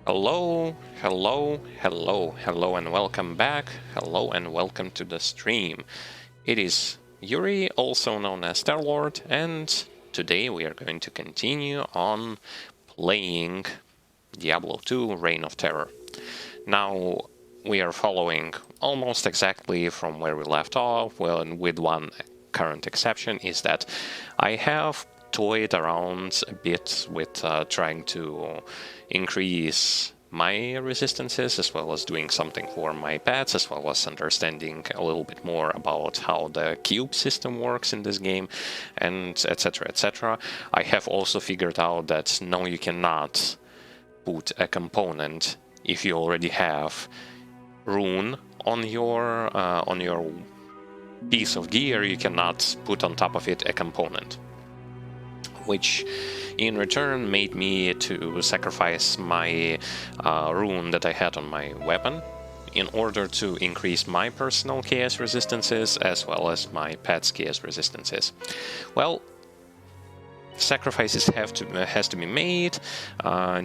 Hello, hello, hello, hello, and welcome back. Hello, and welcome to the stream. It is Yuri, also known as Starlord, and today we are going to continue on playing Diablo 2 Reign of Terror. Now, we are following almost exactly from where we left off, well, and with one current exception, is that I have toyed around a bit with trying to increase my resistances, as well as doing something for my pets, as well as understanding a little bit more about how the cube system works in this game, and etc, etc. I have also figured out that no, you cannot put a component if you already have rune on your piece of gear. You cannot put on top of it a component, which in return made me to sacrifice my rune that I had on my weapon in order to increase my personal chaos resistances as well as my pet's chaos resistances. Well, sacrifices has to be made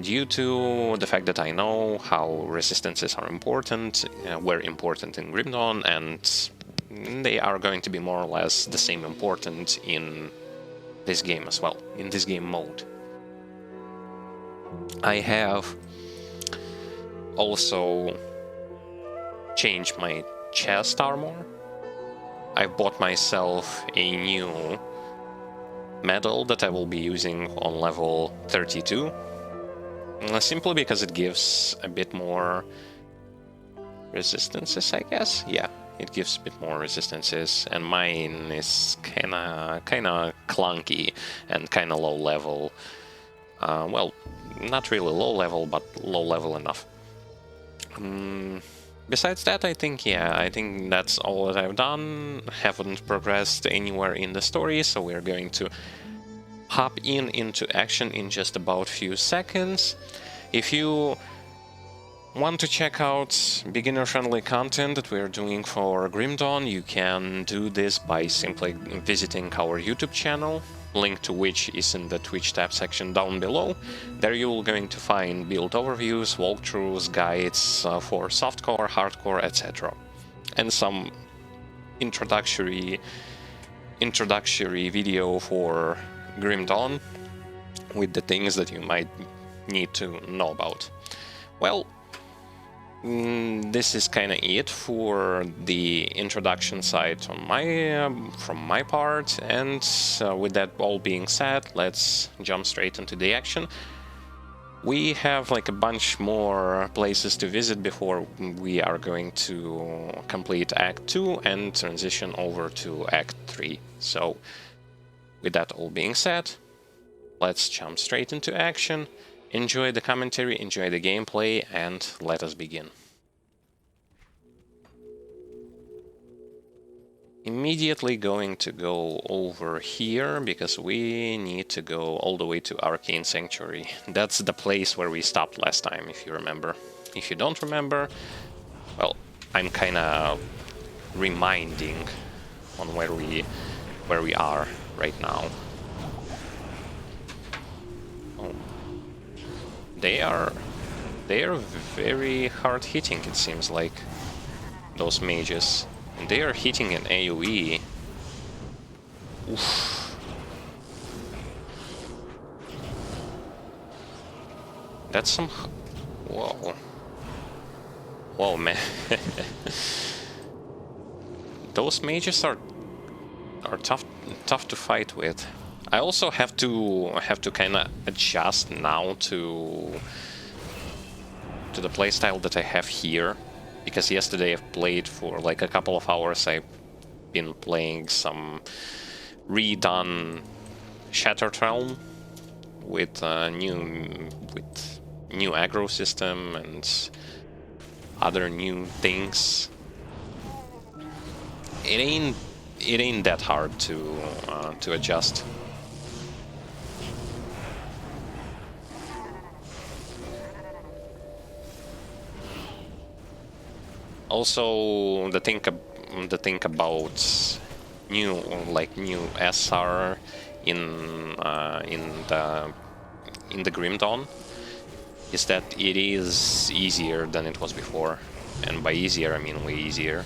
due to the fact that I know how resistances are important, were important in Grim Dawn, and they are going to be more or less the same important in this game as well, in this game mode. I have also changed my chest armor. I bought myself a new medal that I will be using on level 32, simply because it gives a bit more resistances, I guess. Yeah, it gives a bit more resistances, and mine is kinda clunky and kinda low level. Well, not really low level, but low level enough. Besides that, I think that's all that I've done. Haven't progressed anywhere in the story, so we're going to hop into action in just about few seconds. If you want to check out beginner-friendly content that we're doing for Grim Dawn, you can do this by simply visiting our YouTube channel, link to which is in the Twitch tab section down below. There you're going to find build overviews, walkthroughs, guides for softcore, hardcore, etc. And some introductory video for Grim Dawn with the things that you might need to know about. Well, this is kind of it for the introduction side on from my part, and with that all being said, let's jump straight into the action. We have like a bunch more places to visit before we are going to complete Act 2 and transition over to Act 3. So, with that all being said, let's jump straight into action. Enjoy the commentary, enjoy the gameplay, and let us begin. Immediately going to go over here, because we need to go all the way to Arcane Sanctuary. That's the place where we stopped last time, if you remember. If you don't remember, well, I'm kinda reminding on where we are right now. Oh. They are very hard hitting, it seems like, those mages. And they are hitting an AoE. Oof. That's some... Whoa. Whoa, man. Those mages are tough to fight with. I also have to kind of adjust now to the playstyle that I have here, because yesterday I've played for like a couple of hours. I've been playing some redone Shattered Realm with new aggro system and other new things. It ain't that hard to adjust. Also, the thing about new SR in the Grim Dawn is that it is easier than it was before. And by easier, I mean way easier.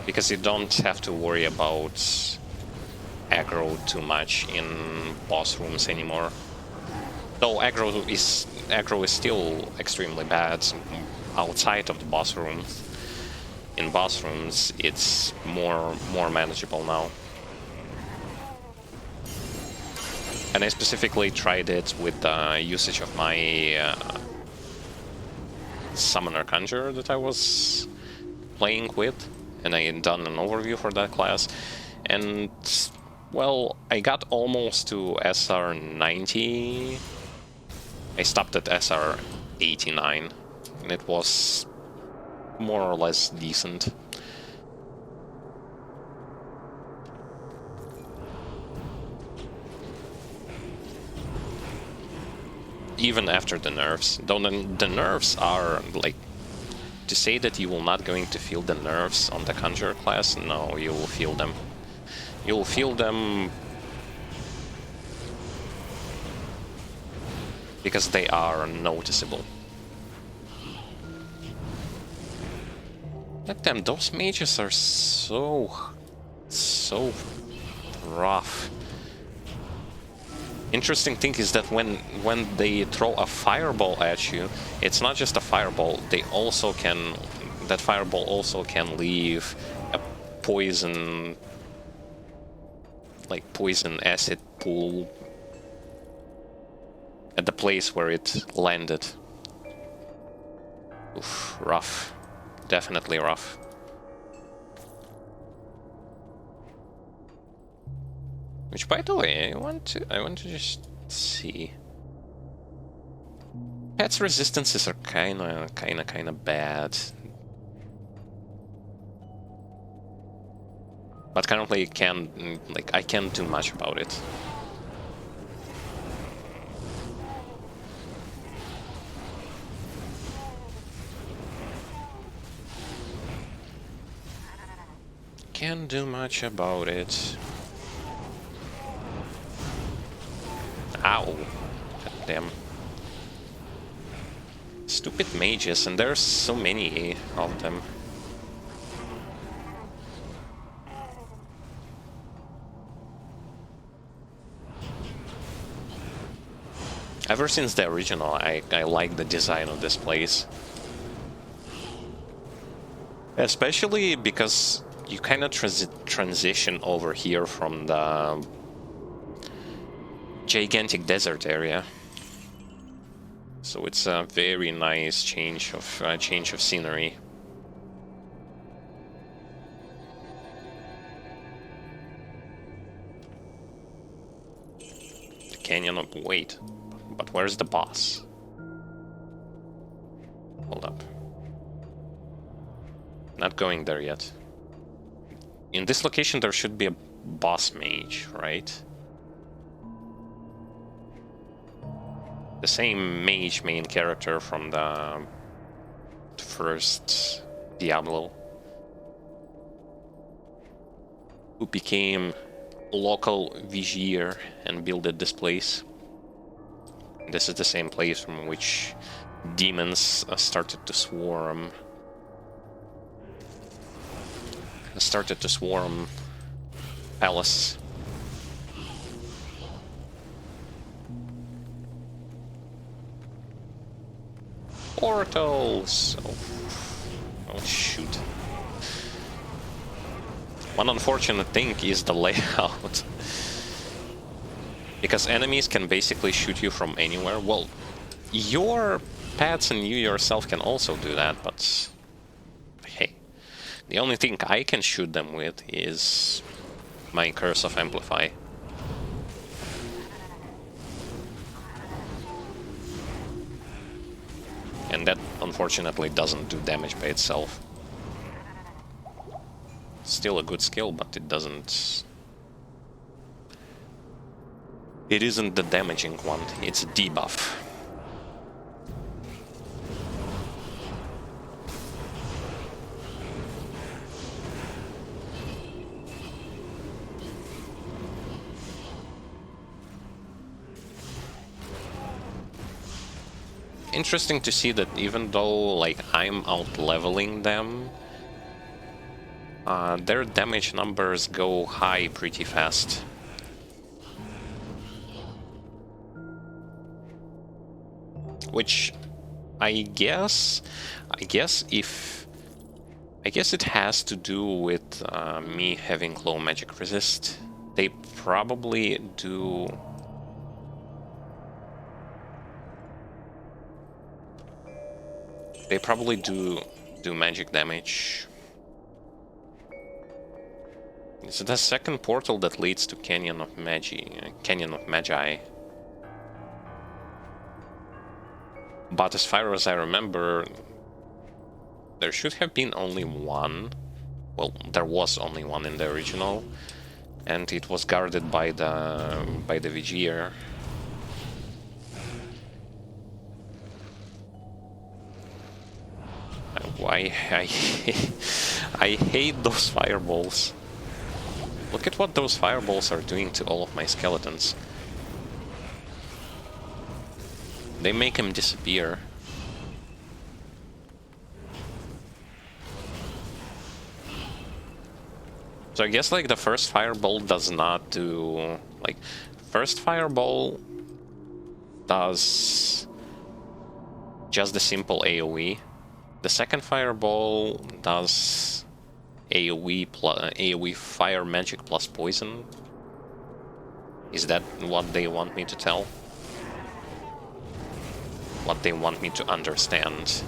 Because you don't have to worry about aggro too much in boss rooms anymore. Though aggro is still extremely bad outside of the boss rooms. In boss rooms, it's more manageable now. And I specifically tried it with the usage of my Summoner Conjurer that I was playing with, and I had done an overview for that class. And, well, I got almost to SR 90. I stopped at SR 89, and it was more or less decent. Even after the nerfs, though the nerfs are like, to say that you will not going to feel the nerfs on the Conjurer class, no, you will feel them. You will feel them because they are noticeable. Look at them, those mages are so rough. Interesting thing is that when they throw a fireball at you, it's not just a fireball, that fireball also can leave a poison acid pool at the place where it landed. Oof, rough. Definitely rough. Which, by the way, I want to just see. Pets resistances are kinda bad. But currently I can't do much about it. Can't do much about it. Ow. God damn. Stupid mages, and there's so many of them. Ever since the original, I like the design of this place. Especially because you kind of transition over here from the gigantic desert area, so it's a very nice change of scenery. The canyon of wait, but where's the boss? Hold up, not going there yet. In this location there should be a boss mage, right? The same mage main character from the first Diablo, who became local vizier and builded this place. This is the same place from which demons started to swarm. Palace. Portals! Oh shoot. One unfortunate thing is the layout. Because enemies can basically shoot you from anywhere. Well, your pets and you yourself can also do that, but hey. The only thing I can shoot them with is my Curse of Amplify. And that, unfortunately, doesn't do damage by itself. Still a good skill, but it doesn't... It isn't the damaging one, it's a debuff. interesting to see that even though like I'm out leveling them, their damage numbers go high pretty fast. Which I guess it has to do with me having low magic resist. They probably do. They probably do magic damage. It's the second portal that leads to Canyon of Magi. But as far as I remember, there should have been only one. Well, there was only one in the original, and it was guarded by the Vizier. I hate those fireballs. Look at what those fireballs are doing to all of my skeletons. They make him disappear. So I guess like the first fireball does not do... Like, first fireball does just the simple AoE. The second fireball does AoE fire magic plus poison. Is that what they want me to tell? What they want me to understand?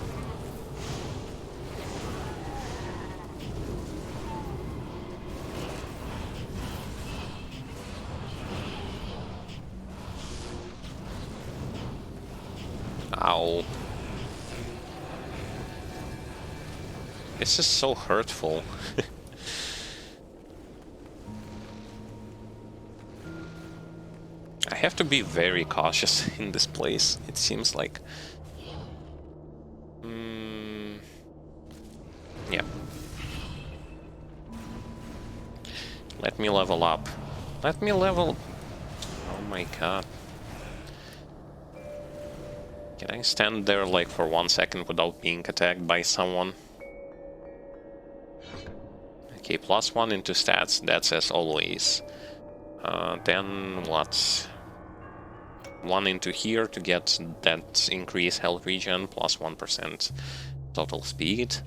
Ow. This is so hurtful. I have to be very cautious in this place, it seems like. Yeah. Let me level up. Let me level... Oh my god. Can I stand there like for 1 second without being attacked by someone? Okay, +1 into stats, that's as always. Then what? 1 into here to get that increase health regen, plus 1% total speed.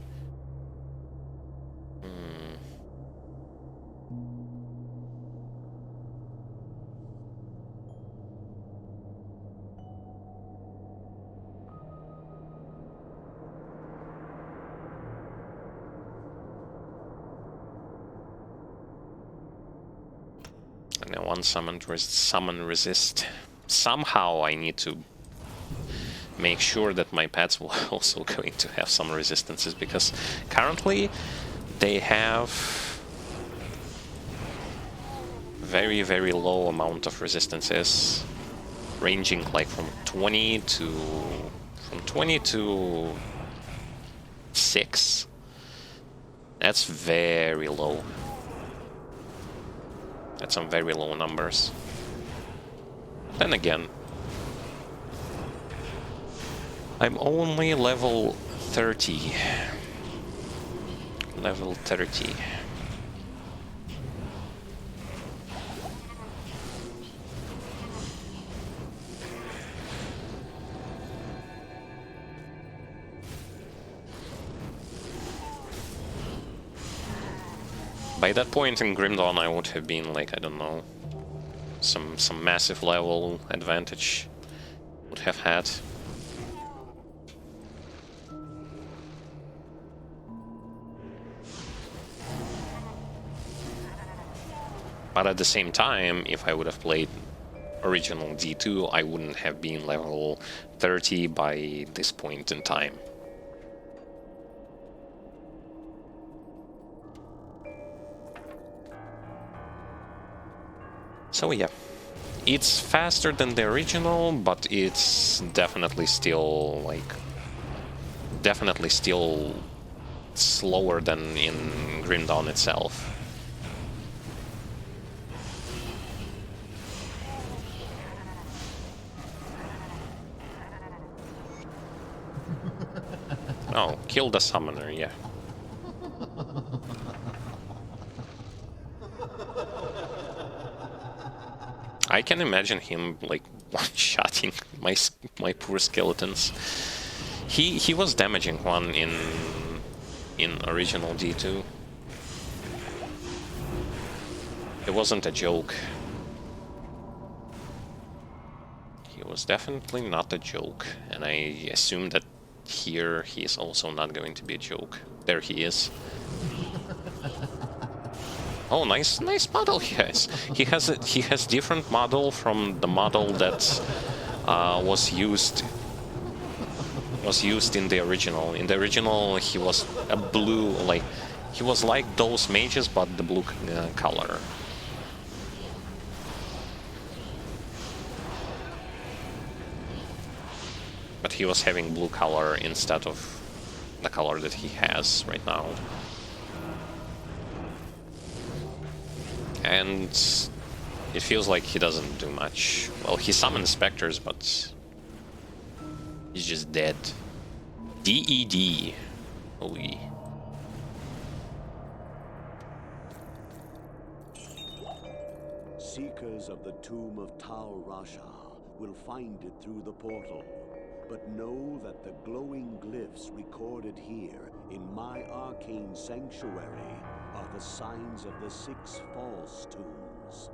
And then one summon resist. Somehow I need to make sure that my pets will also going to have some resistances, because currently they have very, very low amount of resistances, ranging like from 20 to 6. That's very low. That's some very low numbers. Then again, I'm only level 30. Level 30. By that point in Grim Dawn I would have been like, I don't know, some massive level advantage would have had. But at the same time, if I would have played original D2, I wouldn't have been level 30 by this point in time. So yeah, it's faster than the original, but it's definitely still slower than in Grim Dawn itself. Oh, kill the summoner, yeah. I can imagine him like one-shotting my poor skeletons. He was damaging one in original D2. It wasn't a joke. He was definitely not a joke, and I assume that here he is also not going to be a joke. There he is. Oh, nice model he has. He has different model from the model that was used in the original. In the original, he was a blue, like he was like those mages, but the blue color. But he was having blue color instead of the color that he has right now. And it feels like he doesn't do much. Well, he summons specters, but he's just dead. DED. Oh, Seekers of the Tomb of Tal Rasha will find it through the portal, but know that the glowing glyphs recorded here in my arcane sanctuary are the signs of the 6 false tombs.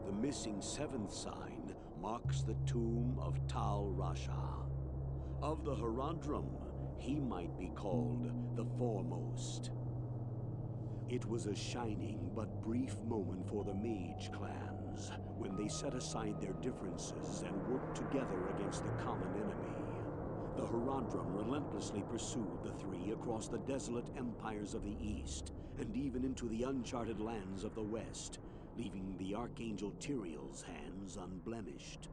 The missing 7th sign marks the Tomb of Tal Rasha. Of the Herodrum, he might be called the Foremost. It was a shining but brief moment for the mage clans, when they set aside their differences and worked together against the common enemy. The Herodrum relentlessly pursued the 3 across the desolate empires of the East, and even into the uncharted lands of the West, leaving the Archangel Duriel's hands unblemished.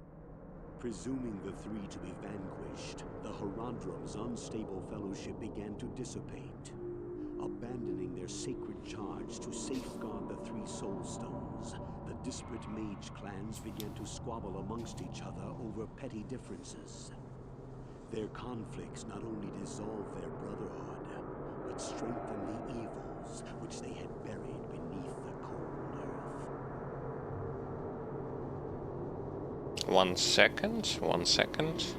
Presuming the 3 to be vanquished, the Herodrum's unstable fellowship began to dissipate. Abandoning their sacred charge to safeguard the 3 soul stones, the disparate mage clans began to squabble amongst each other over petty differences. Their conflicts not only dissolved their brotherhood, but strengthened the evils which they had buried beneath the cold earth. 1 second, 1 second.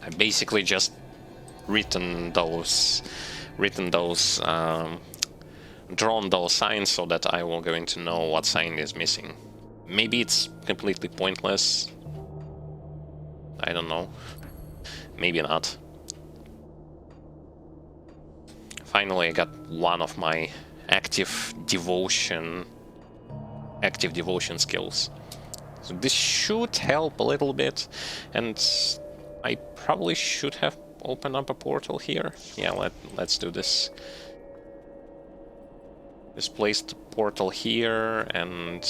I basically just drawn those signs so that I will going to know what sign is missing. Maybe it's completely pointless. I don't know. Maybe not. Finally, I got one of my active devotion skills. So this should help a little bit, and I probably should have opened up a portal here. Yeah, let's do this. Just place the portal here and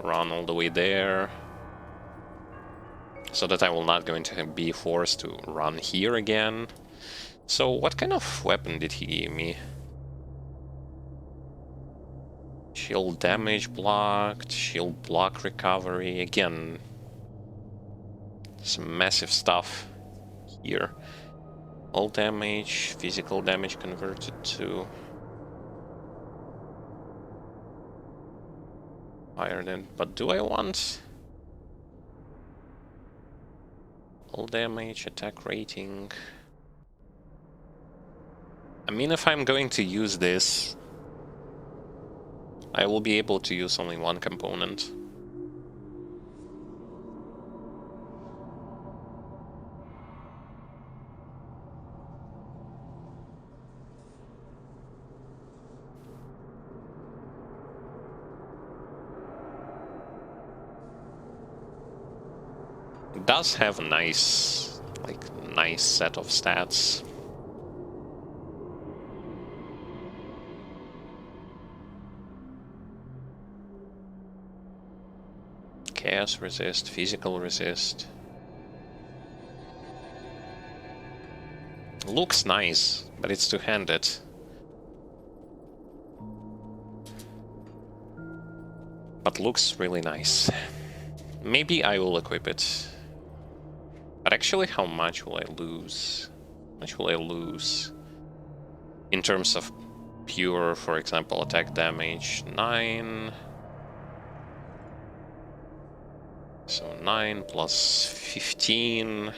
run all the way there, so that I will not going to be forced to run here again. So what kind of weapon did he give me? Shield damage blocked, shield block recovery. Again, some massive stuff here. All damage, physical damage converted to higher than. But do I want all damage, attack rating? I mean, if I'm going to use this, I will be able to use only one component. It does have a nice set of stats. Chaos resist, physical resist. Looks nice, but it's two-handed. But but looks really nice. Maybe I will equip it. But actually, how much will I lose? How much will I lose? In terms of pure, for example, attack damage, 9. So 9 plus 15.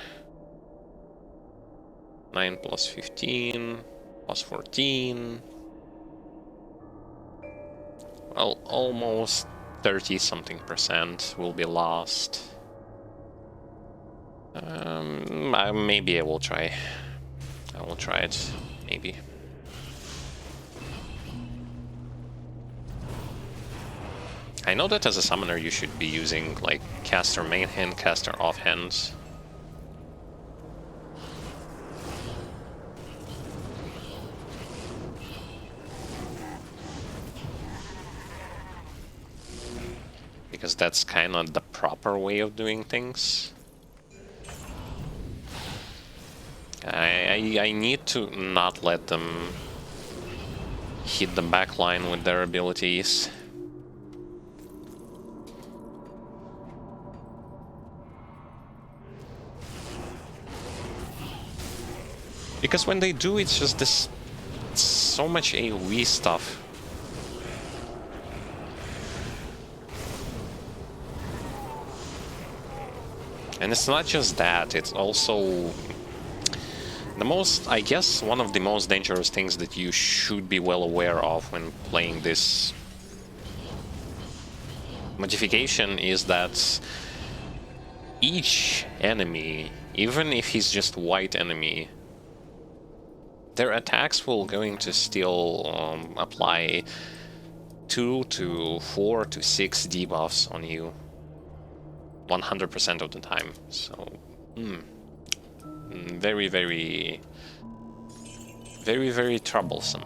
9 plus 15 plus 14. Well, almost 30-something% will be lost. Maybe I will try. I will try it, maybe. I know that as a summoner you should be using like caster main hand, caster offhand. Because that's kind of the proper way of doing things. I need to not let them hit the backline with their abilities. Because when they do, it's just this so much AoE stuff. And it's not just that, it's also the most, I guess, one of the most dangerous things that you should be well aware of when playing this modification is that each enemy, even if he's just white enemy, their attacks will going to still apply 2 to 4 to 6 debuffs on you 100% of the time. So, very, very, very, very troublesome.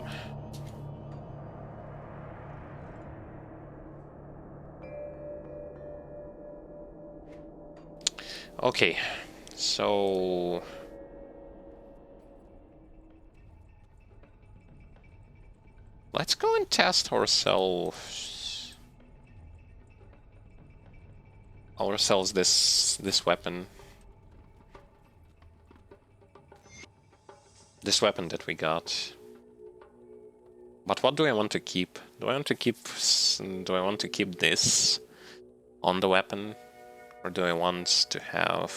Okay, so let's go and test ourselves this weapon. This weapon that we got. But what do I want to keep? Do I want to keep this on the weapon? Or do I want to have...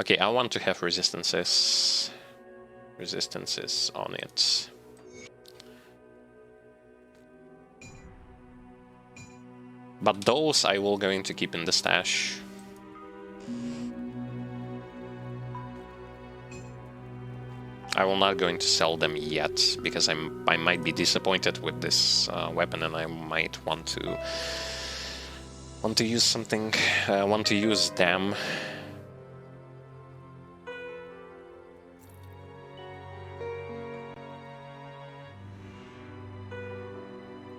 Okay, I want to have resistances on it. But those I will going to keep in the stash. I will not going to sell them yet, because I might be disappointed with this weapon, and I might want to use something. Want to use them.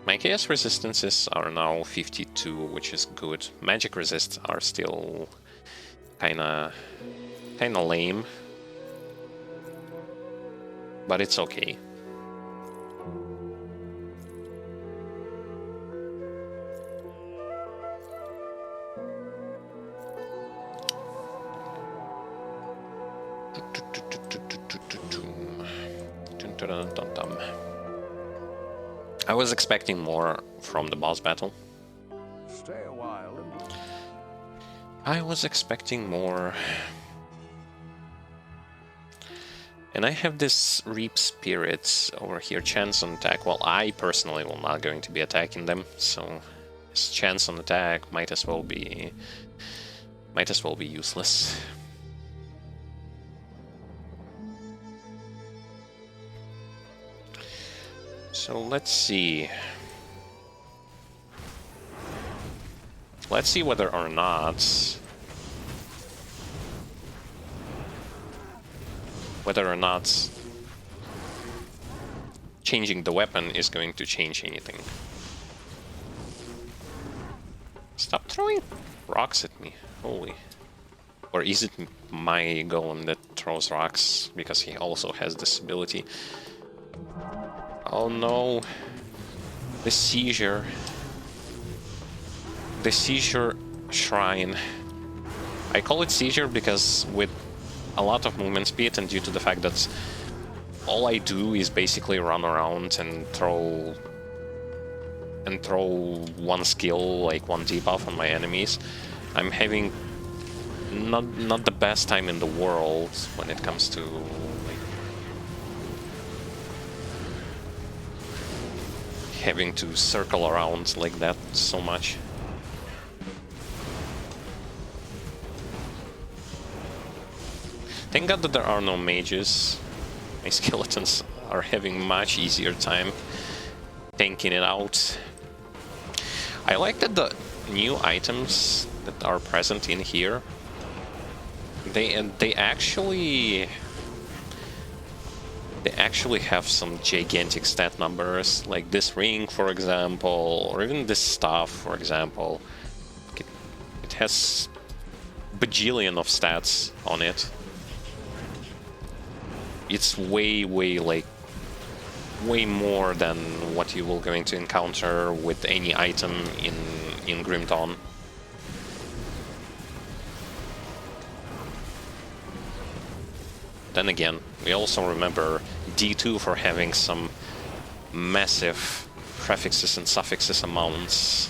My chaos resistances are now 52, which is good. Magic resists are still kinda lame, but it's okay. I was expecting more from the boss battle. Stay a while and... I was expecting more. And I have this Reap Spirits over here, chance on attack. Well, I personally will not going to be attacking them, so this chance on attack might as well be useless. So let's see. Let's see whether or not changing the weapon is going to change anything. Stop throwing rocks at me. Holy. Or is it my golem that throws rocks? Because he also has this ability. Oh no. The seizure. The seizure shrine. I call it seizure because with a lot of movement speed and due to the fact that all I do is basically run around and throw one skill, like one debuff on my enemies, I'm having not the best time in the world when it comes to like having to circle around like that so much. Thank God that there are no mages. My skeletons are having much easier time tanking it out. I like that the new items that are present in here, they actually have some gigantic stat numbers, like this ring, for example, or even this staff, for example. It has bajillion of stats on it. It's way more than what you will going to encounter with any item in Grim Dawn. Then again, we also remember D2 for having some massive prefixes and suffixes amounts.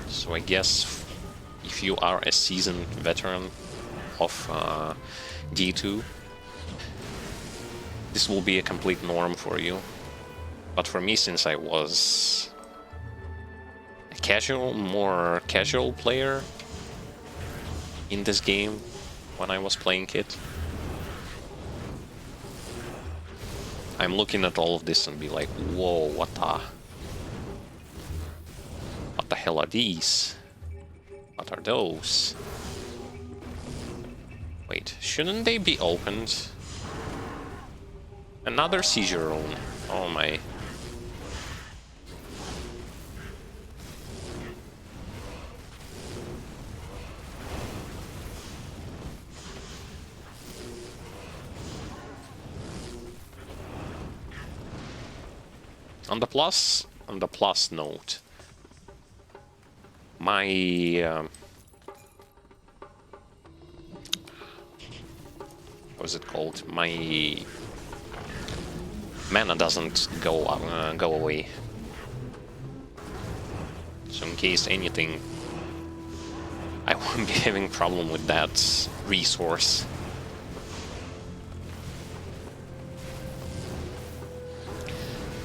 So I guess if you are a seasoned veteran of D2, this will be a complete norm for you. But for me, since I was a more casual player in this game when I was playing it, I'm looking at all of this and be like, whoa, what the hell are these? What are those? Wait, shouldn't they be opened? Another seizure rune. Oh my. On the plus note, my what is it called? My mana doesn't go away. So in case anything, I won't be having problem with that resource.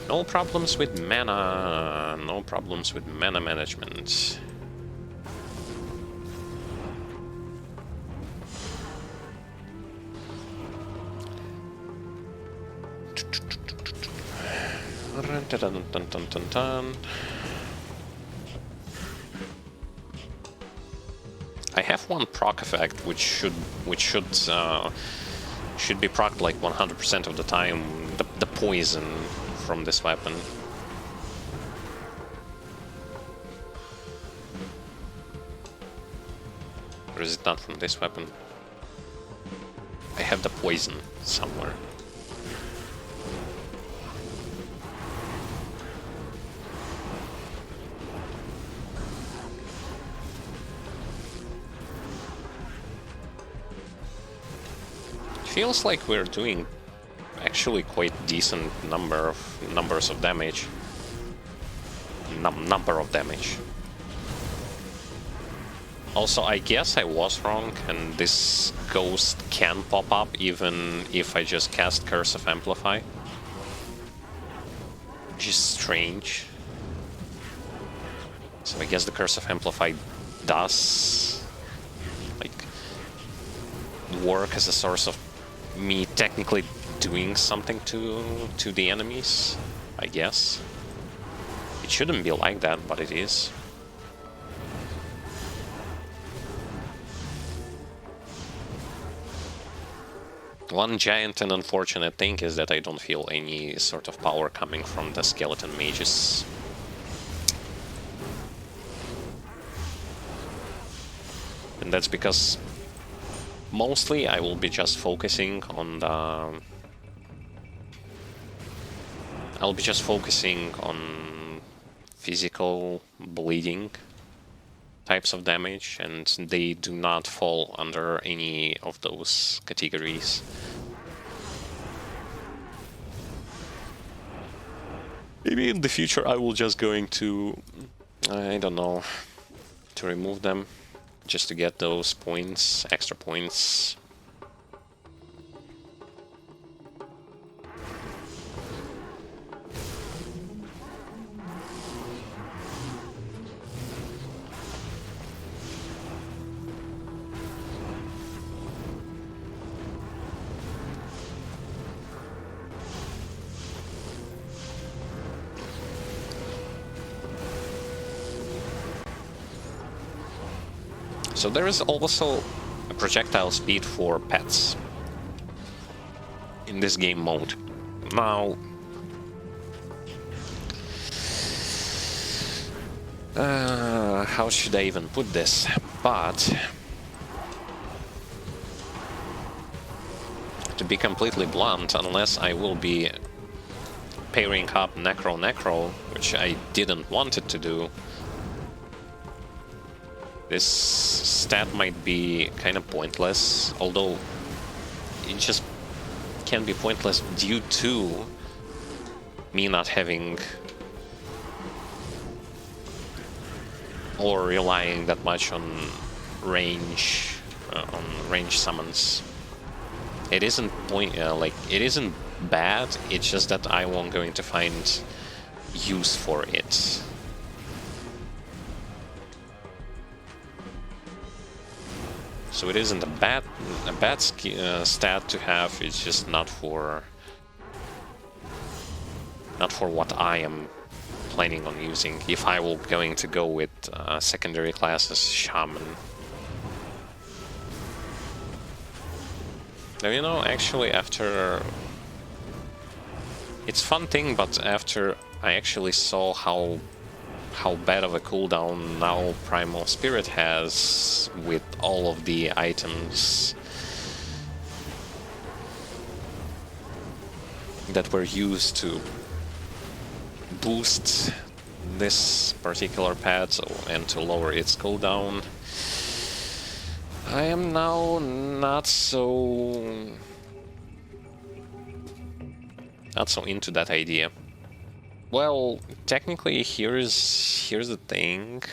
No problems with mana. No problems with mana management. I have one proc effect which should be procced like 100% of the time. The poison from this weapon. Or is it not from this weapon? I have the poison somewhere. Feels like we're doing actually quite decent numbers of damage. Number of damage. Also, I guess I was wrong, and this ghost can pop up even if I just cast Curse of Amplify. Which is strange. So I guess the Curse of Amplify does like work as a source of me technically doing something to the enemies, I guess. It shouldn't be like that, but it is. One giant and unfortunate thing is that I don't feel any sort of power coming from the skeleton mages. And that's because mostly I will be just focusing on the... I'll be just focusing on physical bleeding types of damage, and they do not fall under any of those categories. Maybe in the future I will just going to, I don't know, to remove them, just to get those points, extra points. So there is also a projectile speed for pets in this game mode. Now, how should I even put this? But to be completely blunt, unless I will be pairing up Necro, which I didn't want it to do, this stat might be kind of pointless, although it just can be pointless due to me not having or relying that much on range summons. It isn't it isn't bad. It's just that I won't going to find use for it. So it isn't a bad stat to have. It's just not for what I am planning on using. If I will going to go with secondary classes, shaman. Now, you know, actually, after it's fun thing, but after I actually saw how bad of a cooldown now Primal Spirit has with all of the items that were used to boost this particular pad and to lower its cooldown, I am now not so into that idea. Well, technically, here's the thing.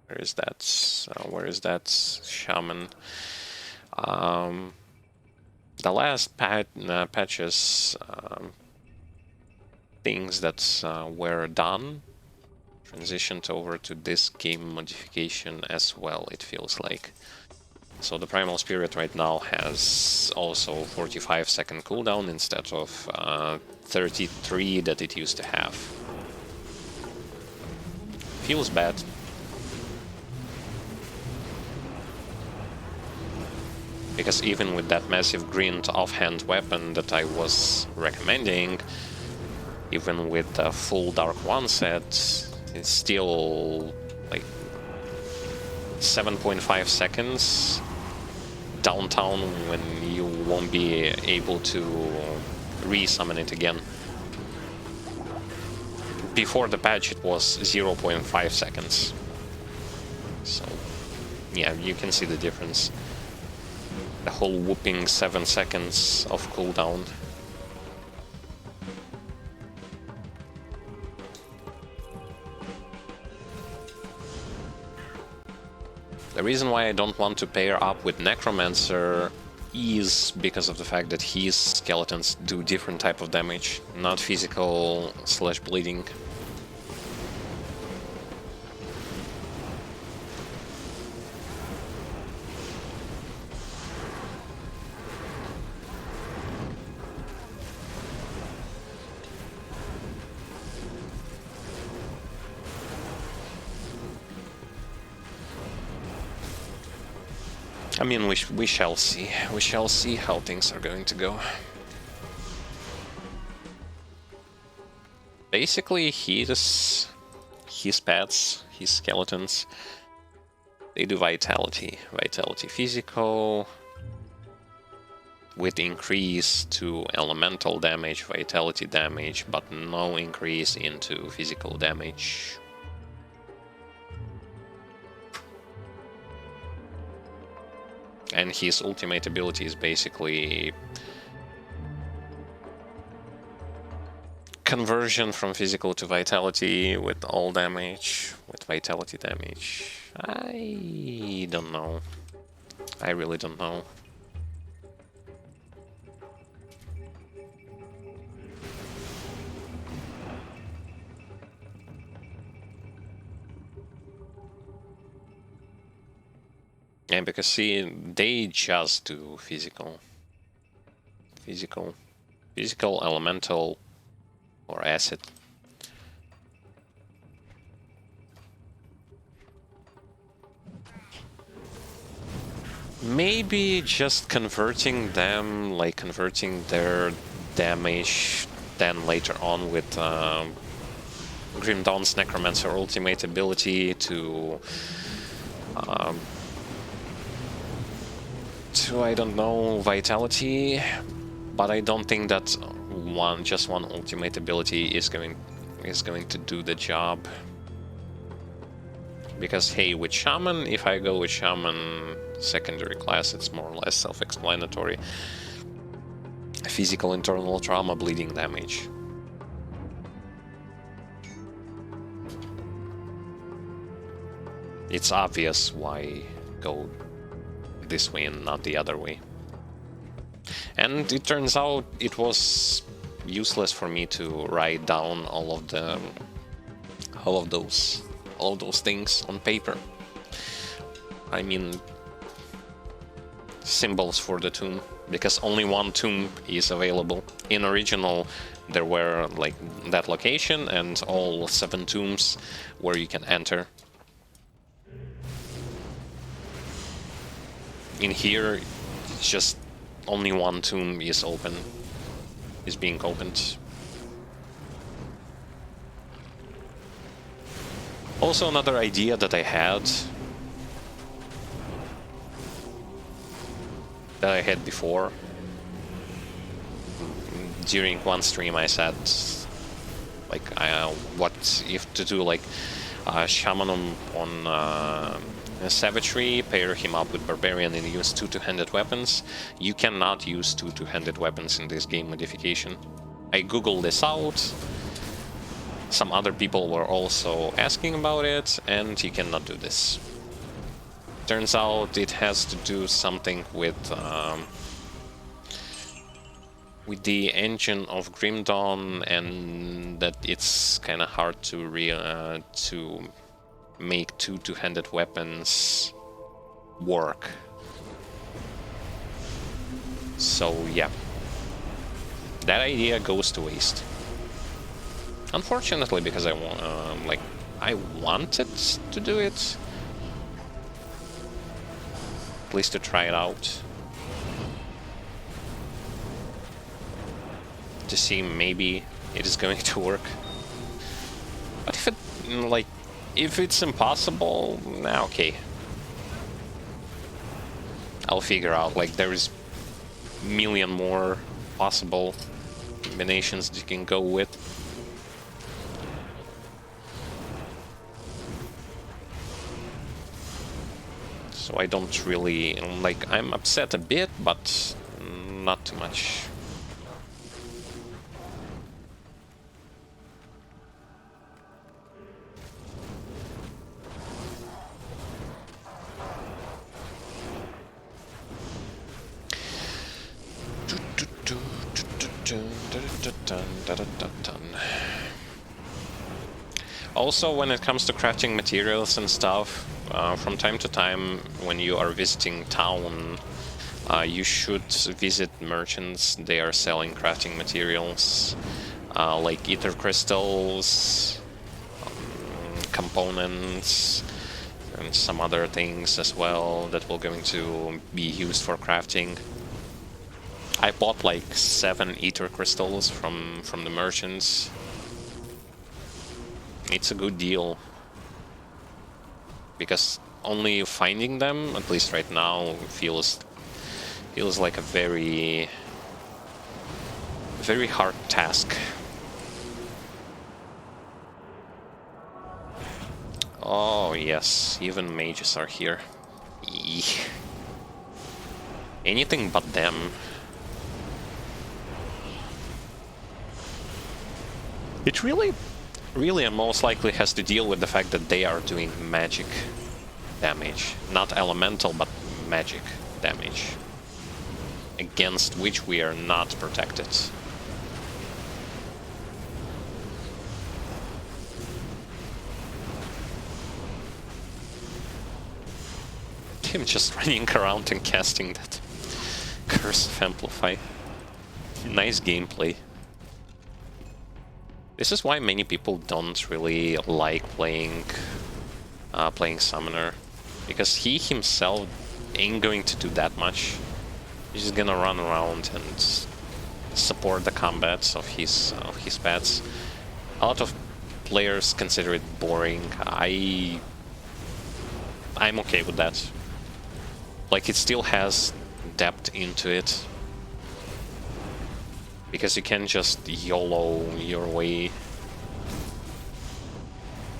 Where is that shaman? The last patches, things that were done transitioned over to this game modification as well, it feels like. So the Primal Spirit right now has also 45-second cooldown instead of 33 that it used to have. Feels bad. Because even with that massive grind offhand weapon that I was recommending, even with the full Dark One set, it's still like 7.5 seconds downtown when you won't be able to re-summon it again. Before the patch it was 0.5 seconds. So yeah, you can see the difference. The whole whooping 7 seconds of cooldown. The reason why I don't want to pair up with Necromancer is because of the fact that his skeletons do different type of damage, not physical / bleeding. I mean, we shall see. We shall see how things are going to go. Basically, his pets, his skeletons, They do vitality. Vitality physical. With increase to elemental damage, vitality damage, but no increase into physical damage. And his ultimate ability is basically conversion from physical to vitality with all damage, with vitality damage. I don't know. I really don't know. And because see, they just do physical, elemental, or acid. Maybe just converting them, like converting their damage, then later on with Grim Dawn's Necromancer ultimate ability to I don't know, vitality, but I don't think that just one ultimate ability is going to do the job. Because hey, with Shaman, if I go with Shaman secondary class, it's more or less self-explanatory. Physical internal trauma, bleeding damage. It's obvious why go this way and not the other way. And it turns out it was useless for me to write down all of those things on paper. I mean, symbols for the tomb, because only one tomb is available. In original, there were like that location and all 7 tombs where you can enter. In here, it's just only one tomb is being opened. Also, another idea that I had before. During one stream I said, like, what if to do, like, Shaman on Savagery, pair him up with Barbarian and use 2 two-handed weapons. You cannot use 2 two-handed weapons in this game modification. I googled this out. Some other people were also asking about it, and you cannot do this. Turns out it has to do something with the engine of Grim Dawn, and that it's kind of hard to make 2 two-handed weapons work. So yeah, that idea goes to waste. Unfortunately, because I wanted to do it, at least to try it out, to see maybe it is going to work. But if it's impossible, okay. I'll figure out, like, there is a million more possible combinations that you can go with. So I don't really, like, I'm upset a bit, but not too much. Also, when it comes to crafting materials and stuff, from time to time, when you are visiting town, you should visit merchants. They are selling crafting materials, like ether crystals, components, and some other things as well that will going to be used for crafting. I bought like 7 ether crystals from the merchants. It's a good deal, because only finding them, at least right now, feels like a very hard task. Oh yes, even mages are here. Eek. Anything but them. It really and most likely has to deal with the fact that they are doing magic damage. Not elemental, but magic damage. Against which we are not protected. Him just running around and casting that Curse of Amplify. Nice gameplay. This is why many people don't really like playing Summoner, because he himself ain't going to do that much. He's just gonna run around and support the combats of his pets. A lot of players consider it boring. I'm okay with that. Like, it still has depth into it. Because you can just YOLO your way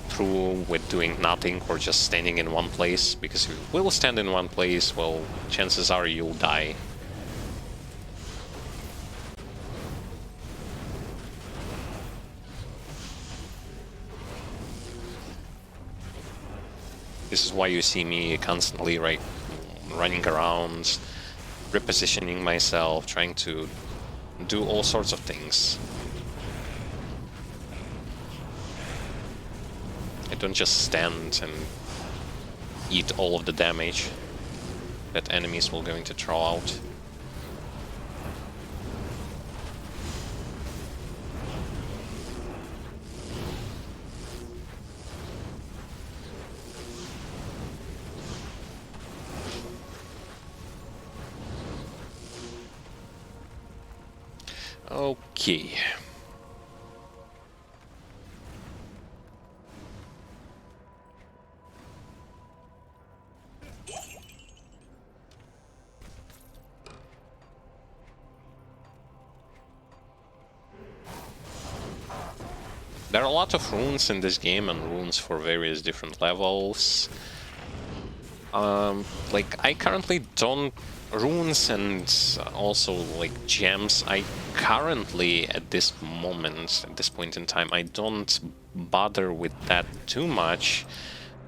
through with doing nothing or just standing in one place. Because if you will stand in one place, well, chances are you'll die. This is why you see me constantly, right, running around, repositioning myself, trying to do all sorts of things. I don't just stand and eat all of the damage that enemies will going to throw out. Okay. There are a lot of runes in this game, and runes for various different levels. Like, I currently don't... Runes and also, like, gems, I currently, at this moment, at this point in time, I don't bother with that too much.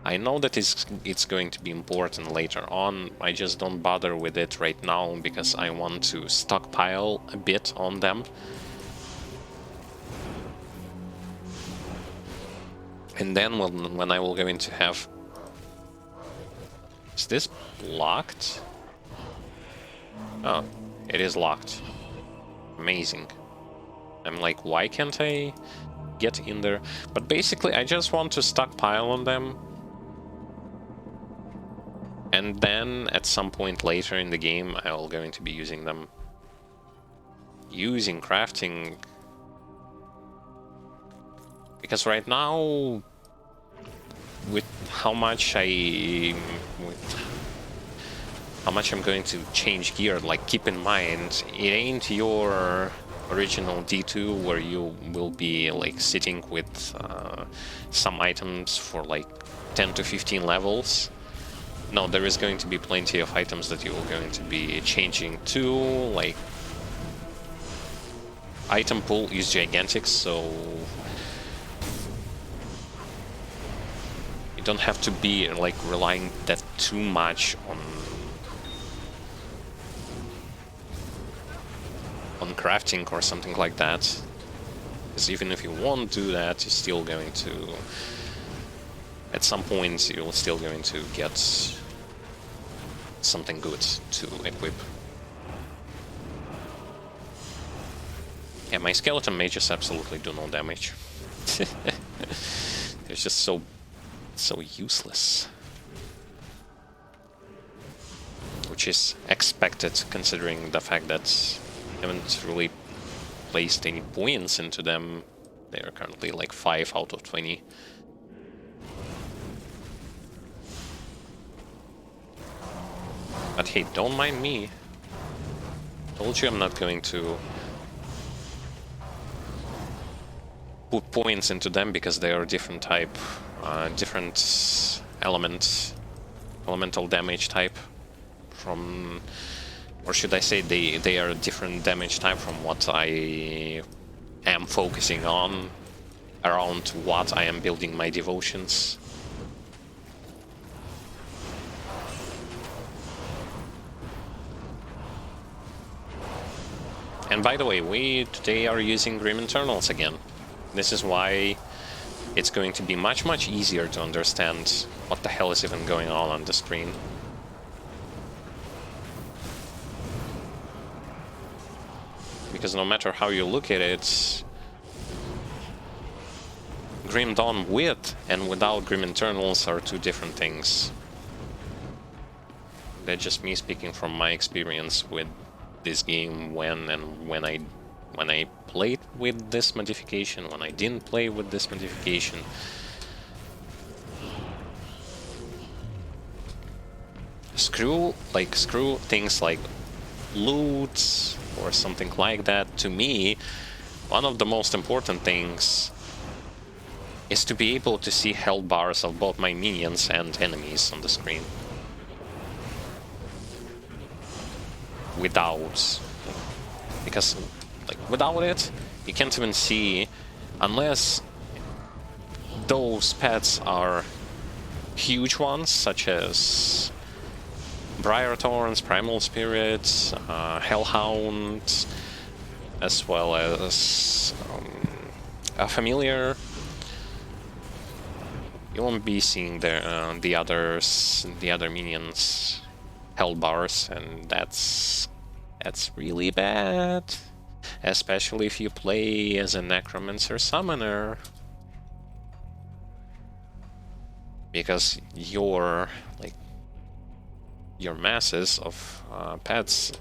I know that it's going to be important later on, I just don't bother with it right now, because I want to stockpile a bit on them. And then when I will going to have... Is this blocked? Oh, it is locked. Amazing. I'm like, why can't I get in there? But basically, I just want to stockpile on them. And then, at some point later in the game, I will going to be using them. Using crafting. Because right now, with how much I'm going to change gear, like, keep in mind, it ain't your original D2 where you will be, like, sitting with some items for, like, 10 to 15 levels. No, there is going to be plenty of items that you're going to be changing to, like... Item pool is gigantic, so... You don't have to be, like, relying that too much on crafting or something like that, because even if you won't do that, you're still going to, at some point, you're still going to get something good to equip. Yeah, my skeleton mages absolutely do no damage. They're just so useless. Which is expected, considering the fact that I haven't really placed any points into them. They are currently like 5 out of 20. But hey, don't mind me. Told you I'm not going to put points into them because they are different type, different elemental damage type from, or should I say they are a different damage type from what I am focusing on, around what I am building my devotions. And by the way, we today are using Grim Internals again. This is why it's going to be much easier to understand what the hell is even going on the screen. Because no matter how you look at it, Grim Dawn with and without Grim Internals are two different things. That's just me speaking from my experience with this game when I played with this modification, when I didn't play with this modification. Screw things like loot or something like that. To me, one of the most important things is to be able to see health bars of both my minions and enemies on the screen. Because without it, you can't even see, unless those pets are huge ones, such as Briar Thorns, Primal Spirits, Hellhound, as well as a Familiar. You won't be seeing the other minions' health bars, and that's really bad. Especially if you play as a Necromancer summoner. Because your masses of pets,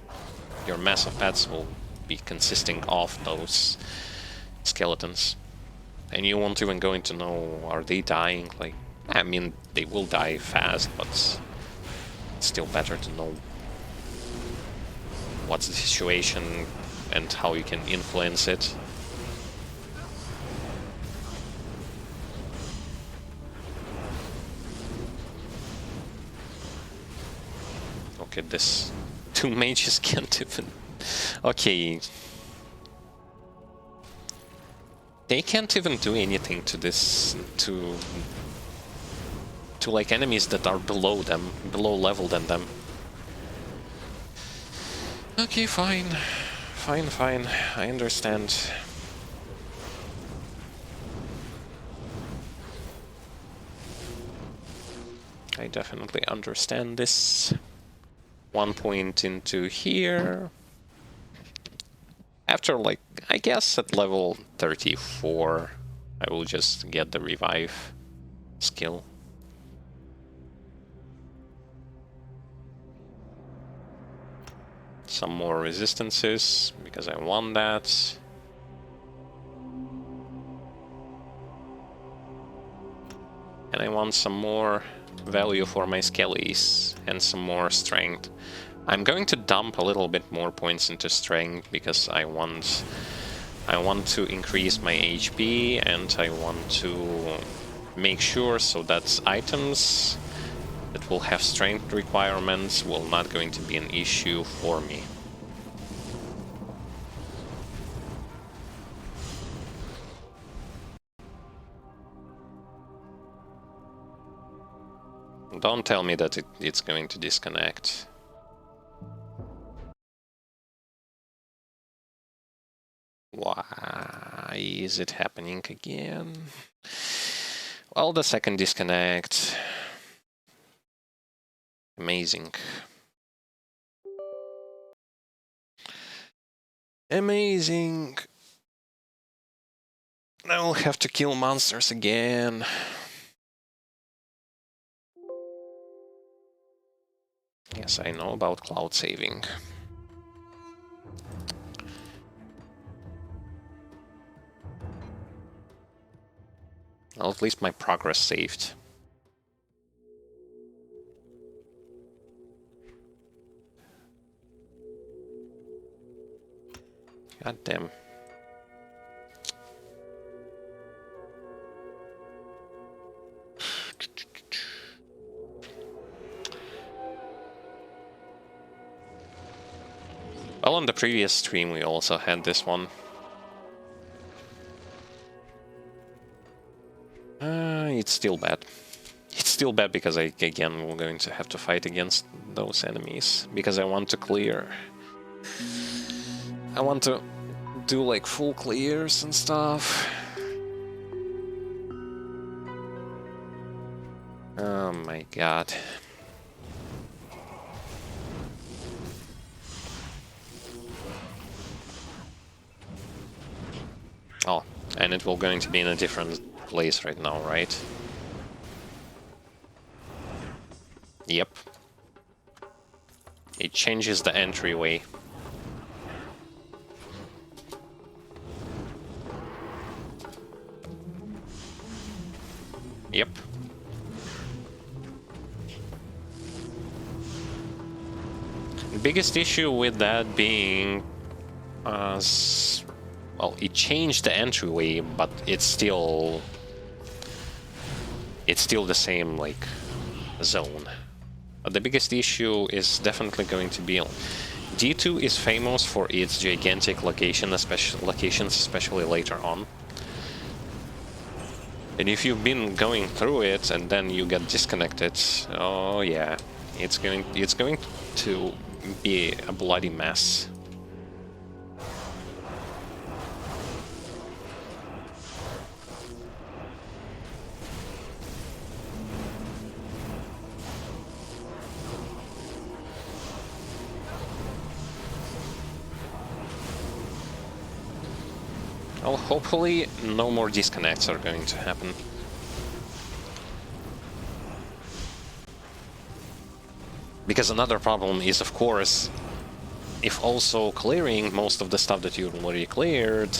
your mass of pets will be consisting of those skeletons. And you won't even going to know, are they dying? I mean, they will die fast, but it's still better to know what's the situation and how you can influence it. Okay, this two mages can't even... Okay. They can't even do anything to this, to like enemies that are below them, below level than them. Okay, fine. Fine. I understand. I definitely understand this. 1 point into here. After, I guess at level 34, I will just get the revive skill. Some more resistances, because I want that. And I want some more value for my skellies and some more strength. I'm going to dump a little bit more points into strength because I want to increase my HP, and I want to make sure so that items that will have strength requirements will not going to be an issue for me. Don't tell me that it's going to disconnect. Why is it happening again? Well, the second disconnect. Amazing. Amazing. Now we'll have to kill monsters again. Yes, I know about cloud saving. Well, at least my progress saved. God damn. Well, on the previous stream we also had this one. It's still bad. It's still bad because again, we're going to have to fight against those enemies. Because I want to clear. I want to do like full clears and stuff. Oh my god. Oh, and it will going to be in a different place right now, right? Yep. It changes the entryway. Yep. The biggest issue with that being... well, it changed the entryway, but it's still the same, like, zone. But the biggest issue is definitely going to be... D2 is famous for its gigantic locations, especially later on. And if you've been going through it and then you get disconnected, oh yeah, it's going to be a bloody mess. Well, hopefully no more disconnects are going to happen. Because another problem is, of course, if also clearing most of the stuff that you already cleared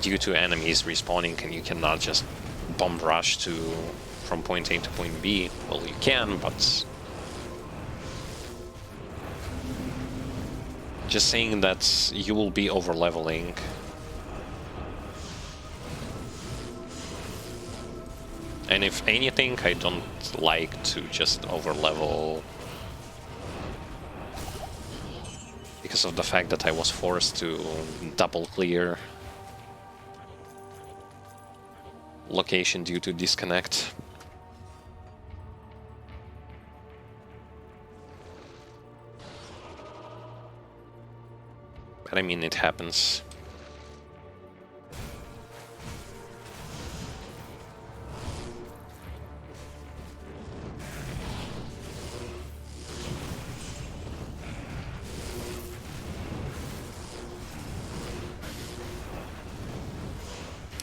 due to enemies respawning, and you cannot just bomb rush from point A to point B. Well, you can, but just saying that you will be over-leveling. And if anything, I don't like to just over-level because of the fact that I was forced to double clear location due to disconnect. But I mean, it happens.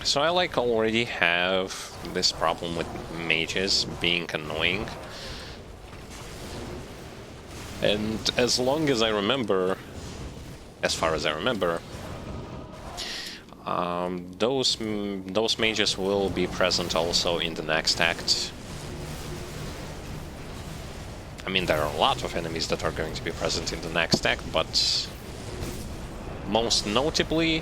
So I like already have this problem with mages being annoying. And as long as I remember, as far as I remember, those mages will be present also in the next act. I mean, there are a lot of enemies that are going to be present in the next act, but most notably,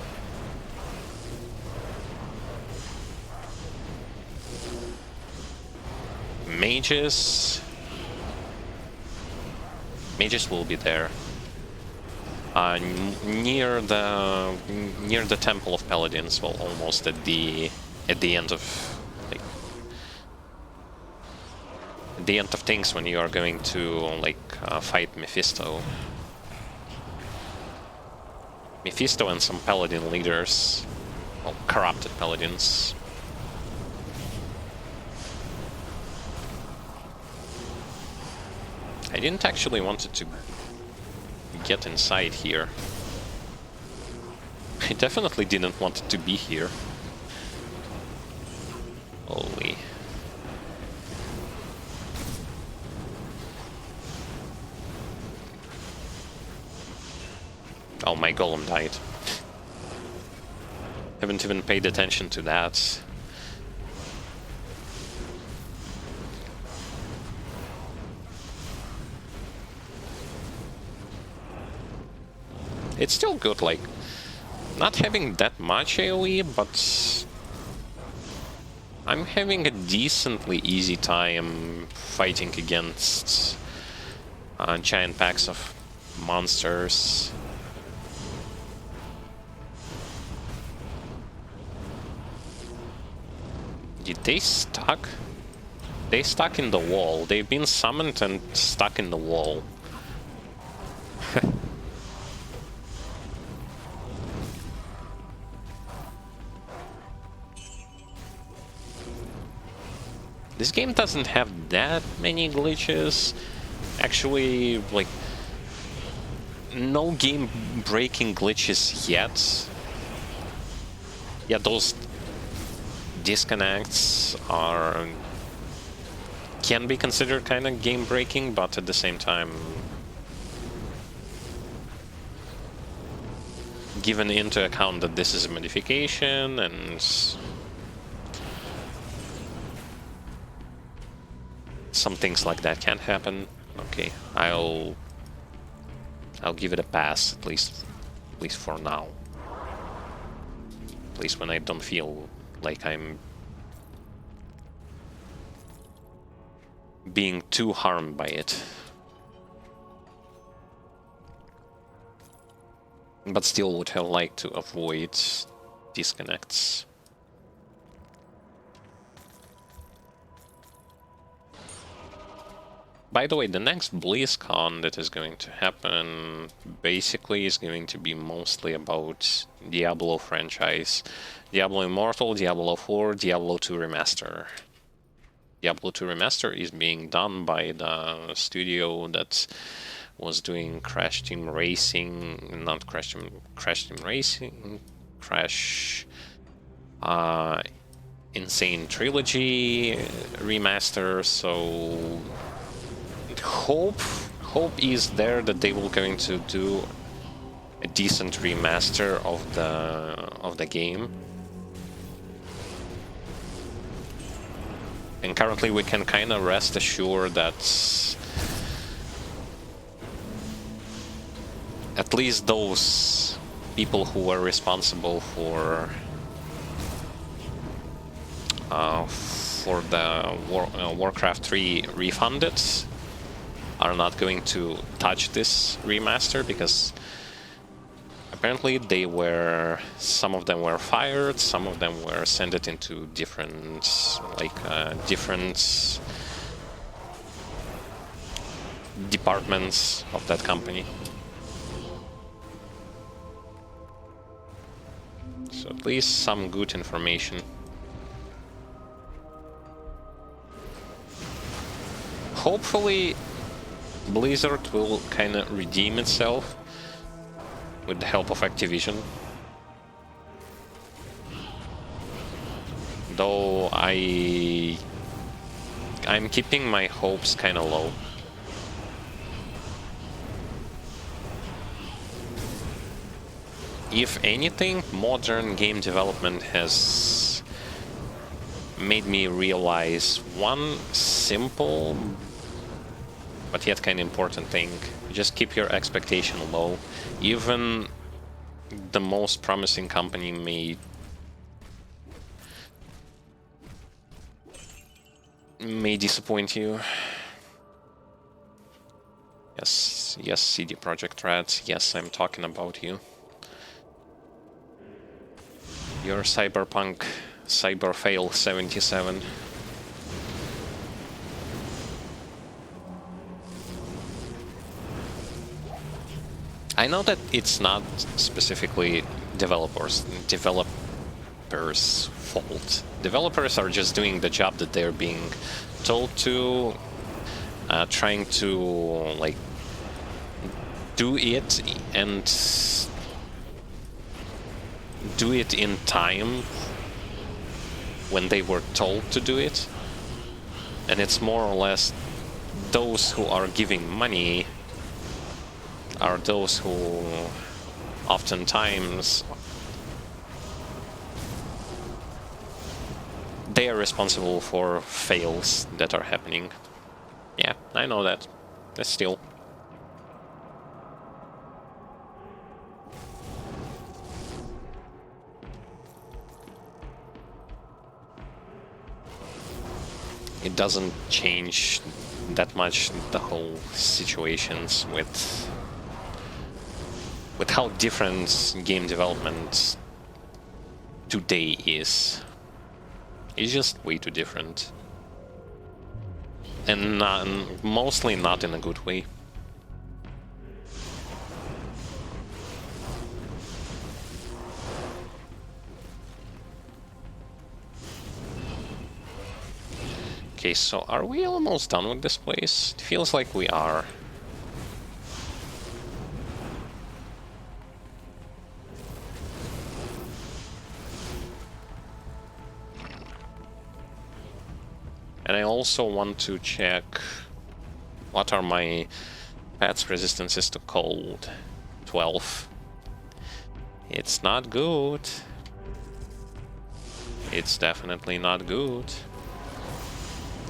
mages will be there near the Temple of Paladins. Well, almost at the end of like at the end of things, when you are going to like fight Mephisto and some Paladin leaders, well, corrupted Paladins. I didn't actually want to get inside here. I definitely didn't want it to be here. Holy. Oh, my golem died. Haven't even paid attention to that. It's still good, like, not having that much AoE, but I'm having a decently easy time fighting against giant packs of monsters. Did they stuck? They stuck in the wall. They've been summoned and stuck in the wall. This game doesn't have that many glitches. Actually, like, no game-breaking glitches yet. Yeah, those disconnects can be considered kind of game-breaking, but at the same time, given into account that this is a modification and some things like that can happen, okay, I'll give it a pass, at least for now. At least when I don't feel like I'm being too harmed by it. But still would have liked to avoid disconnects. By the way, the next BlizzCon that is going to happen basically is going to be mostly about Diablo franchise. Diablo Immortal, Diablo 4, Diablo 2 Remaster. Diablo 2 Remaster is being done by the studio that was doing Crash Team Racing, not Crash Team Racing, Crash Insane Trilogy Remaster, so hope is there that they will going to do a decent remaster of the game. And currently we can kind of rest assured that at least those people who were responsible for the Warcraft 3 Refunded are not going to touch this remaster, because apparently some of them were fired, some of them were sent into different departments of that company. So at least some good information. Hopefully Blizzard will kind of redeem itself with the help of Activision. Though I'm keeping my hopes kind of low. If anything, modern game development has made me realize one simple but yet kind of important thing: just keep your expectation low. Even the most promising company may disappoint you. Yes, CD Projekt Red, yes, I'm talking about you. Your Cyberpunk Cyberfail 77. I know that it's not specifically developers' fault. Developers are just doing the job that they're being told to, trying to like do it and do it in time when they were told to do it. And it's more or less those who are giving money are those who oftentimes they are responsible for fails that are happening. Yeah, I know that. But still. it doesn't change that much the whole situations with how different game development today is. It's just way too different. And mostly not in a good way. Okay, so are we almost done with this place? It feels like we are. And I also want to check what are my pet's resistances to cold. 12. It's not good. It's definitely not good.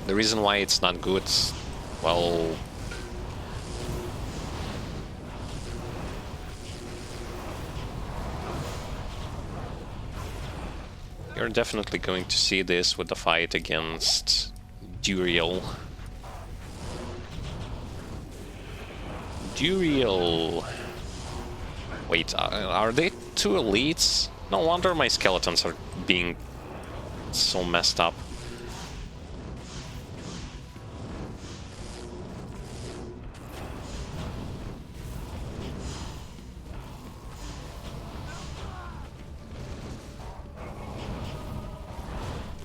The reason why it's not good, well, you're definitely going to see this with the fight against Duriel. Duriel. Wait, are they two elites? No wonder my skeletons are being so messed up.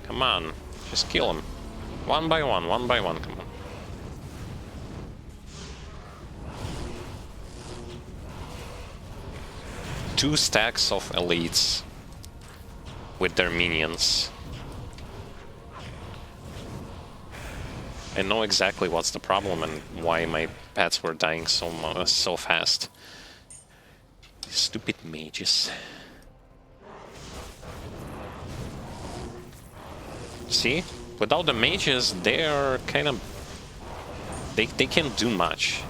Come on, just kill him. One by one, come on. Two stacks of elites with their minions. I know exactly what's the problem and why my pets were dying so fast. Stupid mages. See? Without the mages, they're kind of... They can't do much.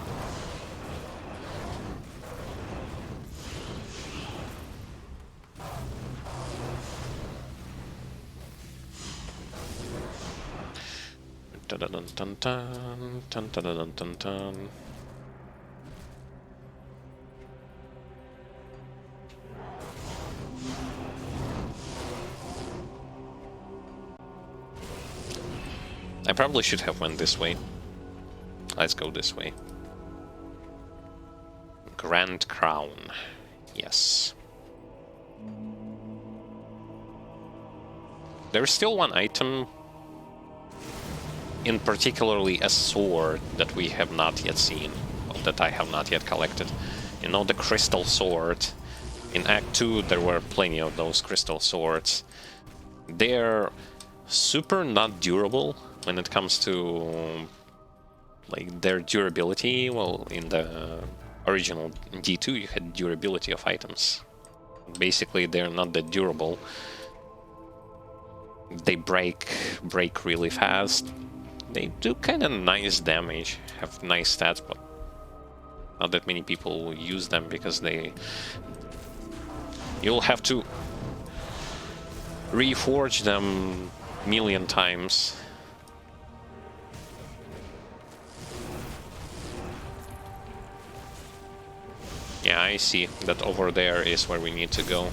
Dun dun dun dun dun dun dun dun dun. I probably should have went this way. Let's go this way. Grand Crown. Yes. There's still one item, in particularly a sword, that we have not yet seen. Well, that I have not yet collected. You know, the crystal sword. In Act 2 there were plenty of those crystal swords. They're super not durable when it comes to like their durability. Well, in the original D2 you had durability of items. Basically they're not that durable. They break really fast. They do kind of nice damage, have nice stats, but not that many people use them because you'll have to reforge them a million times. Yeah, I see that over there is where we need to go.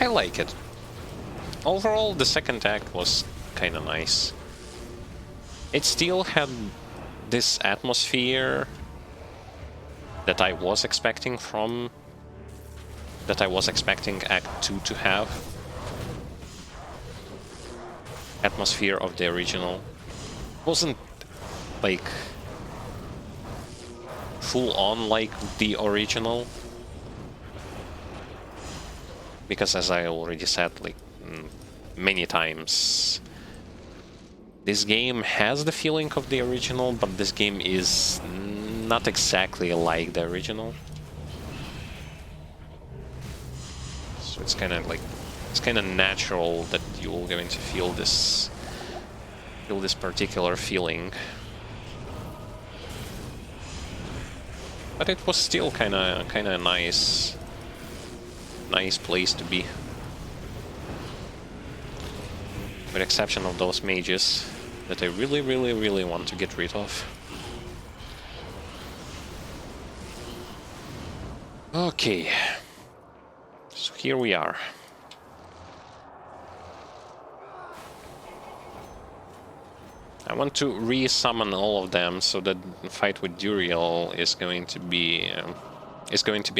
I like it. Overall, the second act was kind of nice. It still had this atmosphere that I was expecting Act 2 to have. Atmosphere of the original. Wasn't like full on like the original, because as I already said like many times, this game has the feeling of the original, but this game is not exactly like the original. So it's kind of like, it's kind of natural that you're going to feel this particular feeling. But it was still kind of a nice place to be. with exception of those mages that I really, really, really want to get rid of. Okay, so here we are. I want to re-summon all of them so that the fight with Duriel is going to be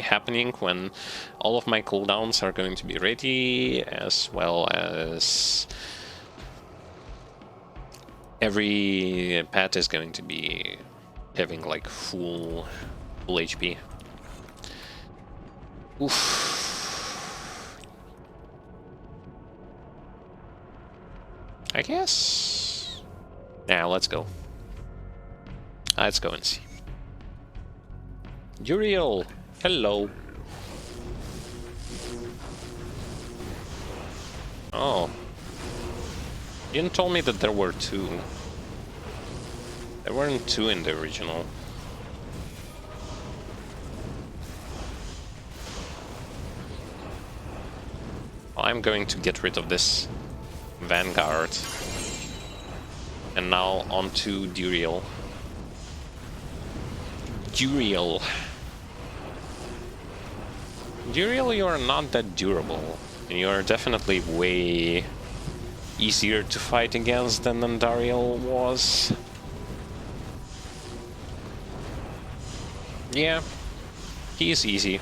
happening when all of my cooldowns are going to be ready, as well as every pet is going to be having like full HP. Oof. I guess. Yeah, let's go. Let's go and see. Duriel, hello. Oh. You didn't tell me that there were two. There weren't two in the original. I'm going to get rid of this Vanguard. And now on to Duriel. Duriel. Duriel, you are not that durable. And you are definitely way easier to fight against than Duriel was. Yeah, he is easy.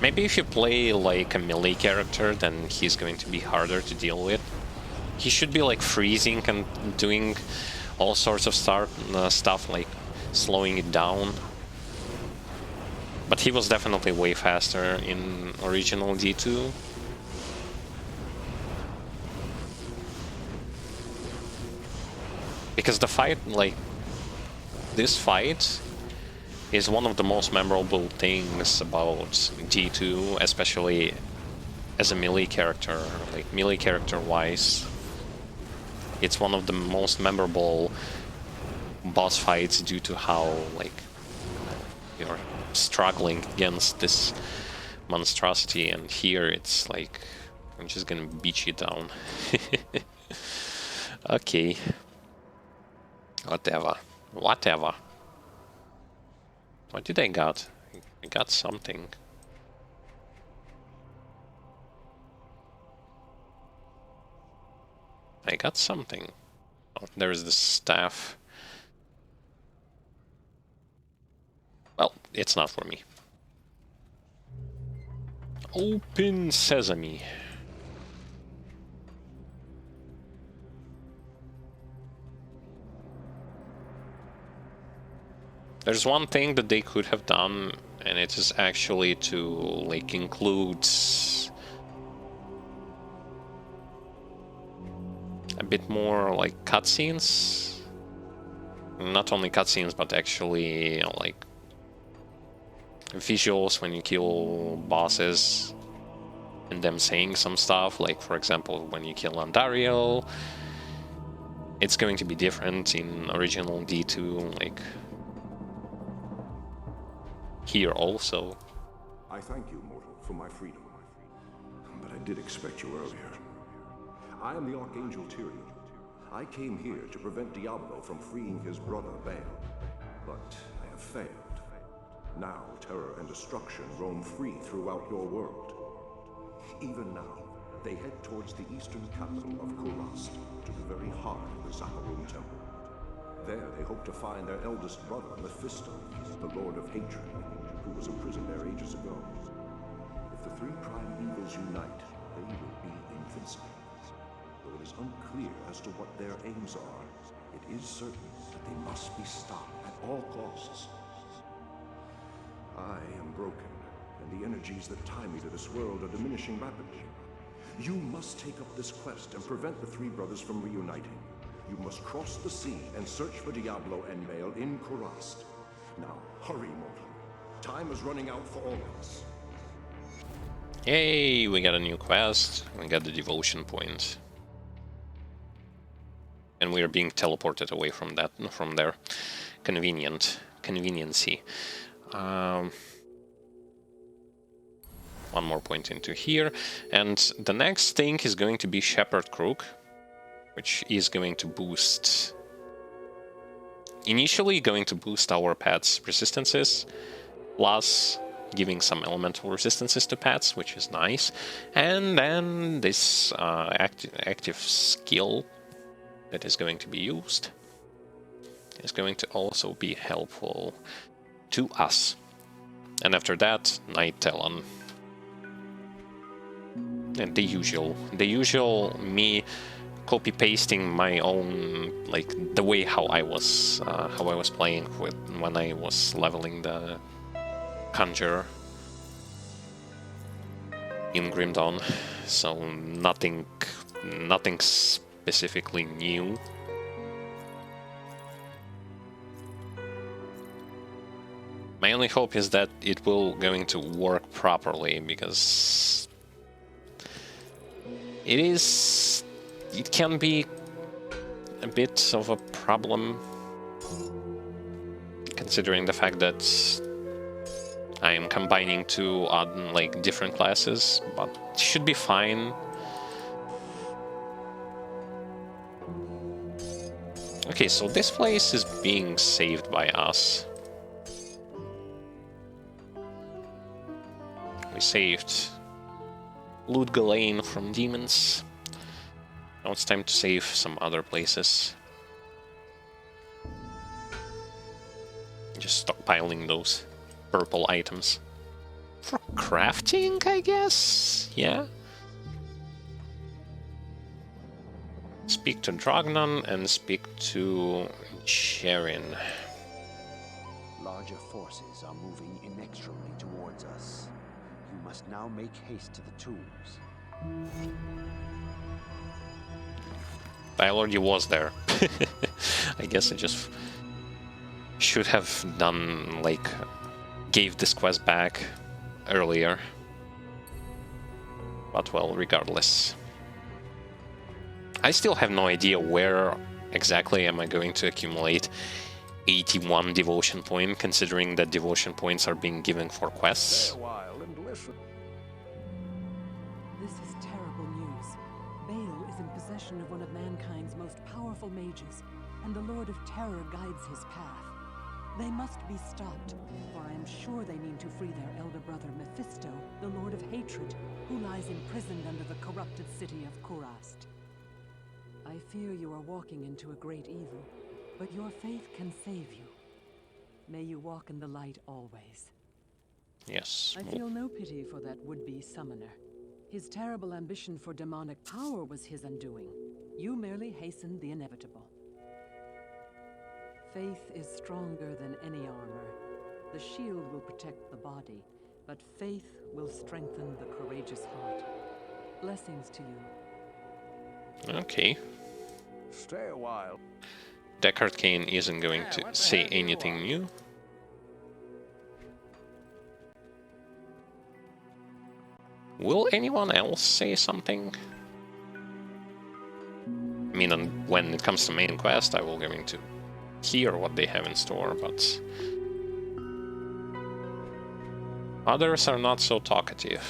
Maybe if you play like a melee character, then he's going to be harder to deal with. He should be like freezing and doing all sorts of stuff like slowing it down. But he was definitely way faster in original D2. Because the fight, like, this fight is one of the most memorable things about D2, especially as a melee character, like melee character-wise. It's one of the most memorable boss fights due to how, like, you're struggling against this monstrosity, and here it's like, I'm just gonna beat you down. Okay. Whatever. Whatever. What did I got? I got something. I got something. Oh, there's the staff. Well, it's not for me. Open sesame. There's one thing that they could have done, and it is actually to like include a bit more like cutscenes. Not only cutscenes, but actually, you know, like visuals when you kill bosses and them saying some stuff. Like, for example, when you kill Duriel, it's going to be different in original D2, like here also. I thank you, mortal, for my freedom. But I did expect you earlier. I am the Archangel Tyrion. I came here to prevent Diablo from freeing his brother Baal. But I have failed. Now terror and destruction roam free throughout your world. Even now, they head towards the eastern capital of Kurast, to the very heart of the Zaharum Temple. There they hope to find their eldest brother, Mephisto, the Lord of Hatred, who was imprisoned there ages ago. If the three prime evils unite, they will be invincible. Though it is unclear as to what their aims are, it is certain that they must be stopped at all costs. I am broken, and the energies that tie me to this world are diminishing rapidly. You must take up this quest and prevent the three brothers from reuniting. You must cross the sea and search for Diablo and Baal in Kurast. Now, hurry, mortal. Time is running out for all of us. Yay, we got a new quest. We got the devotion point. And we are being teleported away from that, from there. Conveniency. one more point into here. And the next thing is going to be Shepherd Crook, which is going to boost... Initially going to boost our pets' resistances, plus giving some elemental resistances to pets, which is nice. And then this active skill that is going to be used is going to also be helpful to us. And after that, Night Talon. And the usual me copy-pasting my own, like the way how I was playing with when I was leveling the Conjurer in Grim Dawn. So nothing specifically new. My only hope is that it will going to work properly, because it can be a bit of a problem, considering the fact that I am combining two like different classes, but it should be fine. Okay, so this place is being saved by us. We saved Loot Ghislaine from demons. Now it's time to save some other places. Just stockpiling those purple items. For crafting, I guess? Yeah? Speak to Dragnon and speak to Sharon. Larger forces are moving inexorably towards us. You must now make haste to the tombs. I already was there. I guess I just should have done, like, gave this quest back earlier. But well, regardless. I still have no idea where exactly am I going to accumulate 81 devotion point, considering that devotion points are being given for quests. This is terrible news. Baal is in possession of one of mankind's most powerful mages, and the Lord of Terror guides his path. They must be stopped, for I am sure they mean to free their elder brother Mephisto, the Lord of Hatred, who lies imprisoned under the corrupted city of Kurast. I fear you are walking into a great evil, but your faith can save you. May you walk in the light always. Yes. I feel no pity for that would-be summoner. His terrible ambition for demonic power was his undoing. You merely hastened the inevitable. Faith is stronger than any armor. The shield will protect the body, but faith will strengthen the courageous heart. Blessings to you. Okay. Stay a while. Deckard Cain isn't going to say anything new. Will anyone else say something? I mean, when it comes to main quest, I will going to hear what they have in store, but others are not so talkative.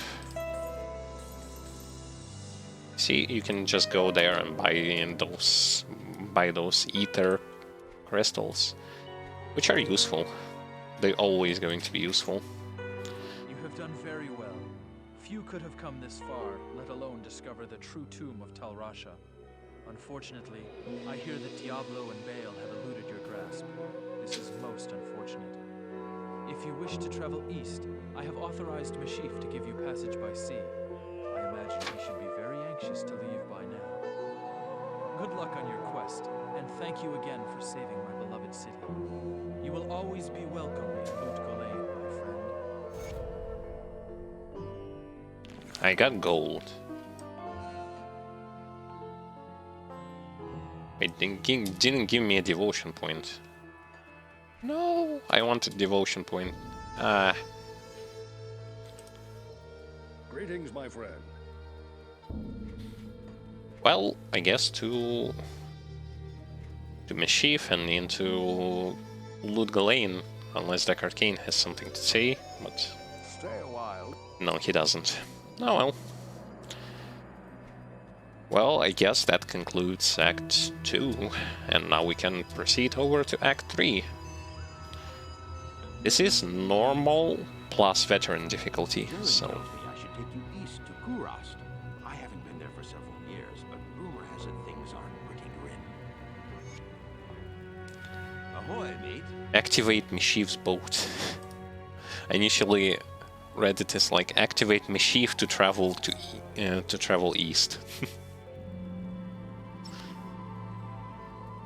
See, you can just go there and buy those ether crystals, which are useful. They're always going to be useful. You have done very well. Few could have come this far, let alone discover the true tomb of Tal Rasha. Unfortunately, I hear that Diablo and Baal have eluded your grasp. This is most unfortunate. If you wish to travel east, I have authorized Mashif to give you passage by sea. I imagine he should be very anxious to leave by now. Good luck on your quest, and thank you again for saving my beloved city. You will always be welcome in Loot Ghislaine, my friend. I got gold. It didn't give me a devotion point. No, I wanted devotion point. Greetings, my friend. Well, I guess to Mashif and into Loot Ghislaine, unless Deckard Cain has something to say, but Stay a while. No, he doesn't. Oh well. Well, I guess that concludes Act 2, and now we can proceed over to Act 3. This is normal plus veteran difficulty, Jerry so... tells me I should take you east to Kurast. I haven't been there for several years, but rumor has it things aren't pretty grim. Ahoy, mate! Activate Mischief's boat. I initially read it as like activate Mischief to travel to travel east.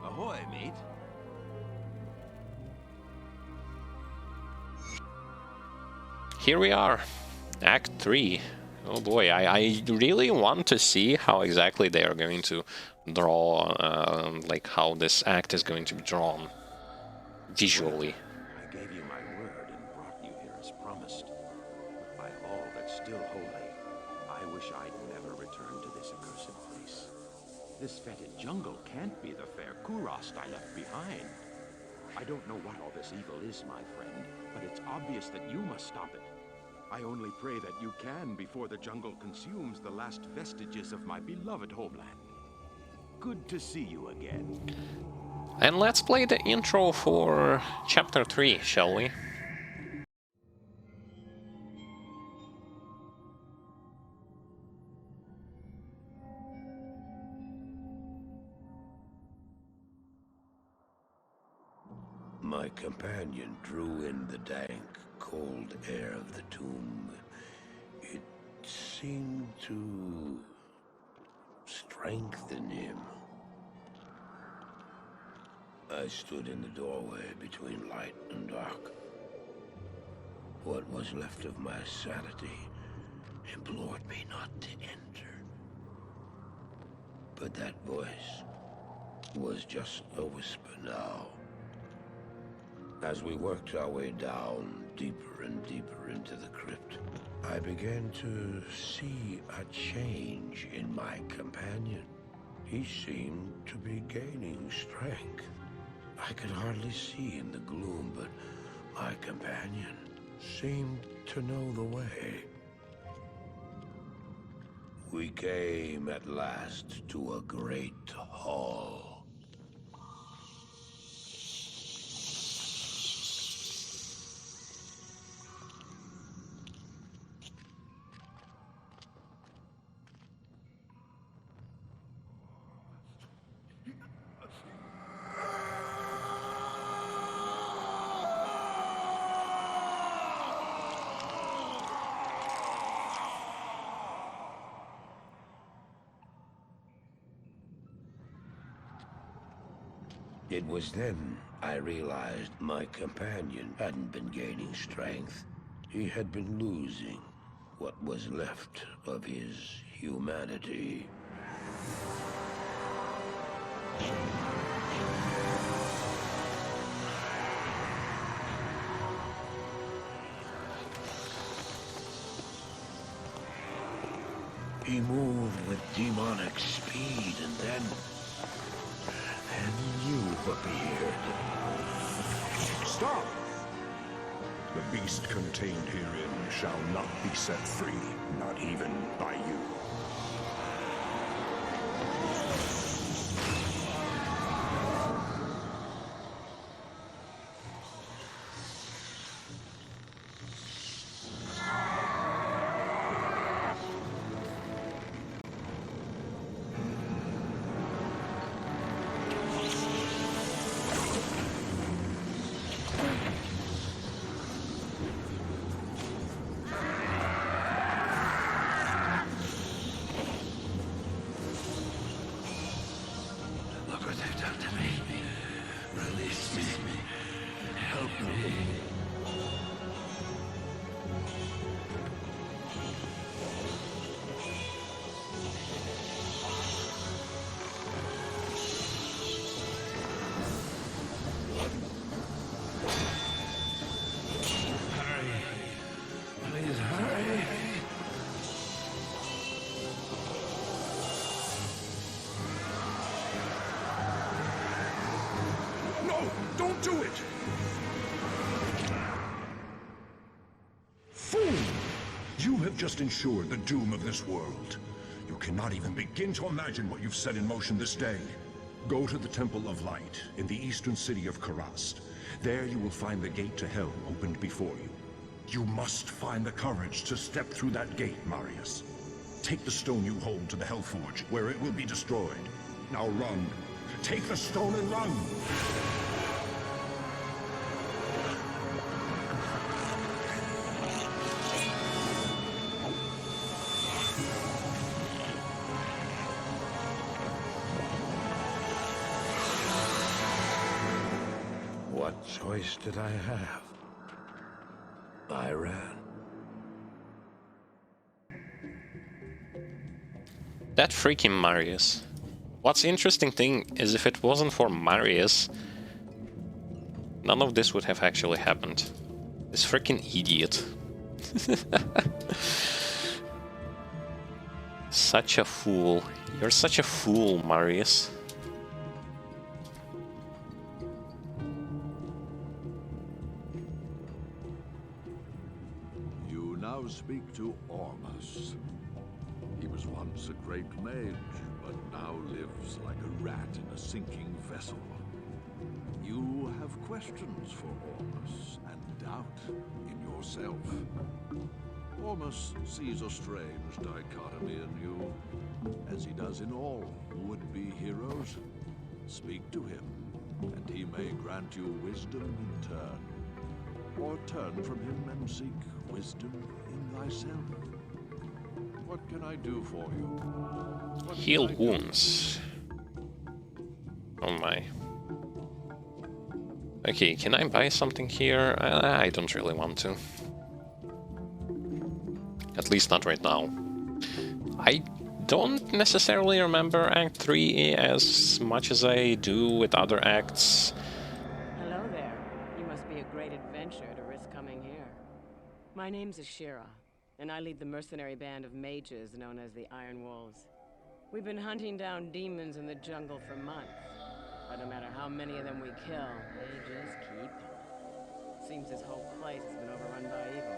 Ahoy, mate! Here we are, Act 3. Oh boy, I really want to see how exactly they are going to draw, like how this act is going to be drawn visually. I gave you my word and brought you here as promised. But by all that's still holy, I wish I'd never returned to this accursed place. This fetid jungle can't be the fair Kurast I left behind. I don't know what all this evil is, my friend, but it's obvious that you must stop it. I only pray that you can before the jungle consumes the last vestiges of my beloved homeland. Good to see you again. And let's play the intro for Chapter 3, shall we? My companion drew in the dank, cold air of the tomb. It seemed to strengthen him. I stood in the doorway between light and dark. What was left of my sanity implored me not to enter. But that voice was just a whisper now. As we worked our way down, deeper and deeper into the crypt, I began to see a change in my companion. He seemed to be gaining strength. I could hardly see in the gloom, but my companion seemed to know the way. We came at last to a great hall. It was then I realized my companion hadn't been gaining strength. He had been losing what was left of his humanity. He moved with demonic speed, and then you appeared. Stop! The beast contained herein shall not be set free, not even by you. have just ensured the doom of this world. You cannot even begin to imagine what you've set in motion this day. Go to the Temple of Light in the eastern city of Karast. There you will find the gate to hell opened before you. You must find the courage to step through that gate, Marius. Take the stone you hold to the Hellforge, where it will be destroyed. Now run. Take the stone and run! What choice did I have? I ran. That freaking Marius. What's interesting thing is if it wasn't for Marius, none of this would have actually happened. This freaking idiot. Such a fool. You're such a fool, Marius. You now speak to Ormus. He was once a great mage, but now lives like a rat in a sinking vessel. You have questions for Ormus and doubt in yourself. Ormus sees a strange dichotomy in you, as he does in all would-be heroes. Speak to him, and he may grant you wisdom in turn, or turn from him and seek wisdom in thyself. What can I do for you? What Heal can I do? wounds. Oh my. Okay, can I buy something here? I don't really want to. At least not right now. I don't necessarily remember Act 3 as much as I do with other acts. Hello there. You must be a great adventurer to risk coming here. My name's Ashira, and I lead the mercenary band of mages known as the Iron Wolves. We've been hunting down demons in the jungle for months, but no matter how many of them we kill, they just keep coming. Seems this whole place has been overrun by evil.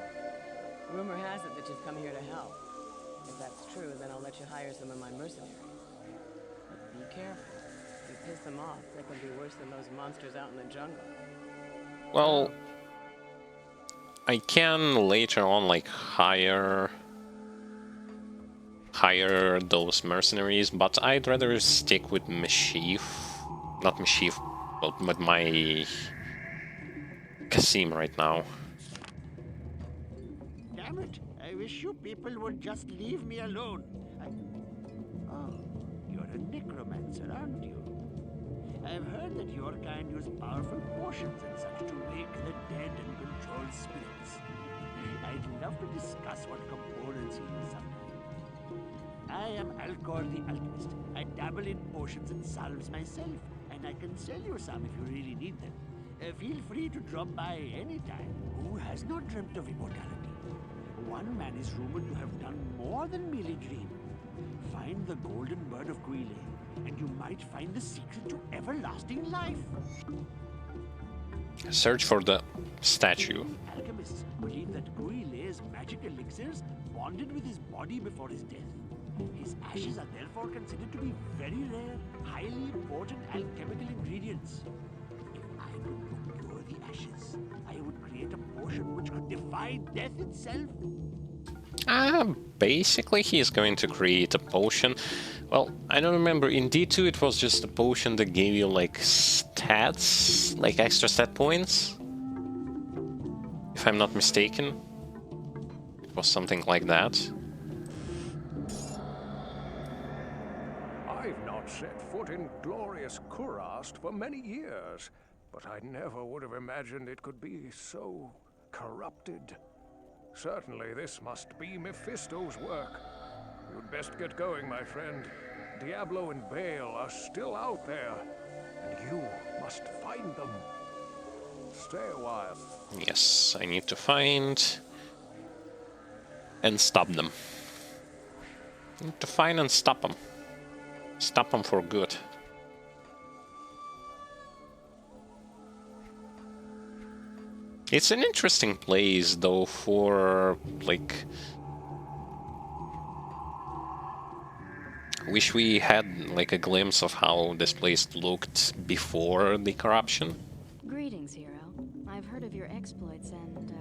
Rumor has it that you've come here to help. If that's true, then I'll let you hire some of my mercenaries. But be careful. If you piss them off, they can be worse than those monsters out in the jungle. Well, I can later on like hire those mercenaries, but I'd rather stick with Mischief. Not Mischief, but with my Kasim right now. Damn it! I wish you people would just leave me alone. Oh, you're a necromancer, aren't you? I've heard that your kind use powerful potions and such to wake the dead and control spirits. I'd love to discuss what components you use sometime. I am Alcor the Alchemist. I dabble in potions and salves myself, and I can sell you some if you really need them. Feel free to drop by anytime. Who has not dreamt of immortality? One man is rumored to have done more than merely dream. Find the golden bird of Guile, and you might find the secret to everlasting life. Search for the statue. Alchemists believe that Guile's magic elixirs bonded with his body before his death. His ashes are therefore considered to be very rare, highly potent alchemical ingredients. If I could procure the ashes, I would create a potion which could defy death itself. Basically he's going to create a potion. Well, I don't remember, in D2 it was just a potion that gave you like stats, like extra stat points. If I'm not mistaken. It was something like that. I've not set foot in glorious Kurast for many years, but I never would have imagined it could be so corrupted. Certainly this must be Mephisto's work. You'd best get going, my friend. Diablo and Baal are still out there, and you must find them. Stay a while. Yes, I need to find and stop them. I need to find and stop them. Stop them for good. It's an interesting place, though, for, like, Wish we had like a glimpse of how this place looked before the corruption. Greetings, hero. I've heard of your exploits and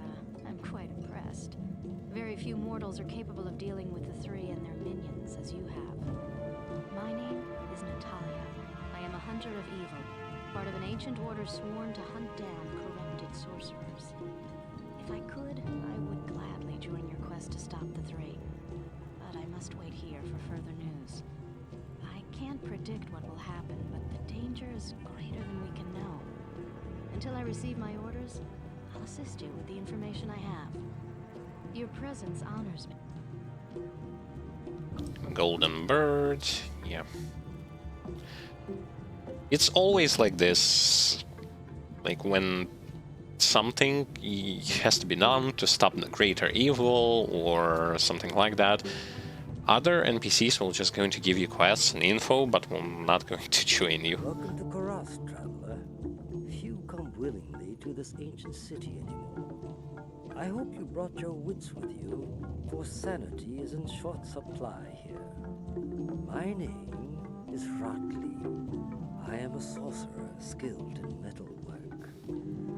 I'm quite impressed. Very few mortals are capable of dealing with the three and their minions as you have. My name is Natalia. I am a hunter of evil, part of an ancient order sworn to hunt down corrupted sorcerers. If I could, I would gladly join your quest to stop the three. But I must wait here for further news. I can't predict what will happen, but the danger is greater than we can know. Until I receive my orders, I'll assist you with the information I have. Your presence honors me. Golden bird, yeah. It's always like this, like when something has to be done to stop the greater evil or something like that. Other NPCs will just going to give you quests and info, but will not going to join you. Welcome to Karas, traveler. Few come willingly to this ancient city anymore. I hope you brought your wits with you, for sanity is in short supply here. My name is Ratli. I am a sorcerer skilled in metalwork.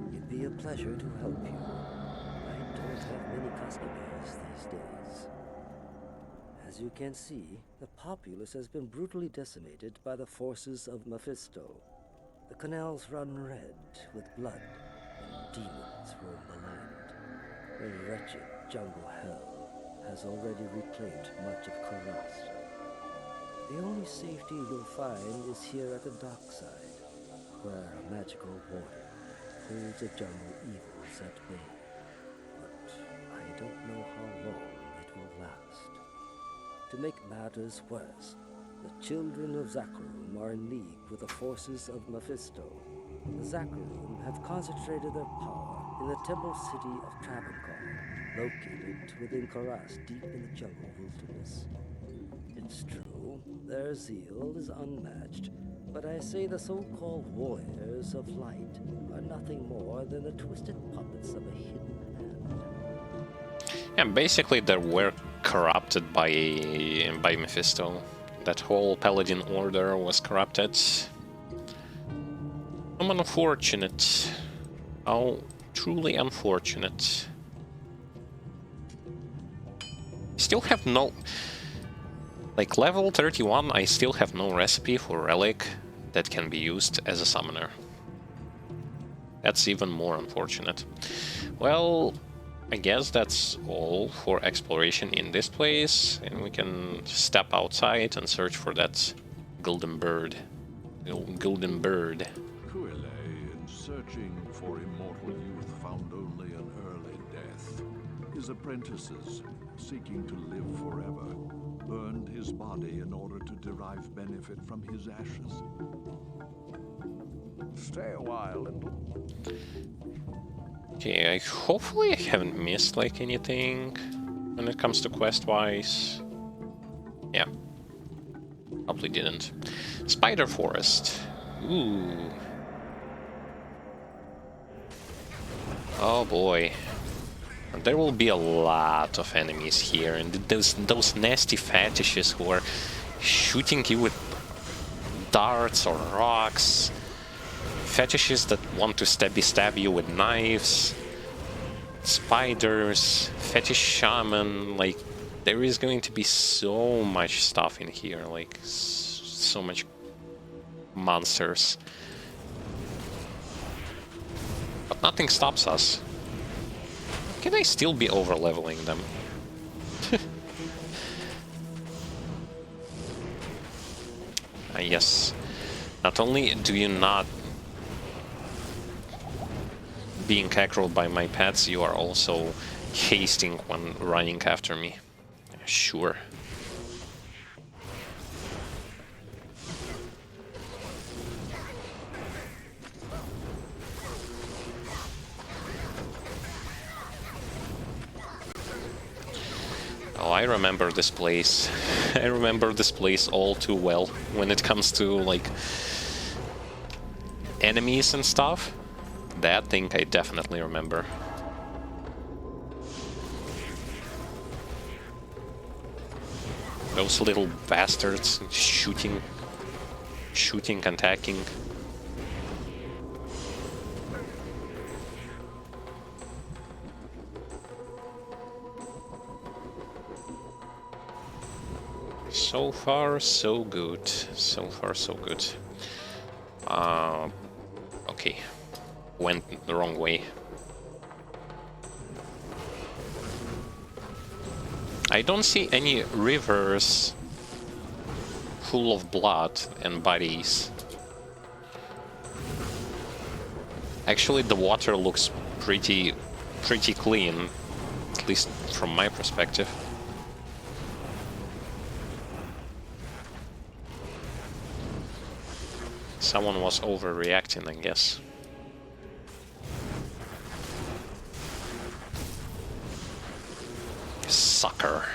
It'd be a pleasure to help you. I don't have many customers these days. As you can see, the populace has been brutally decimated by the forces of Mephisto. The canals run red with blood, and demons roam the land. A wretched jungle hell has already reclaimed much of Karas. The only safety you'll find is here at the dark side, where a magical warden holds the jungle evils at bay. But I don't know how long it will last. To make matters worse, the children of Zakharum are in league with the forces of Mephisto. The Zakharum have concentrated their power in the temple city of Travancore, located within Karas deep in the jungle wilderness. It's true, their zeal is unmatched, but I say the so-called warriors of light are nothing more than the twisted puppets of a hidden hand. And basically they were corrupted by Mephisto. That whole Paladin order was corrupted. I'm unfortunate. Oh, truly unfortunate. Still have no... Like level 31, I still have no recipe for relic that can be used as a summoner. That's even more unfortunate. Well, I guess that's all for exploration in this place, and we can step outside and search for that golden bird. Golden bird. Kuile, in searching for immortal youth, found only an early death. His apprentices, seeking to live forever, burned his body in order to derive benefit from his ashes. Stay a while and... Okay, hopefully I haven't missed like anything when it comes to quest-wise. Yeah, probably didn't. Spider Forest. Ooh. Oh boy. There will be a lot of enemies here, and those nasty fetishes who are shooting you with darts or rocks. Fetishes that want to stab you with knives, spiders, fetish shaman, like there is going to be so much stuff in here, like so much monsters. But nothing stops us. Can I still be over-leveling them? Yes. Not only do you not being cackled by my pets, you are also hasting when running after me. Sure. Oh, I remember this place. I remember this place all too well when it comes to, like, enemies and stuff. That thing I definitely remember. Those little bastards shooting, attacking. So far, so good. So far, so good. Okay. Went the wrong way. I don't see any rivers full of blood and bodies. Actually, the water looks pretty clean, at least from my perspective. Someone was overreacting, I guess. Sucker.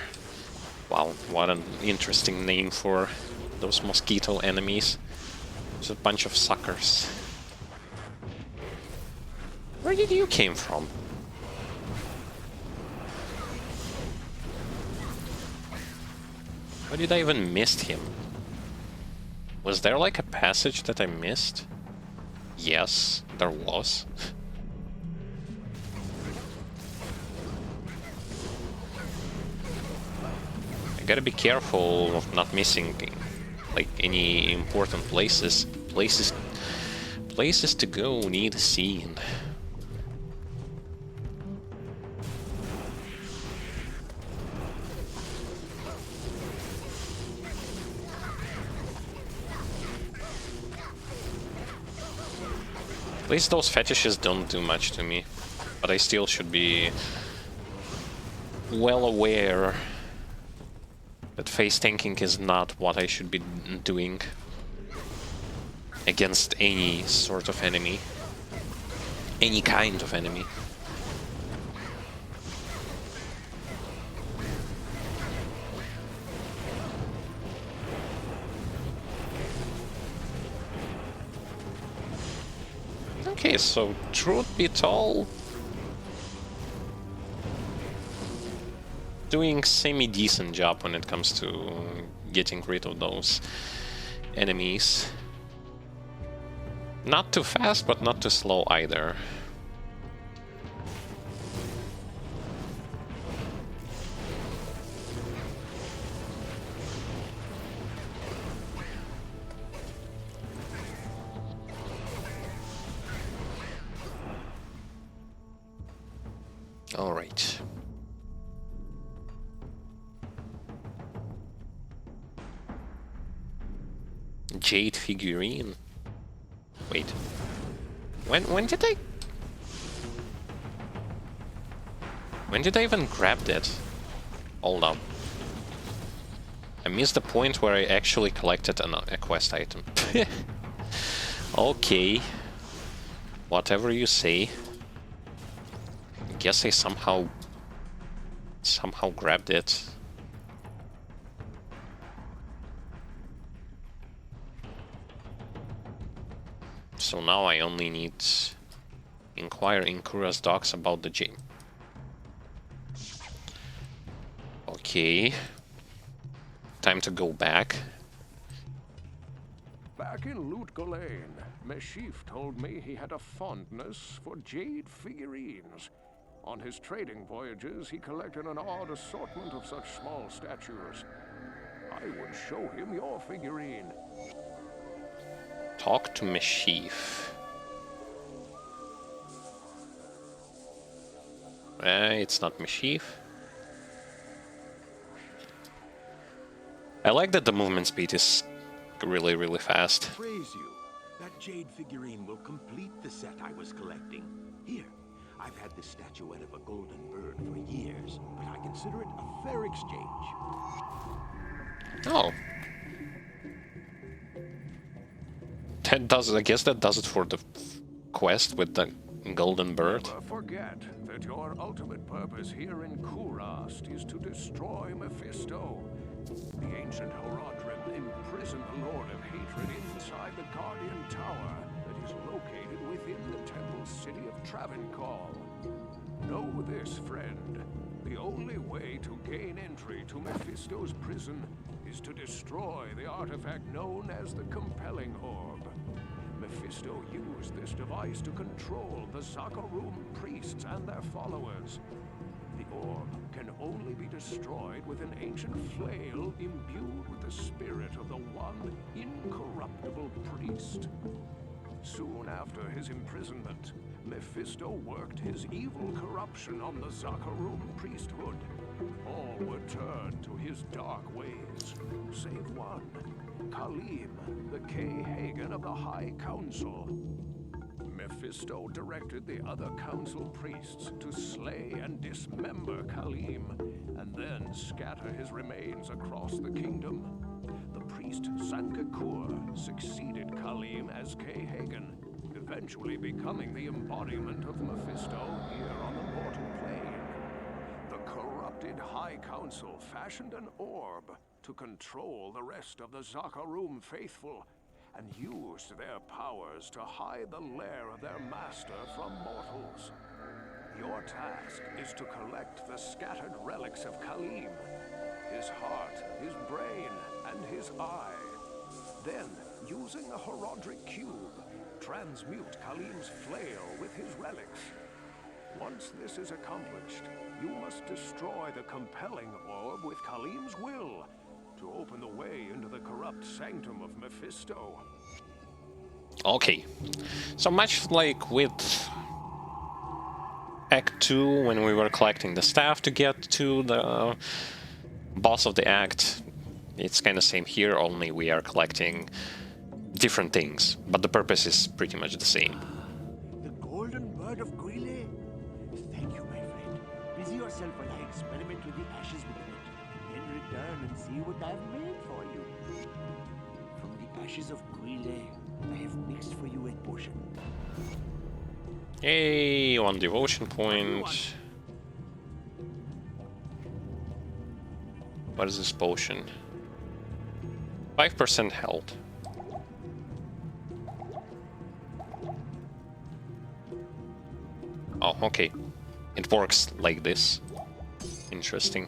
Wow, what an interesting name for those mosquito enemies. It's a bunch of suckers. Where did you came from? Why did I even miss him? Was there like a passage that I missed? Yes, there was. I gotta be careful of not missing like any important places. Places to go need seen. At least those fetishes don't do much to me, but I still should be well aware that face tanking is not what I should be doing against any sort of enemy, any kind of enemy. Okay, so truth be told, doing semi-decent job when it comes to getting rid of those enemies. Not too fast, but not too slow either. All right. Jade figurine. Wait. When did I even grab that? Hold up. I missed the point where I actually collected a quest item. Okay. Whatever you say. Guess I somehow grabbed it. So now I only need inquire in Kura's docks about the gem. Okay. Time to go back. Back in Lutgolain, Meshif told me he had a fondness for jade figurines. On his trading voyages, he collected an odd assortment of such small statues. I would show him your figurine. Talk to Meshif. It's not Meshif. I like that the movement speed is really, really fast. Praise you. That jade figurine will complete the set I was collecting. Here, I've had this statuette of a golden bird for years, but I consider it a fair exchange. Oh. That does, I guess that does it for the quest with the golden bird. Never forget that your ultimate purpose here in Kurast is to destroy Mephisto. The ancient Horadrim imprisoned the Lord of Hatred inside the Guardian Tower that is located within the temple city of Travancore. Know this, friend. The only way to gain entry to Mephisto's prison is to destroy the artifact known as the Compelling Orb. Mephisto used this device to control the Zakarum priests and their followers. The orb can only be destroyed with an ancient flail imbued with the spirit of the one incorruptible priest. Soon after his imprisonment, Mephisto worked his evil corruption on the Zakarum priesthood. All were turned to his dark ways, save one, Khalim, the K-Hagen of the High Council. Mephisto directed the other council priests to slay and dismember Khalim, and then scatter his remains across the kingdom. The priest Sankakur succeeded Khalim as K-Hagen, eventually becoming the embodiment of Mephisto here on the mortal plane. The corrupted High Council fashioned an orb to control the rest of the Zakarum faithful, and used their powers to hide the lair of their master from mortals. Your task is to collect the scattered relics of Khalim, his heart, his brain, and his eye. Then, using a Horodric cube, transmute Khalim's flail with his relics. Once this is accomplished, you must destroy the Compelling Orb with Khalim's will, to open the way into the corrupt sanctum of Mephisto. Okay, so much like with Act 2, when we were collecting the staff to get to the boss of the act, it's kind of same here, only we are collecting different things, but the purpose is pretty much the same. The golden bird of Guile? Thank you, my friend. Busy yourself while I experiment with the ashes within it. Then return and see what I've made for you. From the ashes of Guile, I have mixed for you a potion. Yay, 1 devotion point. What is this potion? 5% health. Oh, okay. It works like this. Interesting.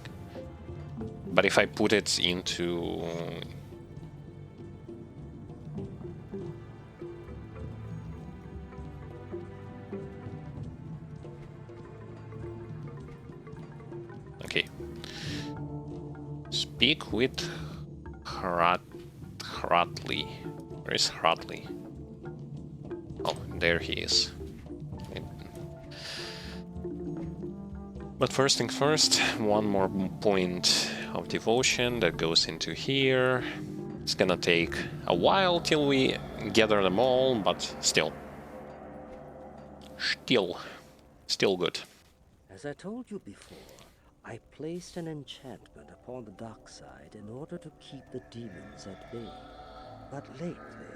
But if I put it into... Okay. Speak with Hradley. Where is Hradley? Oh, there he is. But first things first, 1 more point of devotion that goes into here. It's gonna take a while till we gather them all, but still good. As I told you before, I placed an enchantment upon the dark side in order to keep the demons at bay. But lately,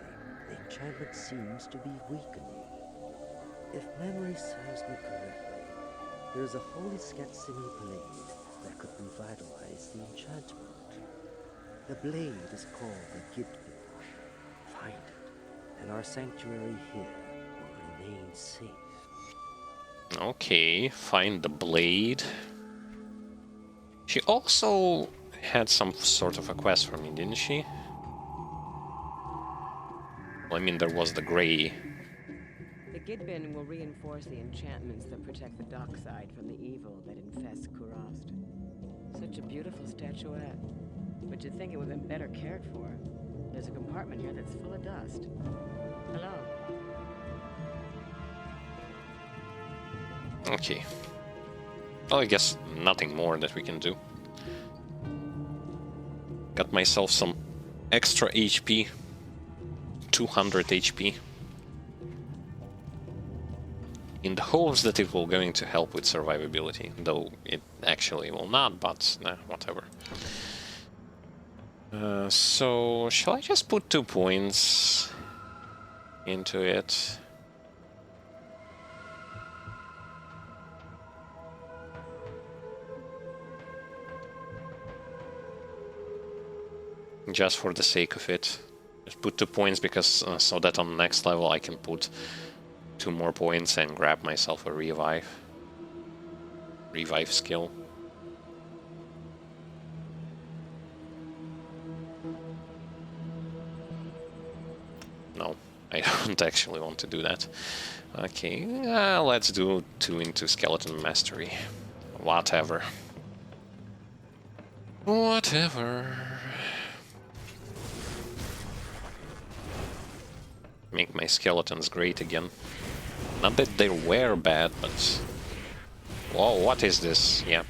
the enchantment seems to be weakening. If memory serves me correctly, there is a holy Skatsimi blade that could revitalize the enchantment. The blade is called the Gidbin. Find it, and our sanctuary here will remain safe. Okay, find the blade. She also had some sort of a quest for me, didn't she? Well, I mean, there was the gray. The Gidbin will reinforce the enchantments that protect the dock side from the evil that infests Kurast. Such a beautiful statuette. But you'd think it would have been better cared for. There's a compartment here that's full of dust. Hello. Okay. Well, I guess nothing more that we can do. Got myself some extra HP. 200 HP. In the hopes that it will going to help with survivability, though it actually will not, but nah, whatever. So, shall I just put 2 points into it? Just for the sake of it. Just put 2 points because so that on the next level I can put 2 more points and grab myself a revive. revive skill. No, I don't actually want to do that. Okay, let's do 2 into Skeleton Mastery. Whatever. Whatever. Make my skeletons great again. Not that they were bad, but... Whoa, what is this? Yeah.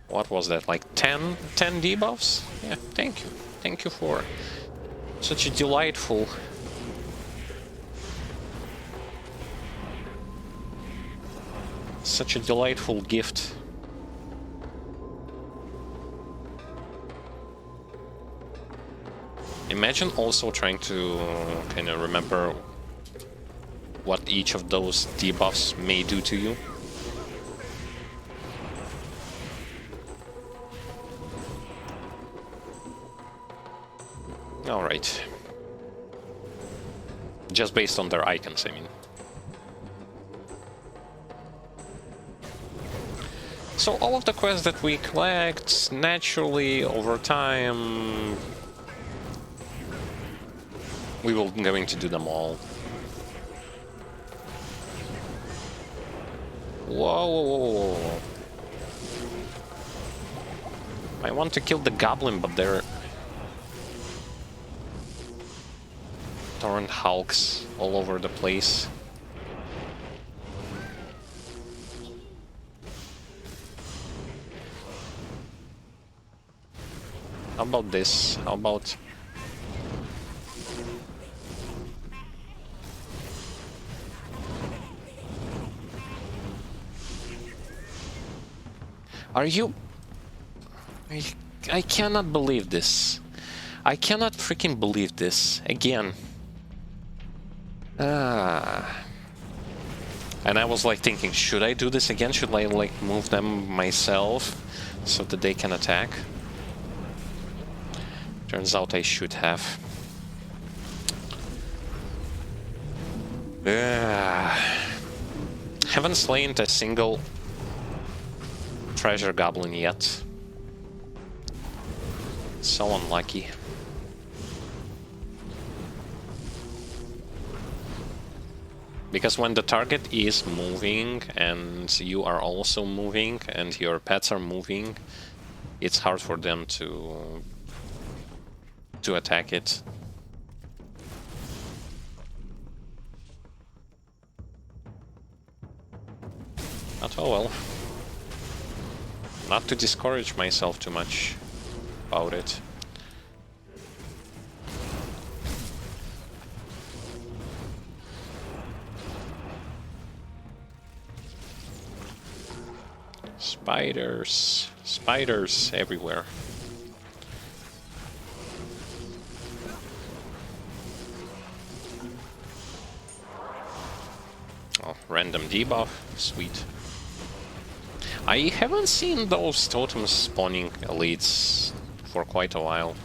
What was that, like 10 debuffs? Yeah, thank you. Thank you for such a delightful... Such a delightful gift. Imagine also trying to kind of remember what each of those debuffs may do to you. Alright. Just based on their icons, I mean. So all of the quests that we collect, naturally, over time, we will going to do them all. Whoa, whoa, whoa, whoa. I want to kill the goblin, but they're... Torrent hulks all over the place. How about this? How about... Are you... I cannot believe this. I cannot freaking believe this. Again. And I was like thinking, should I do this again? Should I like move them myself so that they can attack? Turns out I should have. Haven't slain a single treasure goblin yet. So unlucky. Because when the target is moving and you are also moving and your pets are moving, it's hard for them to attack it. But oh well. Not to discourage myself too much about it. Spiders. Spiders everywhere. Oh, random debuff. Sweet. I haven't seen those totems spawning elites for quite a while.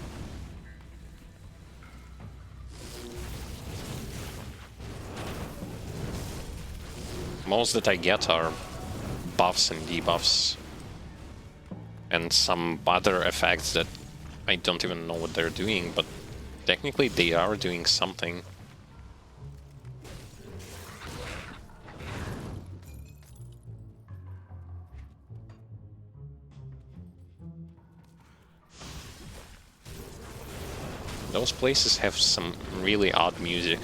Most that I get are buffs and debuffs. And some other effects that I don't even know what they're doing, but technically they are doing something. Those places have some really odd music.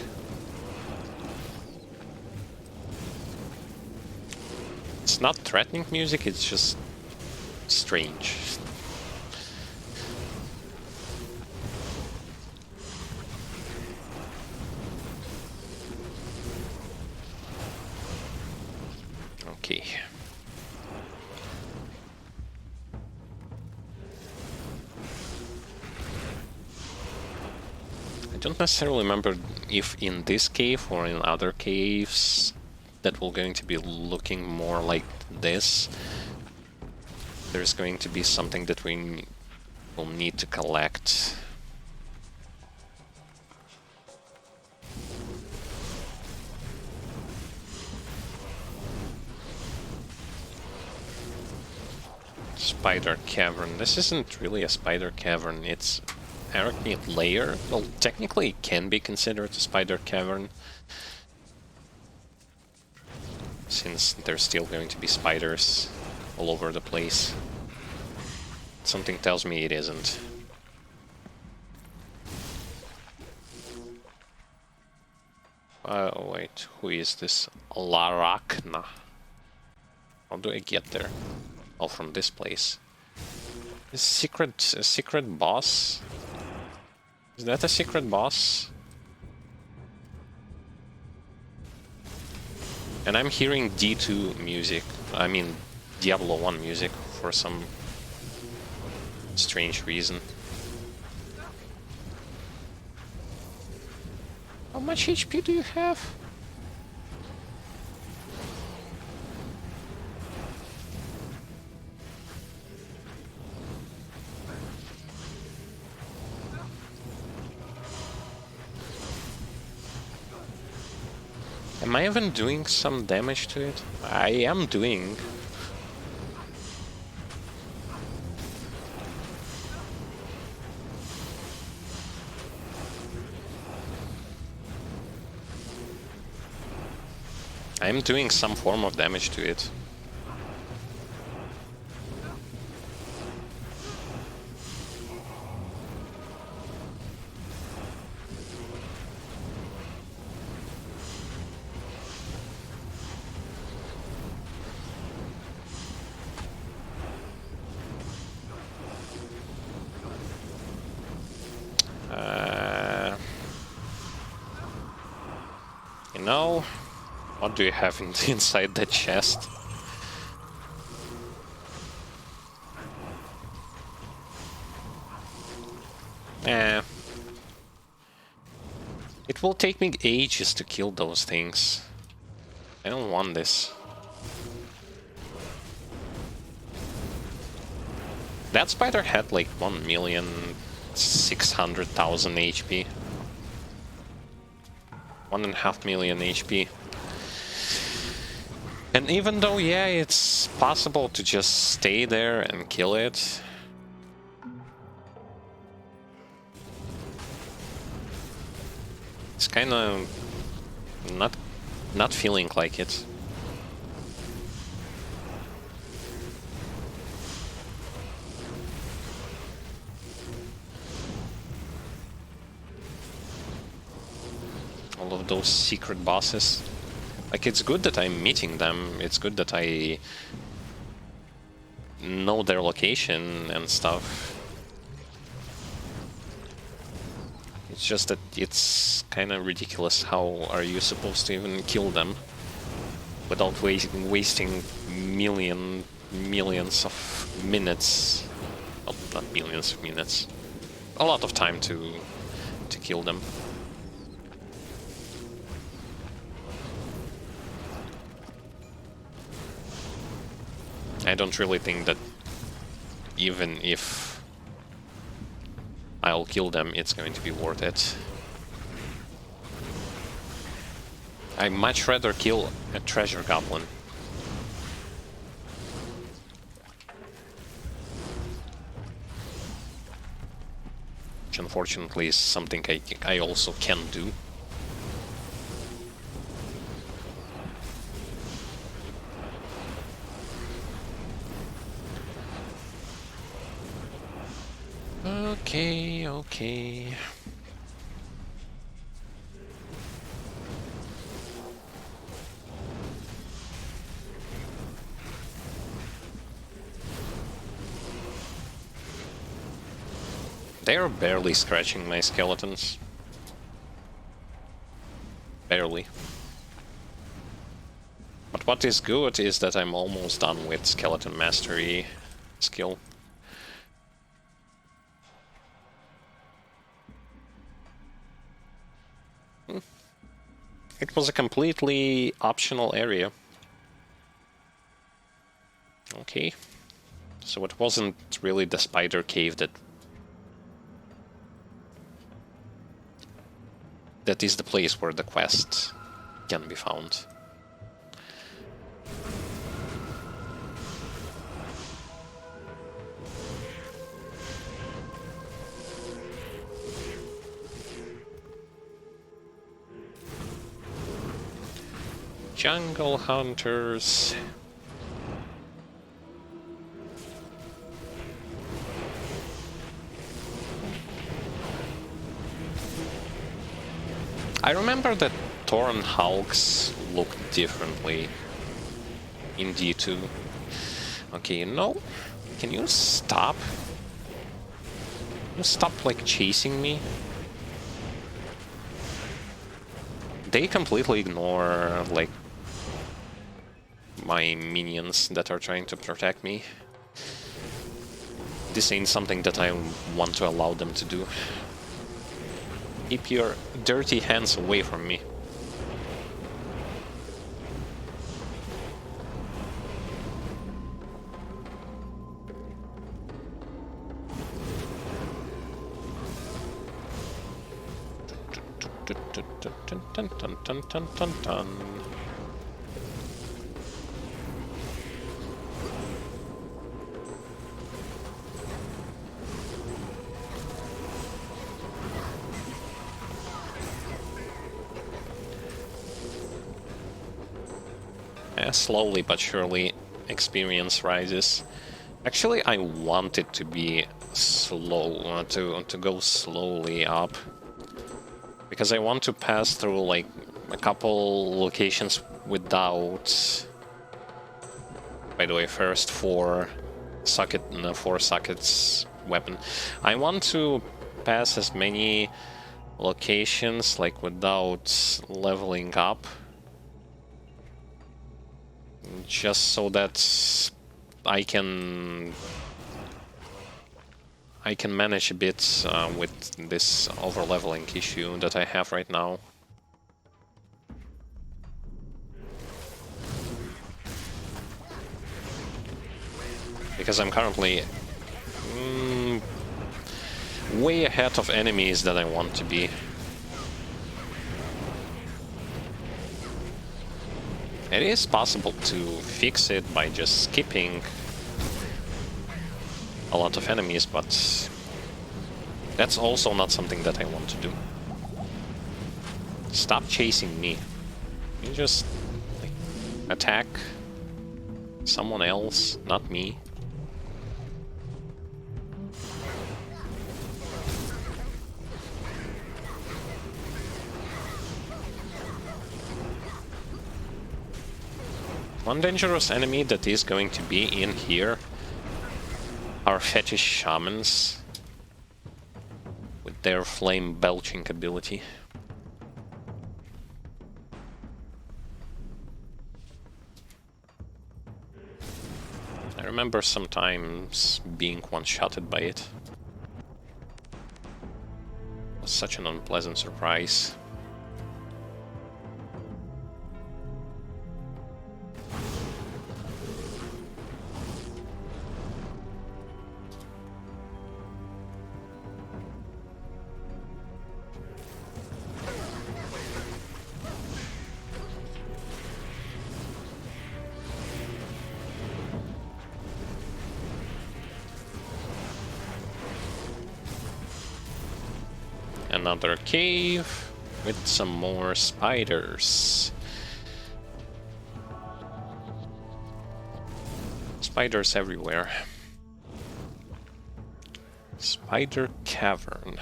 It's not threatening music, it's just strange. Okay. I don't necessarily remember if in this cave or in other caves that we're going to be looking more like this. There's going to be something that we will need to collect. Spider Cavern. This isn't really a spider cavern, it's Arachnid layer. Well, technically it can be considered a spider cavern, since there's still going to be spiders all over the place. Something tells me it isn't. Oh wait, who is this? Larachna. How do I get there? Oh, from this place. A secret boss? Is that a secret boss? And I'm hearing D2 music. I mean, Diablo 1 music for some strange reason. How much HP do you have? Am I even doing some damage to it? I am doing. I am doing some form of damage to it. You know, what do you have inside that chest? It will take me ages to kill those things. I don't want this. That spider had like 1,600,000 HP. 1.5 million HP. And even though, yeah, it's possible to just stay there and kill it, it's kind of not feeling like it. All of those secret bosses. Like, it's good that I'm meeting them, it's good that I know their location and stuff. It's just that it's kind of ridiculous. How are you supposed to even kill them without wasting millions of minutes? Well, not millions of minutes. A lot of time to kill them. I don't really think that even if I'll kill them, it's going to be worth it. I'd much rather kill a treasure goblin. Which unfortunately is something I also can do. Okay. They're barely scratching my skeletons. Barely. But what is good is that I'm almost done with skeleton mastery skill. It was a completely optional area. Okay. So it wasn't really the spider cave that is the place where the quest can be found. jungle hunters. I remember that Thorn Hulks looked differently in D2. Okay, no. Can you stop? Can you stop, like, chasing me? They completely ignore, like, my minions that are trying to protect me. This ain't something that I want to allow them to do. Keep your dirty hands away from me. Dun, dun, dun, dun, dun, dun. Slowly but surely, experience rises. Actually, I want it to be slow, to go slowly up. Because I want to pass through, like, a couple locations without... By the way, first four sockets weapon. I want to pass as many locations, like, without leveling up. Just so that I can manage a bit with this over-leveling issue that I have right now. Because I'm currently way ahead of enemies that I want to be. It is possible to fix it by just skipping a lot of enemies, but that's also not something that I want to do. Stop chasing me. You just, like, attack someone else, not me. One dangerous enemy that is going to be in here are fetish shamans with their flame belching ability. I remember sometimes being one-shotted by it. It was such an unpleasant surprise. Another cave with some more spiders. Spiders everywhere. Spider Cavern.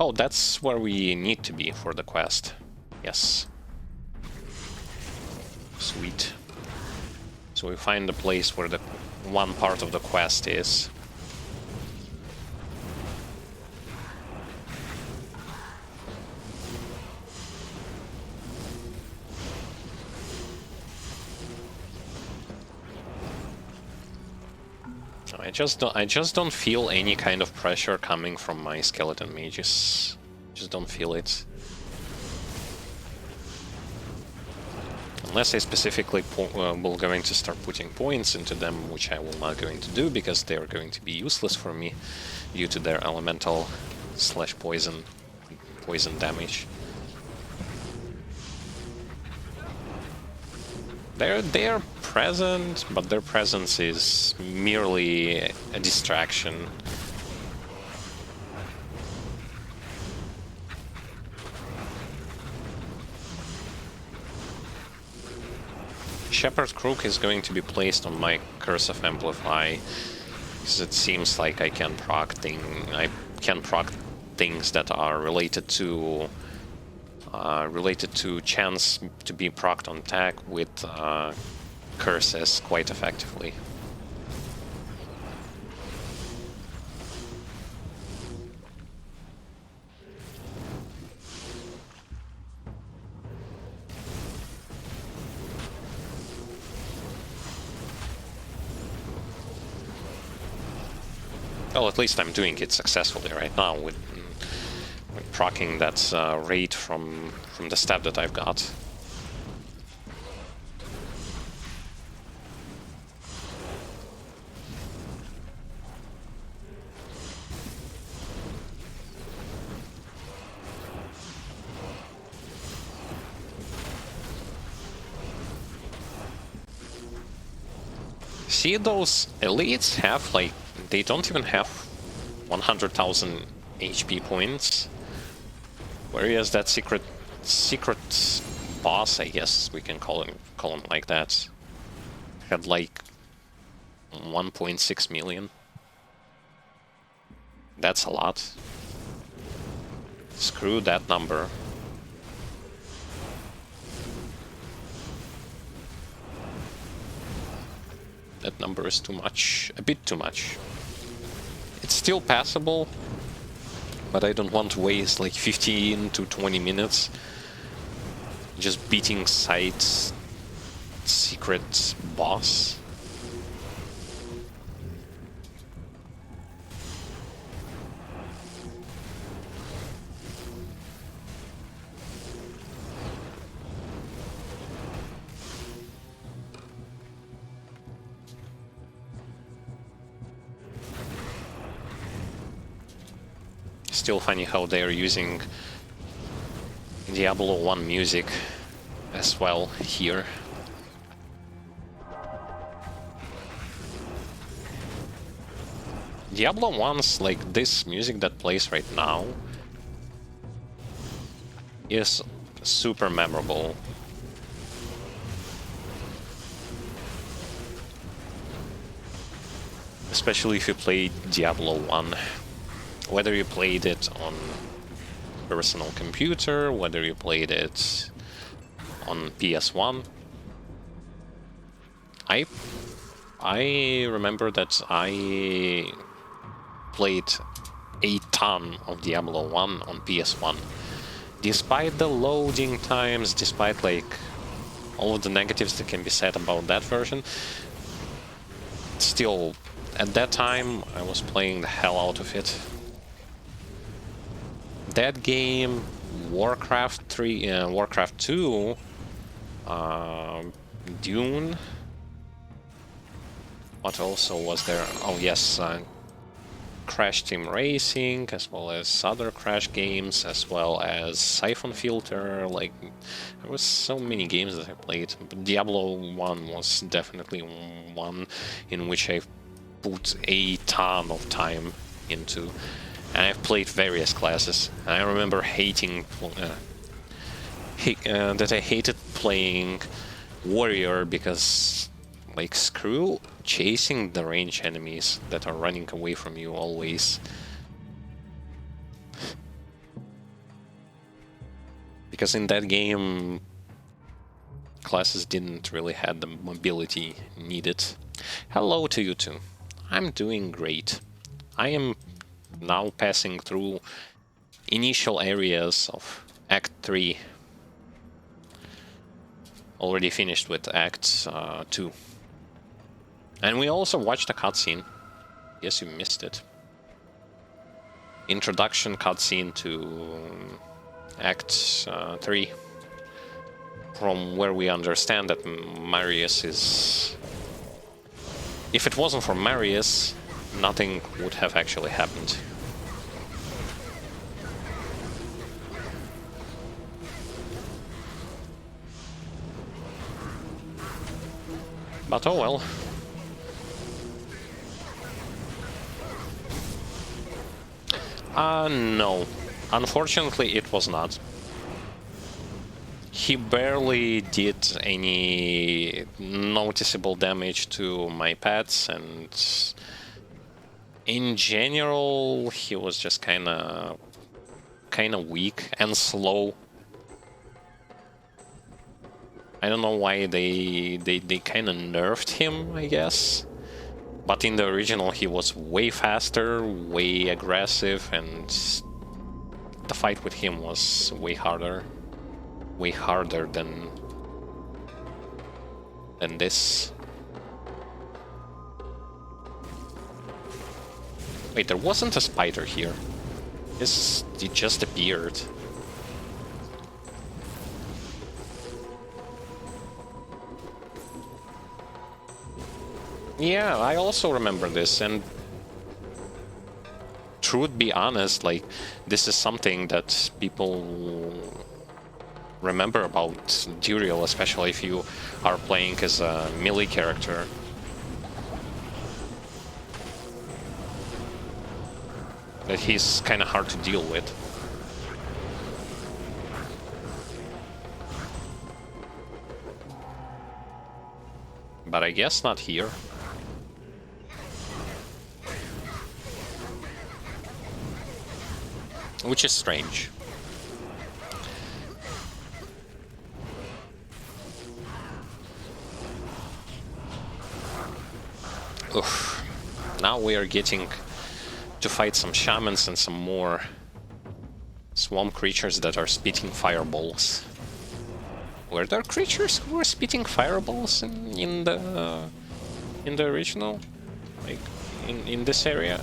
Oh, that's where we need to be for the quest. Yes. Sweet. So we find the place where the one part of the quest is. I just don't feel any kind of pressure coming from my skeleton mages. Just don't feel it. Unless I specifically will going to start putting points into them, which I will not going to do because they are going to be useless for me due to their elemental / poison damage. They're present, but their presence is merely a distraction. Shepherd Crook is going to be placed on my Curse of Amplify, because it seems like I can proc things that are related to chance to be procced on attack with curses quite effectively. Well, at least I'm doing it successfully right now with proccing that raid from the stab that I've got. See, those elites have, like, they don't even have 100,000 HP points, whereas that secret boss, I guess we can call him like that, had like 1.6 million. That's a lot. Screw that number. That number is too much, a bit too much. It's still passable, but I don't want to waste like 15 to 20 minutes just beating side secret boss. Still funny how they're using Diablo 1 music as well here. Diablo 1's, like, this music that plays right now is super memorable. Especially if you play Diablo 1. Whether you played it on personal computer, whether you played it on PS1. I remember that I played a ton of Diablo 1 on PS1. Despite the loading times, despite like all of the negatives that can be said about that version, still, at that time, I was playing the hell out of it. That game, Warcraft 3, Warcraft 2, Dune. What also was there? Oh yes, Crash Team Racing, as well as other Crash games, as well as Siphon Filter. Like, there was so many games that I played. But Diablo 1 was definitely one in which I put a ton of time into. And I've played various classes. I remember hating that I hated playing warrior because, like, screw chasing the range enemies that are running away from you always. Because in that game, classes didn't really have the mobility needed. Hello to you two. I'm doing great. I am now passing through initial areas of Act 3. Already finished with Act 2. And we also watched a cutscene. Guess you missed it. Introduction cutscene to Act 3. From where we understand that Marius is... If it wasn't for Marius, nothing would have actually happened. But oh well. No. Unfortunately, it was not. he barely did any noticeable damage to my pets, and in general he was just kind of weak and slow. I don't know why they kind of nerfed him, I guess. But in the original he was way faster, way aggressive, and the fight with him was way harder. Way harder than this. Wait, there wasn't a spider here. It just appeared. Yeah, I also remember this, and truth be honest, like, this is something that people remember about Duriel, especially if you are playing as a melee character. That he's kind of hard to deal with. But I guess not here. Which is strange. Oof. Now we are getting to fight some shamans and some more swamp creatures that are spitting fireballs. Were there creatures who were spitting fireballs in the original? Like, in this area?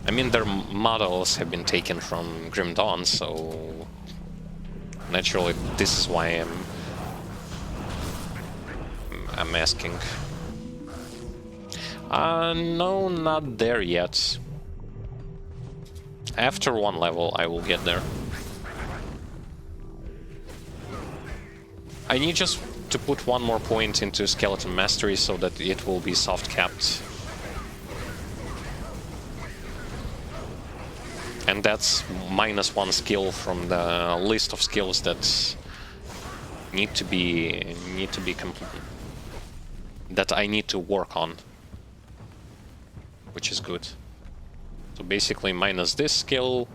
I mean, their models have been taken from Grim Dawn, so naturally this is why I'm asking. No, not there yet. After one level, I will get there. I need just to put one more point into Skeleton Mastery so that it will be soft-capped. And that's -1 skill from the list of skills that need to be complete, that I need to work on, which is good. So basically minus this skill.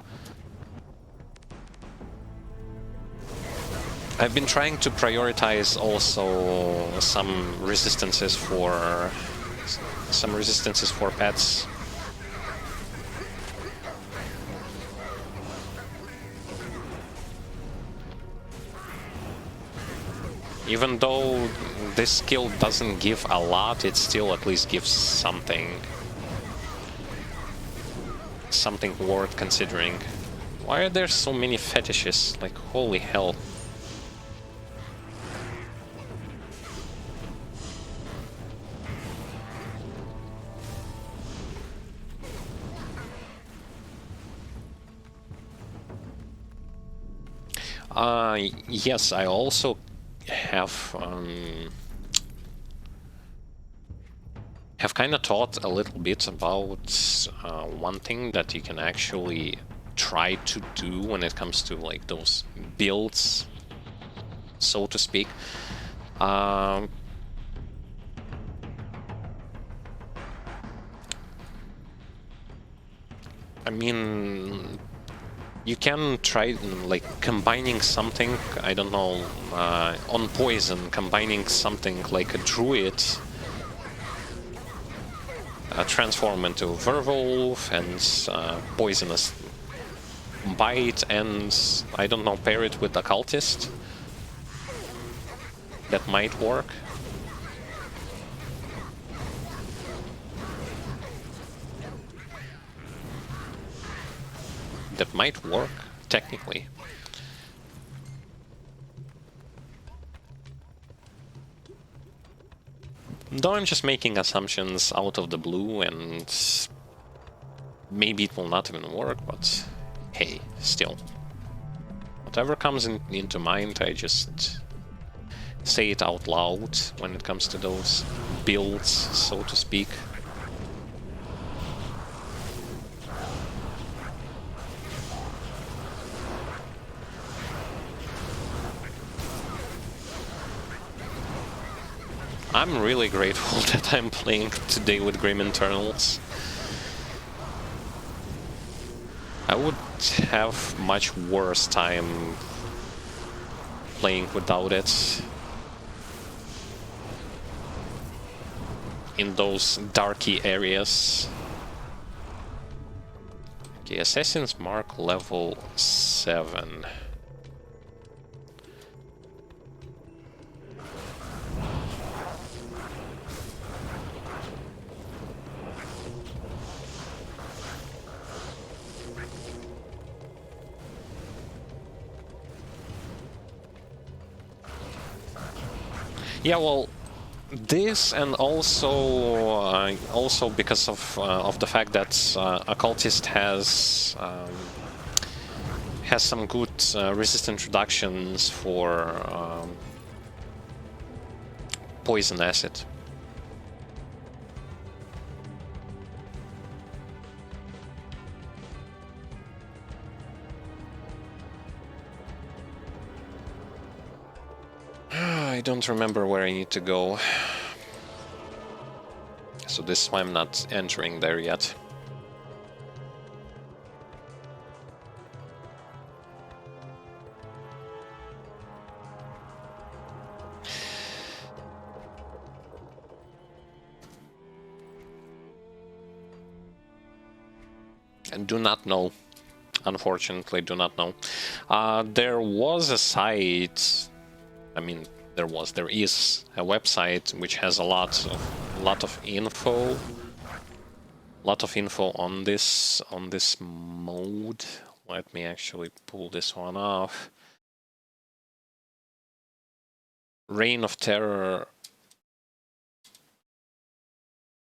I've been trying to prioritize also some resistances for pets. Even though this skill doesn't give a lot, it still at least gives something. Something worth considering. Why are there so many fetishes? Like, holy hell. Yes, I also have kind of thought a little bit about one thing that you can actually try to do when it comes to like those builds, so to speak. I mean, you can try like combining something, I don't know, on poison, combining something like a druid, transform into werewolf and poisonous bite, and I don't know, pair it with occultist. That might work. That might work, technically. Though I'm just making assumptions out of the blue, and maybe it will not even work, but hey, still. Whatever comes into mind, I just say it out loud when it comes to those builds, so to speak. I'm really grateful that I'm playing today with Grim Internals. I would have much worse time playing without it. In those darky areas. Okay, Assassin's Mark level 7. Yeah, well, this and also because of the fact that Occultist has some good resist introductions for poison acid. I don't remember where I need to go. So this is why I'm not entering there yet. And do not know. Unfortunately, do not know. There was a site. I mean, there is a website which has a lot of info. On this mode. Let me actually pull this one off. Reign of Terror.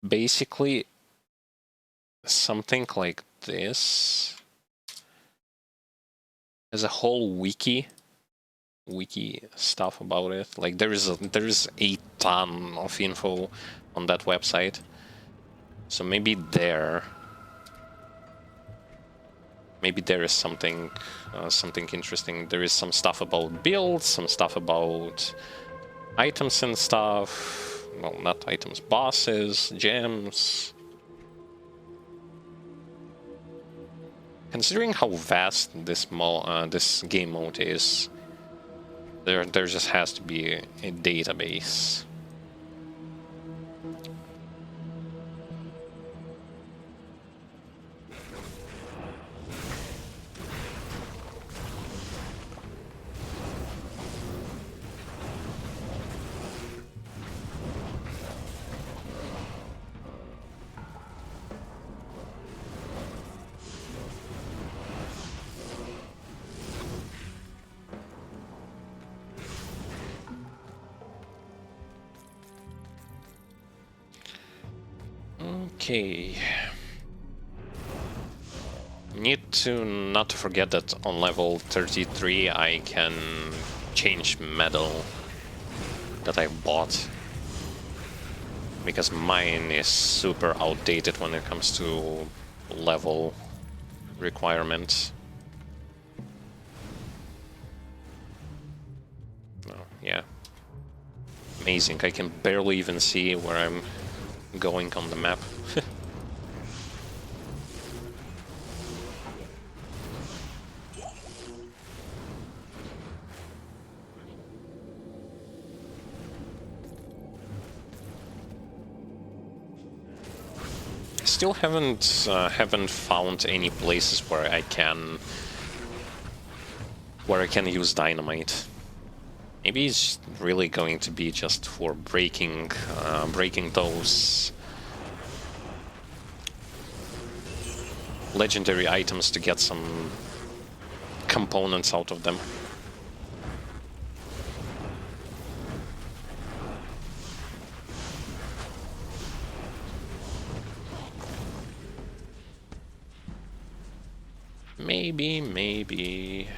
Basically, something like this. There's a whole wiki stuff about it. Like there is a ton of info on that website. So maybe there is something interesting. There is some stuff about builds, some stuff about items and stuff. Well, not items, bosses, gems. Considering how vast this game mode is, there just has to be a database. Okay. Need to not to forget that on level 33 I can change medal that I bought, because mine is super outdated when it comes to level requirements. Oh, yeah. Amazing, I can barely even see where I'm going on the map. Still haven't found any places where I can use dynamite. Maybe it's really going to be just for breaking those legendary items to get some components out of them. Maybe.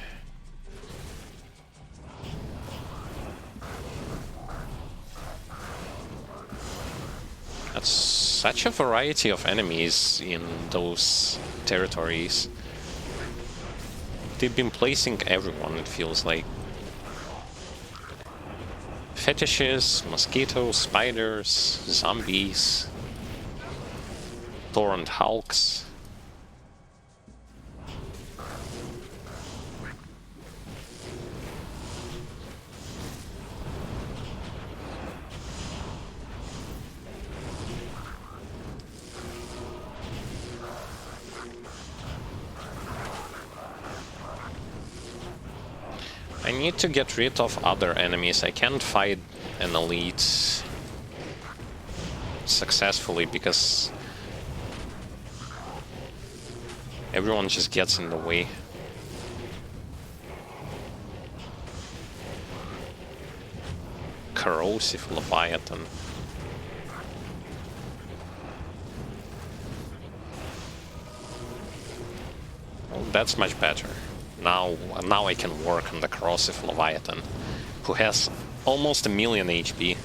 That's such a variety of enemies in those territories. They've been placing everyone, it feels like. fetishes, mosquitoes, spiders, zombies, torrent hulks. I need to get rid of other enemies. I can't fight an elite successfully because everyone just gets in the way. Corrosive Leviathan. Well, that's much better. Now I can work on the corrosive Leviathan, who has almost 1,000,000 HP.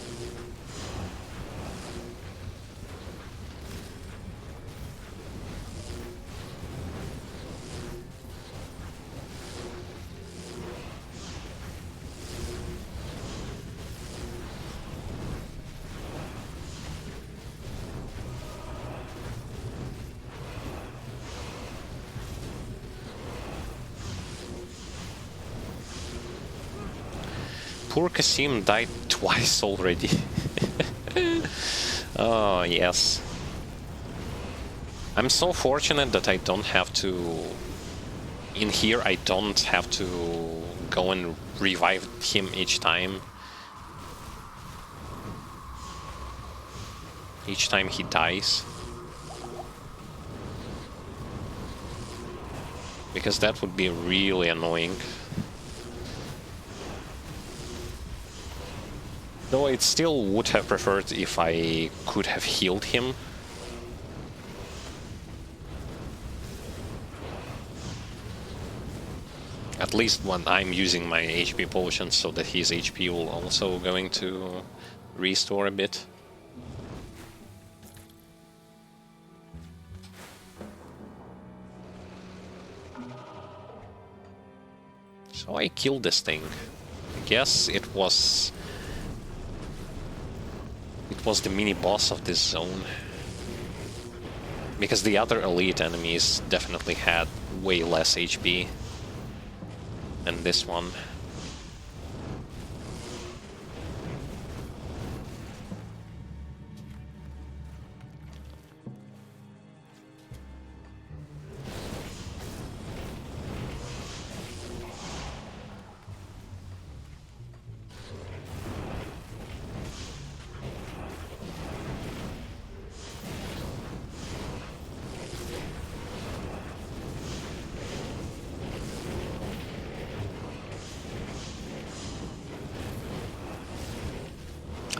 Poor Kasim died twice already. Oh, yes. I'm so fortunate that I don't have to... In here, I don't have to go and revive him each time. Each time he dies. Because that would be really annoying. Though I still would have preferred if I could have healed him. At least when I'm using my HP potions, so that his HP will also going to restore a bit. So I killed this thing. I guess it was the mini-boss of this zone. Because the other elite enemies definitely had way less HP than this one.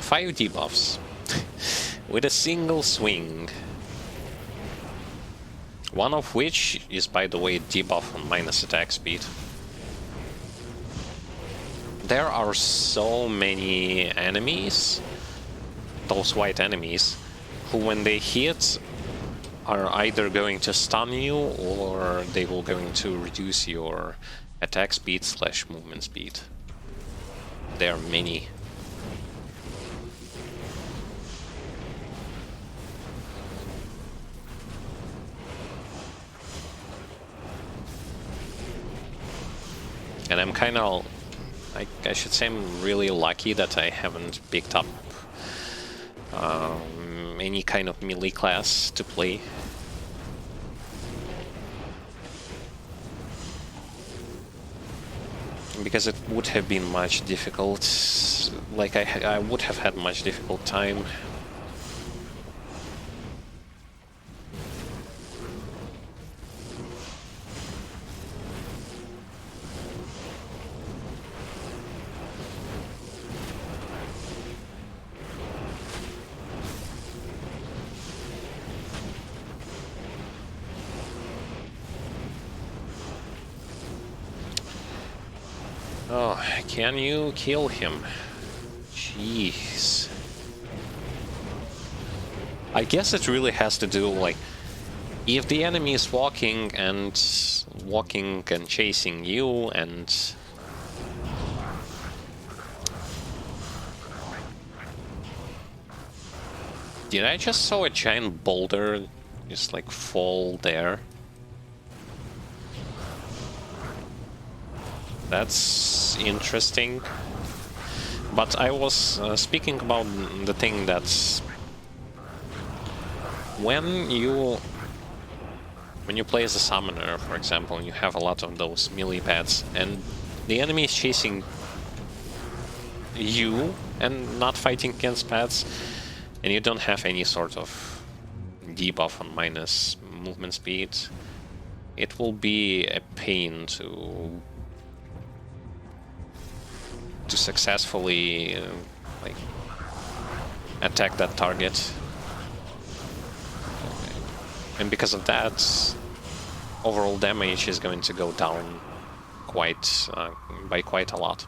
Five debuffs with a single swing. One of which is, by the way, a debuff on minus attack speed. There are so many enemies, those white enemies, who when they hit are either going to stun you or they will going to reduce your attack speed / movement speed. There are many. And I'm kind of, I should say I'm really lucky that I haven't picked up any kind of melee class to play. Because it would have been much difficult, like I would have had much difficult time. Oh, can you kill him? Jeez. I guess it really has to do, like, if the enemy is walking and chasing you, and Did I just saw a giant boulder just like fall there? That's interesting. But I was speaking about the thing that's when you play as a summoner, for example, and you have a lot of those melee pets, and the enemy is chasing you and not fighting against pets, and you don't have any sort of debuff on minus movement speed, it will be a pain to successfully like attack that target. And because of that, overall damage is going to go down by quite a lot.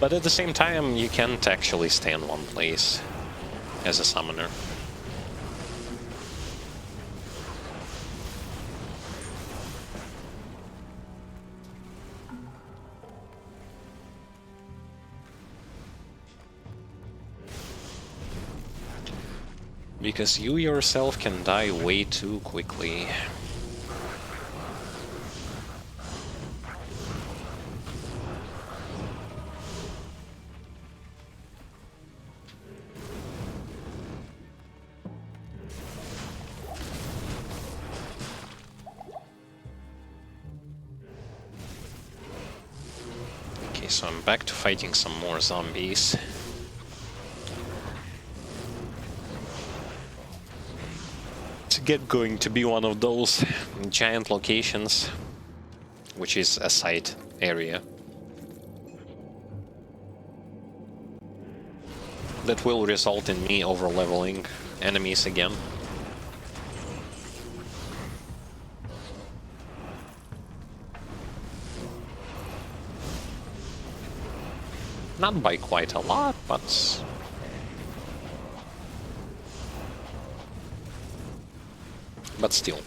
But at the same time, you can't actually stay in one place as a summoner. Because you yourself can die way too quickly. So I'm back to fighting some more zombies. It's going to be one of those giant locations, which is a side area, that will result in me over-leveling enemies again. Not by quite a lot, but still.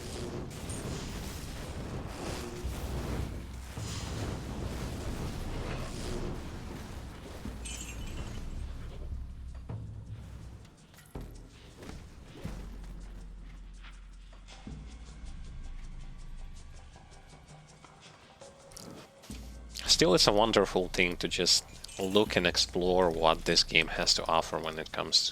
Still, it's a wonderful thing to just look and explore what this game has to offer when it comes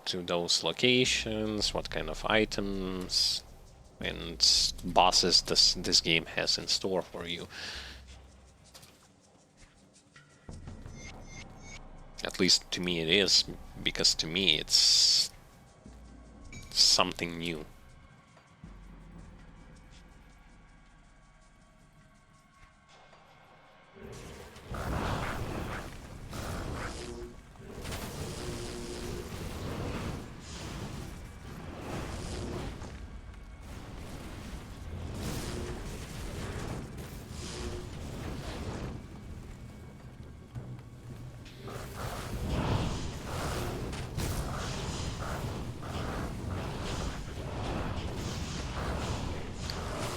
to those locations, what kind of items and bosses this game has in store for you. At least to me it is, because to me it's something new.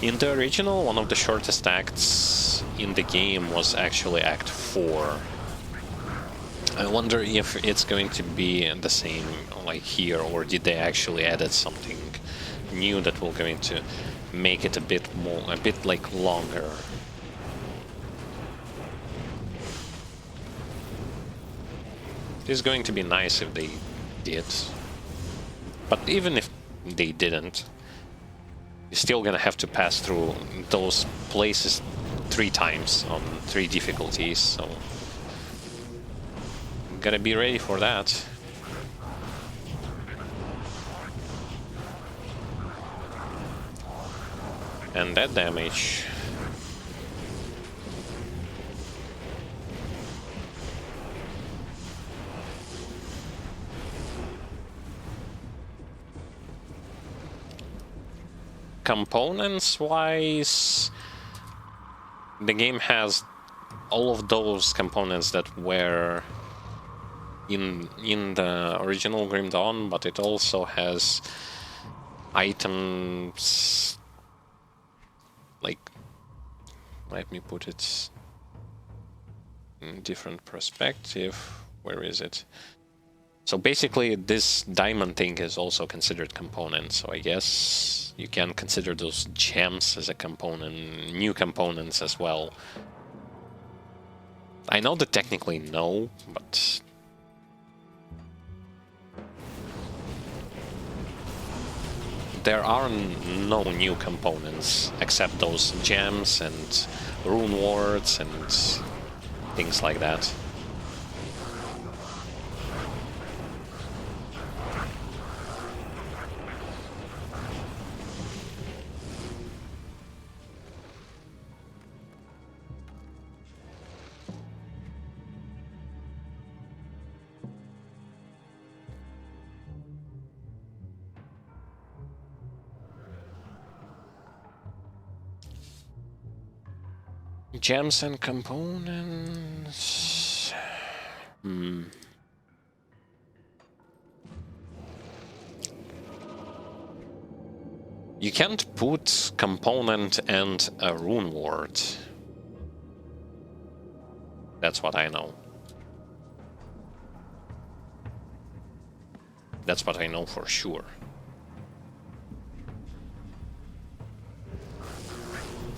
In the original, one of the shortest acts in the game was actually Act 4. I wonder if it's going to be the same like here, or did they actually added something new that will going to make it a bit like longer. It's going to be nice if they did. But even if they didn't, you're still gonna have to pass through those places 3 times on 3 difficulties, so gotta be ready for that. And that damage. Components-wise, the game has all of those components that were in the original Grim Dawn, but it also has items like, let me put it in different perspective. Where is it? So basically this diamond thing is also considered component, so I guess you can consider those gems as a component, new components as well. I know that technically no, but there are no new components except those gems and rune wards and things like that. Gems and components. You can't put component and a rune ward. That's what I know. That's what I know for sure.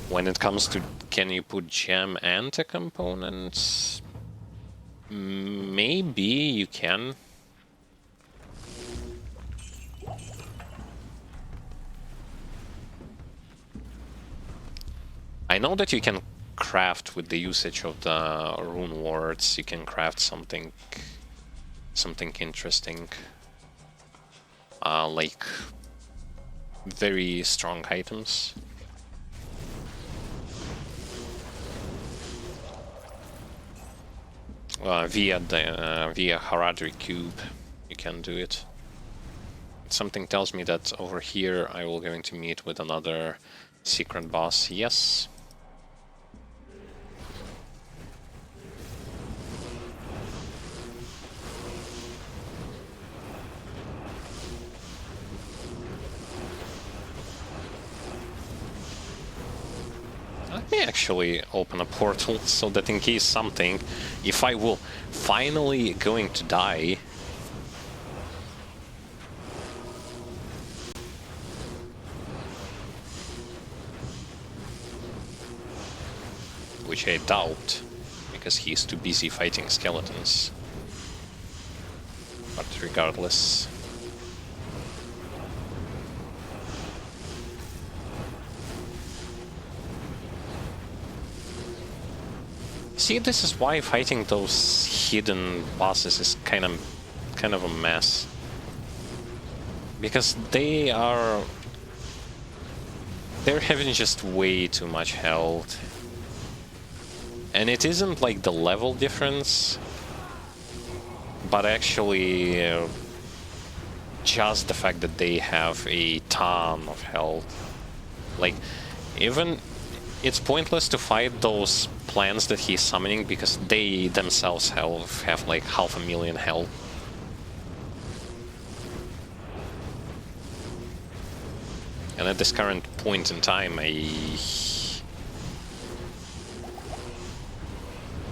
When it comes to can you put gem and a component? Maybe you can. I know that you can craft with the usage of the rune wards. You can craft something interesting, like very strong items. Via Haradri Cube, you can do it. Something tells me that over here I will going to meet with another secret boss. Yes. Let me actually open a portal so that in case something, if I will finally going to die, which I doubt, because he's too busy fighting skeletons. But regardless. See, this is why fighting those hidden bosses is kind of a mess. Because they're having just way too much health. And it isn't like the level difference, but actually just the fact that they have a ton of health. Like, even it's pointless to fight those plants that he's summoning because they themselves have like 500,000 health. And at this current point in time, I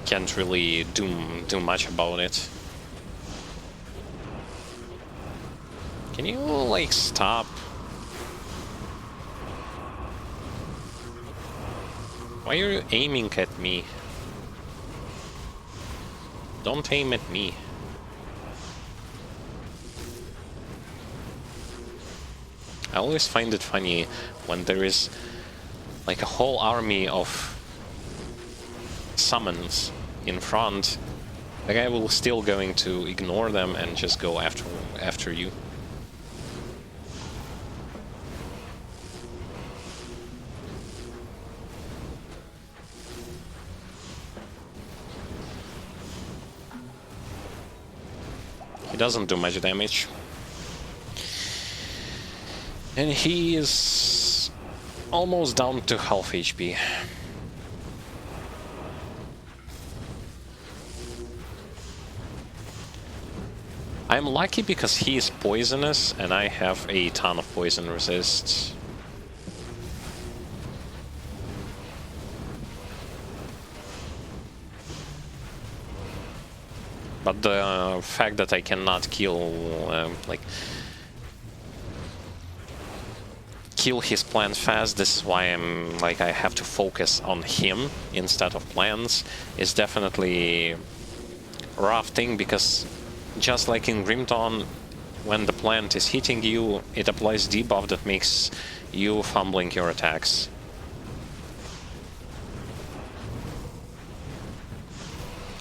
can't really do much about it. Can you, like, stop? Why are you aiming at me? Don't aim at me. I always find it funny when there is like a whole army of summons in front. The guy will still going to ignore them and just go after you. He doesn't do much damage. And he is almost down to half HP. I'm lucky because he is poisonous and I have a ton of poison resists. But the fact that I cannot kill, kill his plants fast, this is why I'm like I have to focus on him instead of plants, is definitely a rough thing, because just like in Grim Dawn, when the plant is hitting you, it applies debuff that makes you fumbling your attacks.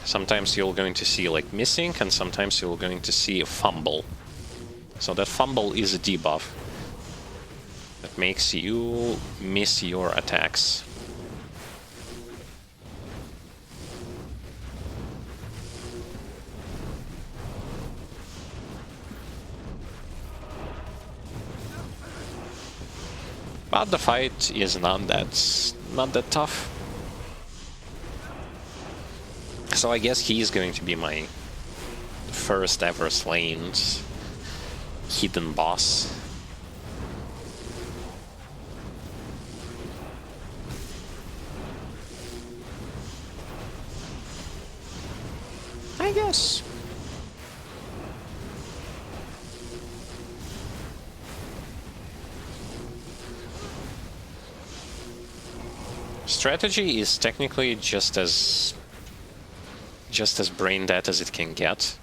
Sometimes you're going to see like missing, and sometimes you're going to see a fumble. So that fumble is a debuff that makes you miss your attacks. But the fight is not that tough. So I guess he's going to be my first ever slain hidden boss. I guess. Strategy is technically just as brain dead as it can get.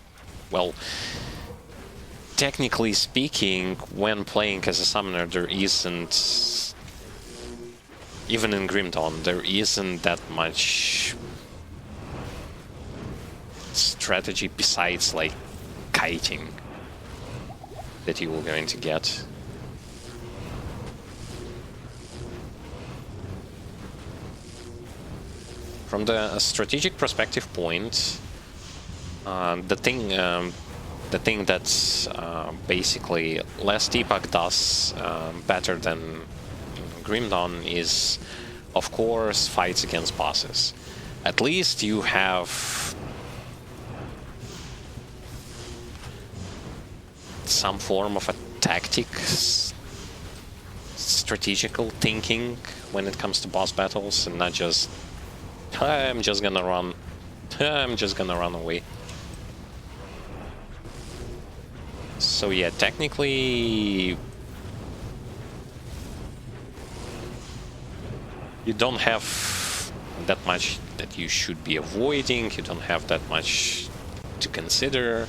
Well, technically speaking, when playing as a summoner, there isn't, even in Grim Dawn, there isn't that much strategy besides like kiting that you were going to get. From the strategic perspective point, the thing that's basically less debug does better than Grim Dawn is, of course, fights against bosses. At least you have some form of a strategical thinking when it comes to boss battles, and not just I'm just gonna run away. So yeah, technically you don't have that much that you should be avoiding, you don't have that much to consider.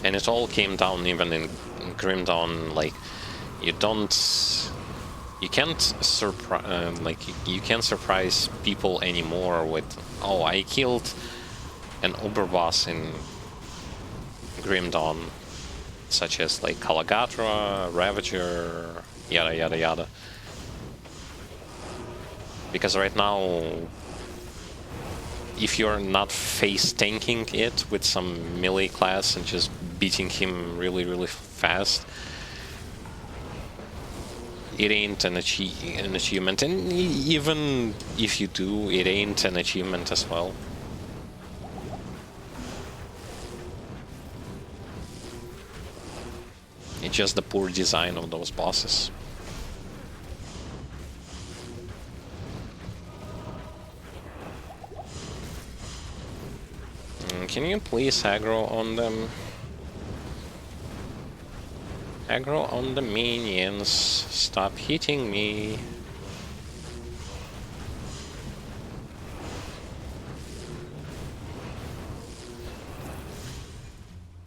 And it all came down even in Grim Dawn, like you can't surprise people anymore with, oh, I killed an Uberboss in Grim Dawn, such as like Kalagatra, Ravager, yada yada yada. Because right now, if you're not face tanking it with some melee class and just beating him really fast, it ain't an achievement, and even if you do, it ain't an achievement as well. It's just the poor design of those bosses. Can you please aggro on them? Aggro on the minions. Stop hitting me.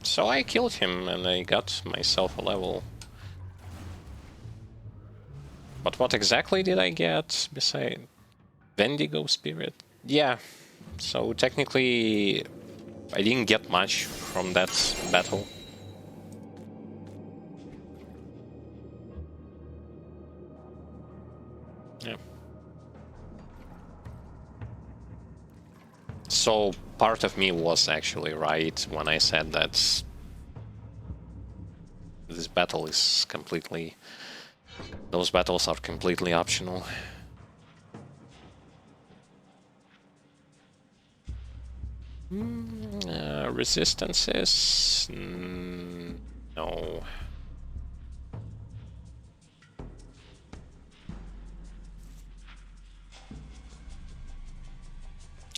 So I killed him and I got myself a level. But what exactly did I get beside Wendigo Spirit? Yeah, so technically I didn't get much from that battle. Yeah. So part of me was actually right when I said that this battle is completely Those battles are completely optional. Resistances? No.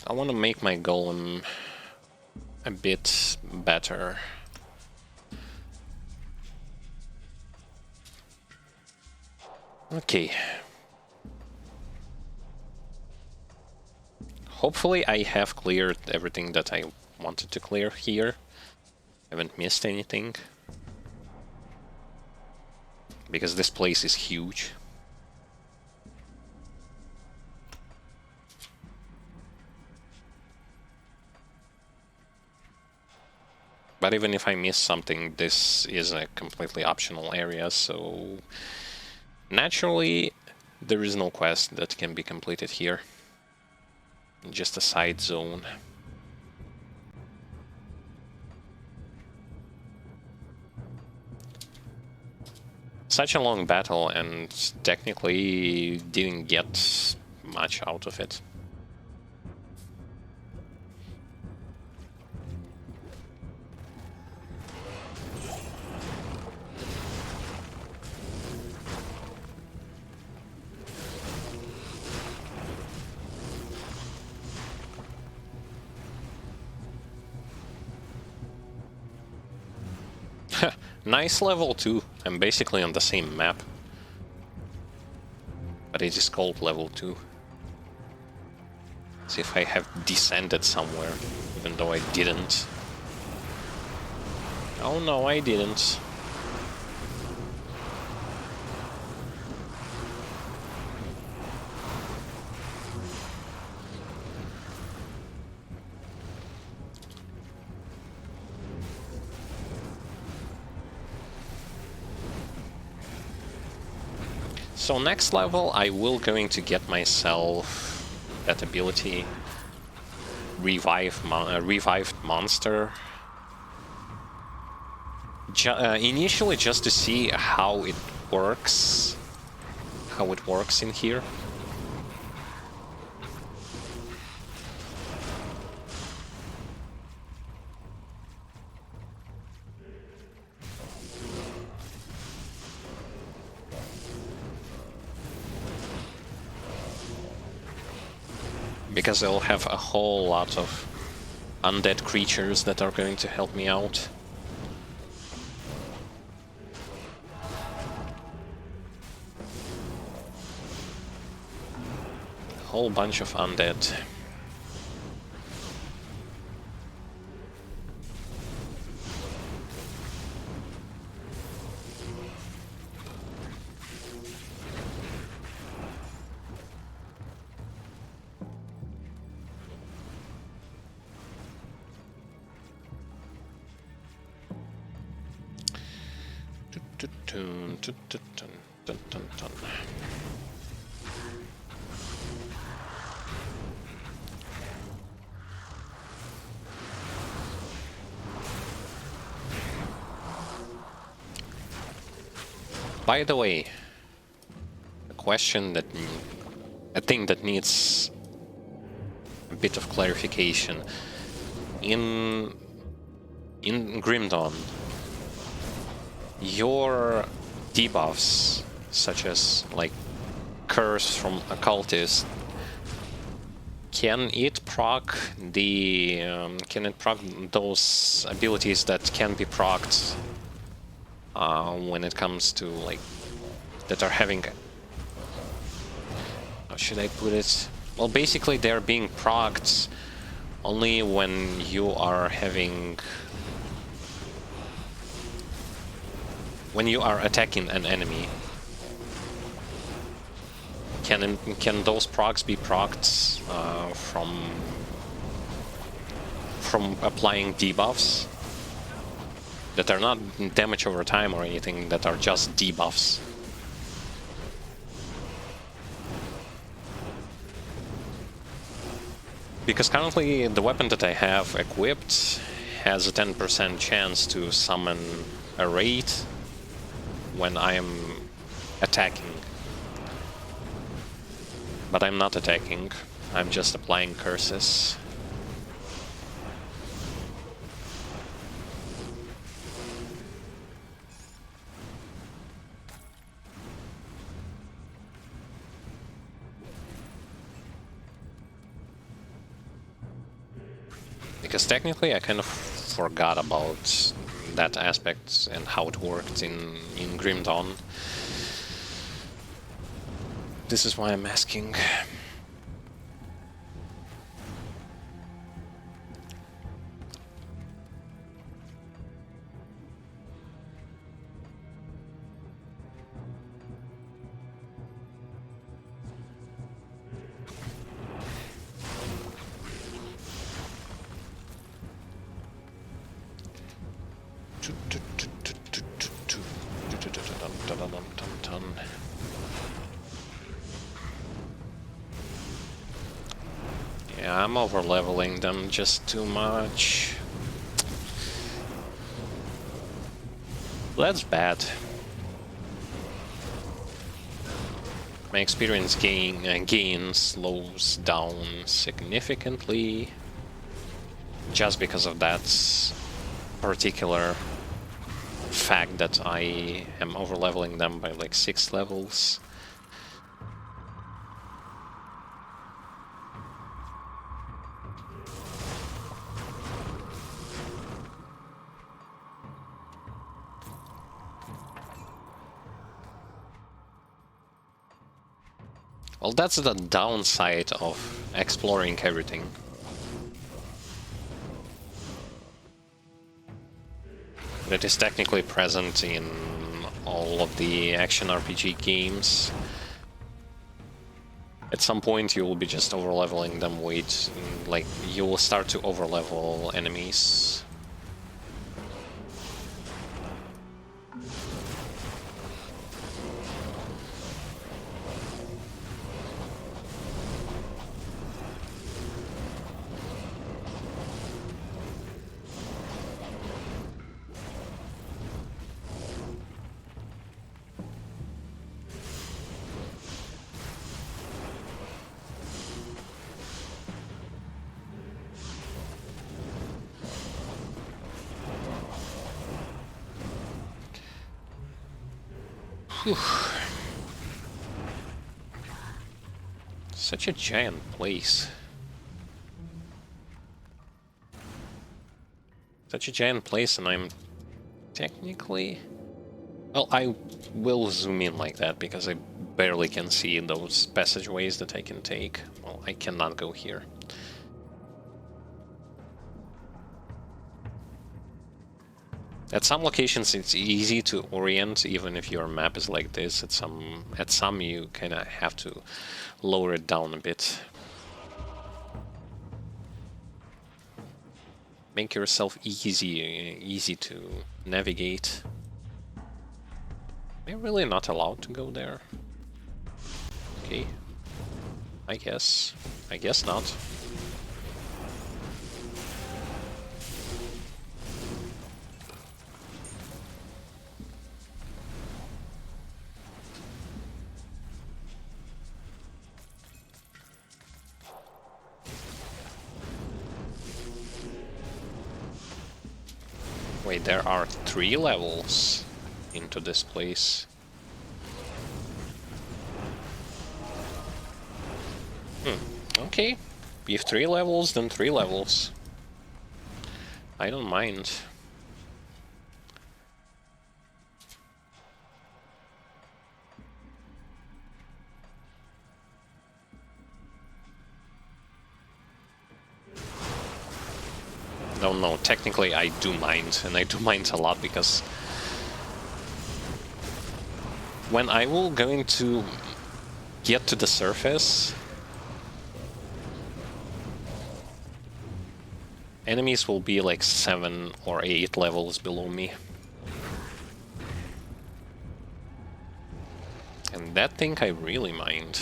I want to make my golem a bit better. Okay. Hopefully I have cleared everything that I wanted to clear here. Haven't missed anything. Because this place is huge. But even if I miss something, this is a completely optional area, so naturally there is no quest that can be completed here. Just a side zone. Such a long battle, and technically didn't get much out of it. Nice level 2. I'm basically on the same map. But it is called level 2. See if I have descended somewhere, even though I didn't. Oh no, I didn't. So next level I will going to get myself that ability, revived monster. Initially just to see how it works in here. Because I'll have a whole lot of undead creatures that are going to help me out. A whole bunch of undead. By the way, a thing that needs a bit of clarification. In Grim Dawn, your debuffs, such as like curse from occultist, can it proc those abilities that can be procced when it comes to like that are having, how should I put it? Well, basically they're being procced only when you are attacking an enemy. Can those procs be procced from applying debuffs that are not damage over time or anything, that are just debuffs? Because currently the weapon that I have equipped has a 10% chance to summon a raid when I am attacking. But I'm not attacking, I'm just applying curses. Because technically I kind of forgot about that aspect and how it worked in Grim Dawn. This is why I'm asking. Yeah, I'm over-leveling them just too much. That's bad. My experience gain slows down significantly just because of that particular fact that I am over-leveling them by like 6 levels. Well, that's the downside of exploring everything. That is technically present in all of the action RPG games. At some point you will be just over-leveling them with, like, you will start to over-level enemies. Whew. Such a giant place. Such a giant place, and I'm technically... Well, I will zoom in like that because I barely can see those passageways that I can take. Well, I cannot go here. At some locations it's easy to orient, even if your map is like this. At some you kind of have to lower it down a bit. Make yourself easy to navigate. Am I really not allowed to go there? Okay. I guess not. Wait, there are 3 levels into this place. Okay. If 3 levels, then 3 levels. I don't mind. No, technically I do mind, and I do mind a lot, because when I will going to get to the surface, enemies will be like 7 or 8 levels below me. And that thing I really mind.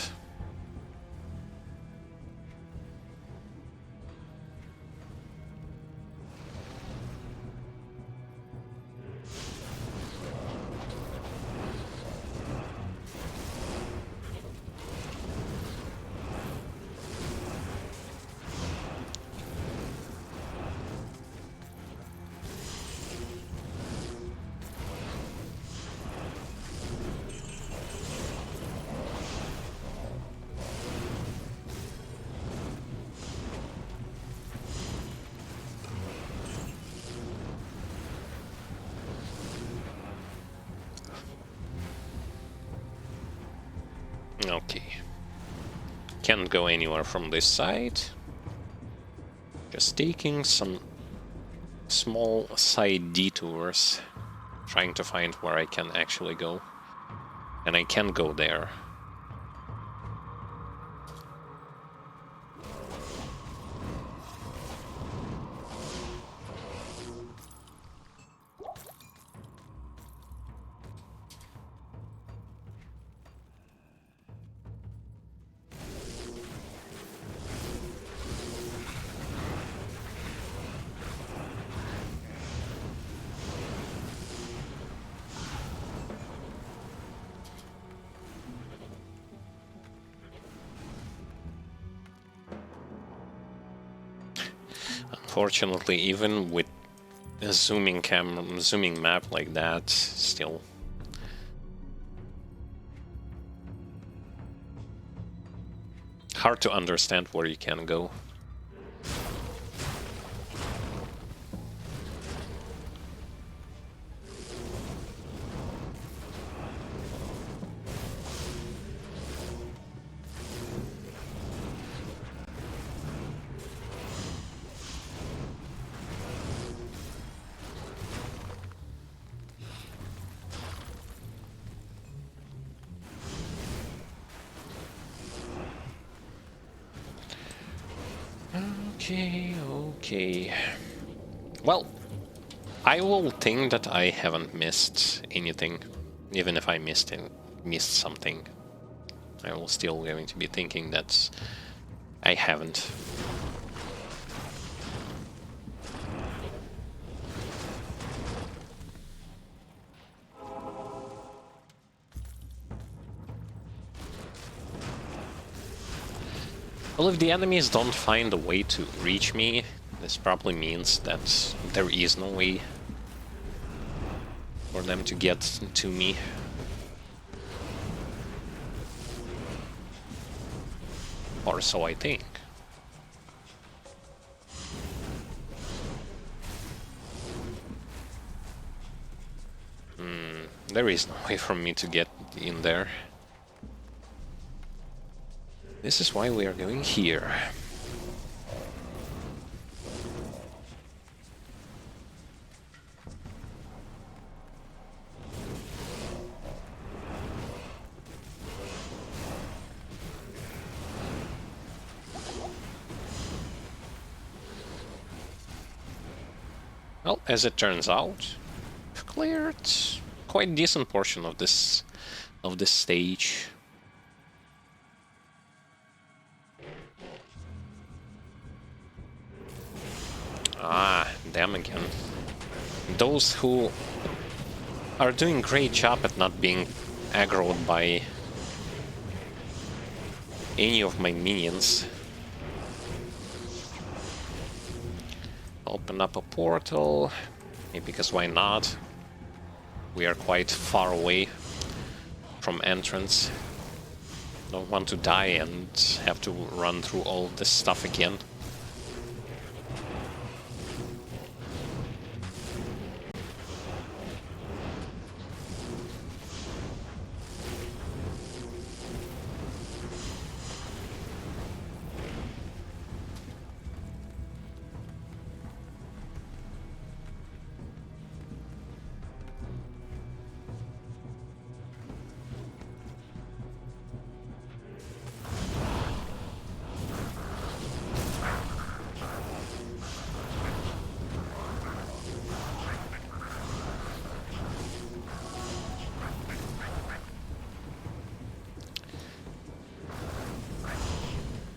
Okay. Can't go anywhere from this side. Just taking some small side detours, trying to find where I can actually go. And I can go there. Unfortunately, even with a zooming map like that, still hard to understand where you can go. Okay. Well, I will think that I haven't missed anything, even if I missed something. I will still going to be thinking that I haven't. Well, if the enemies don't find a way to reach me, this probably means that there is no way for them to get to me. Or so I think. There is no way for me to get in there. This is why we are going here. Well, as it turns out, I've cleared quite a decent portion of this stage. Ah, them again. Those who are doing a great job at not being aggroed by any of my minions. Open up a portal, maybe because why not? We are quite far away from entrance. Don't want to die and have to run through all this stuff again.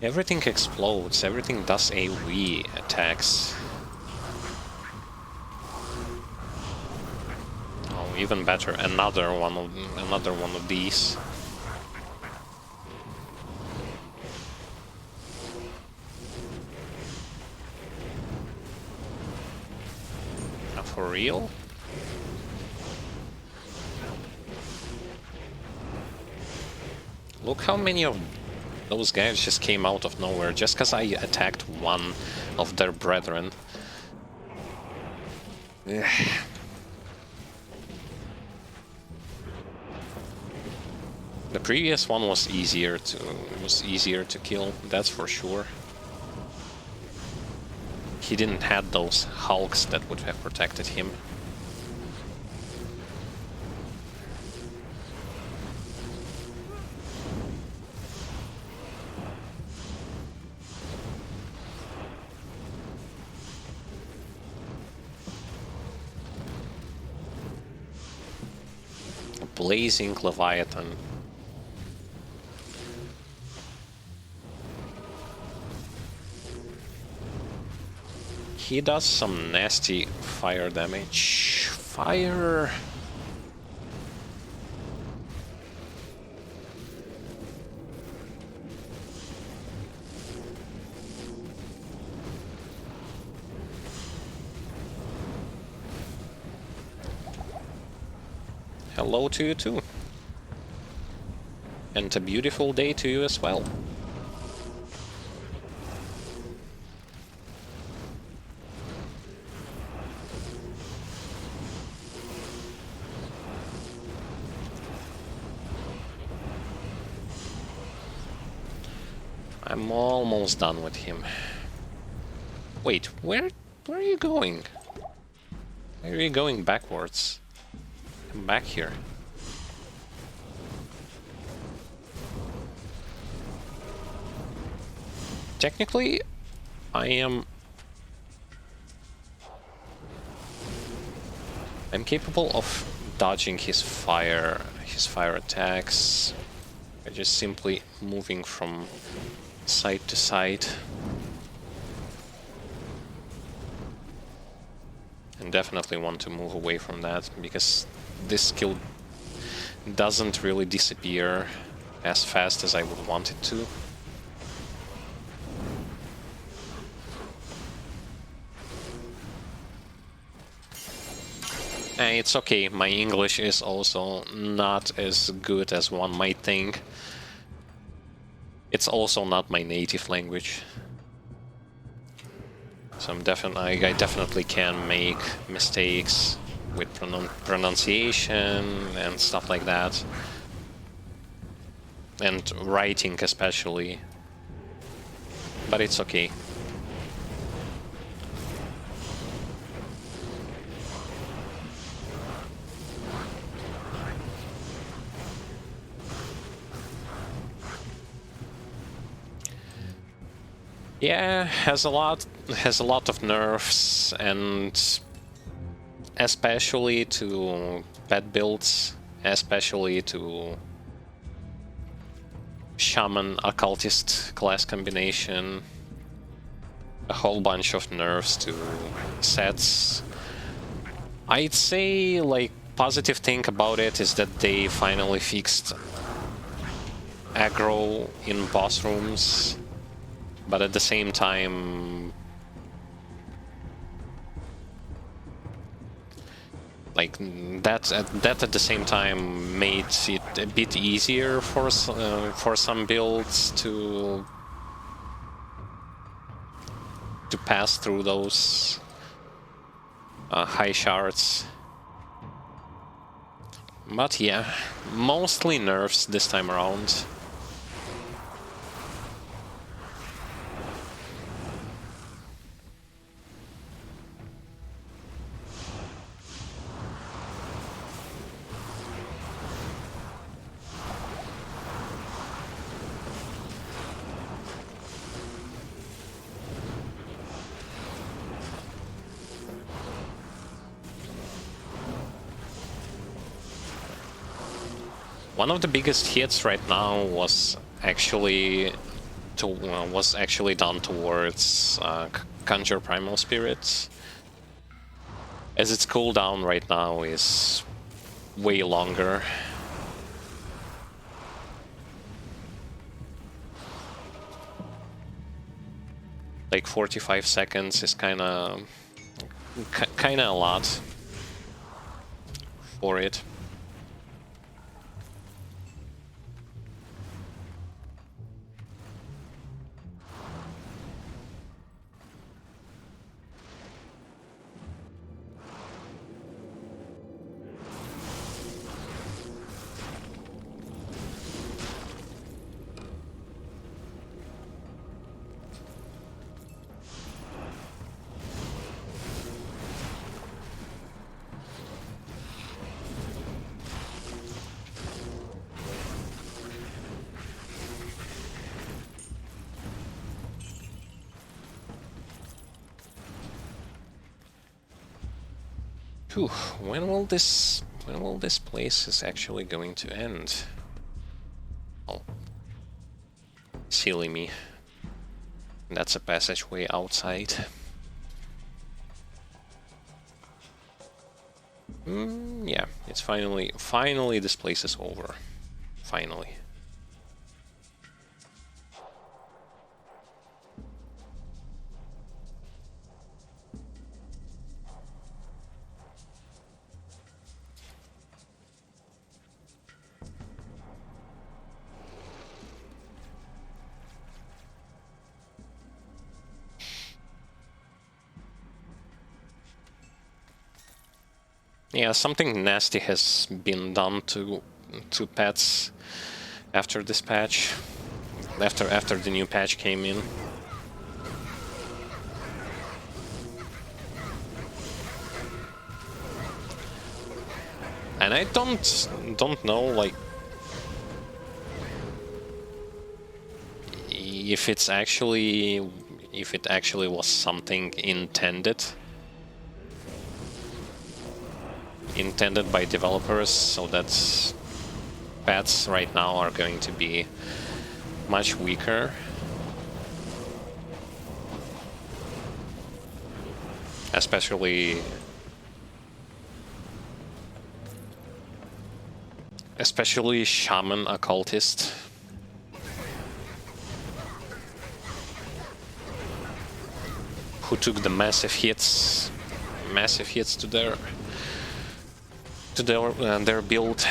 Everything explodes, everything does AoE attacks. Oh, even better, another one of these. Now for real? Look how many of those guys just came out of nowhere just because I attacked one of their brethren. The previous one was easier to kill, that's for sure. He didn't have those hulks that would have protected him. Blazing Leviathan. He does some nasty fire damage. Fire! Hello to you too. And a beautiful day to you as well. I'm almost done with him. Wait, where are you going? Why are you going backwards? Come back here. Technically, I'm capable of dodging his fire attacks by just simply moving from side to side. And definitely want to move away from that, because this skill doesn't really disappear as fast as I would want it to. It's okay, my English is also not as good as one might think. It's also not my native language. So I definitely can make mistakes with pronunciation and stuff like that. And writing especially. But it's okay. Yeah, has a lot of nerfs, and especially to pet builds, especially to shaman occultist class combination. A whole bunch of nerfs to sets. I'd say, like, positive thing about it is that they finally fixed aggro in boss rooms. But at the same time, like that at the same time made it a bit easier for some builds to pass through those high shards. But yeah, mostly nerfs this time around. One of the biggest hits right now was actually done towards Conjure Primal Spirits, as its cooldown right now is way longer. Like 45 seconds is kinda a lot for it. Whew, when will this place is actually going to end? Oh, silly me. That's a passageway outside. Yeah, it's finally this place is over. Finally. Yeah, something nasty has been done to pets after this patch. After the new patch came in. And I don't know, like, if it actually was something intended by developers, so that pets right now are going to be much weaker. Especially shaman occultist. Who took the massive hits to their build.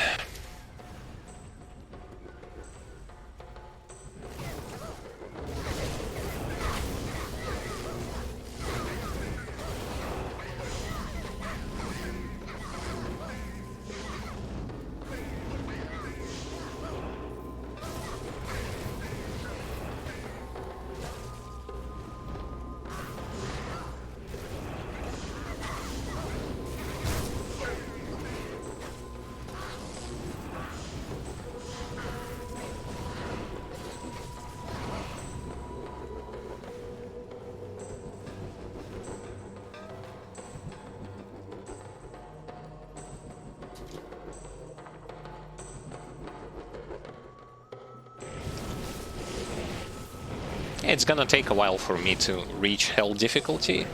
It's gonna take a while for me to reach Hell difficulty.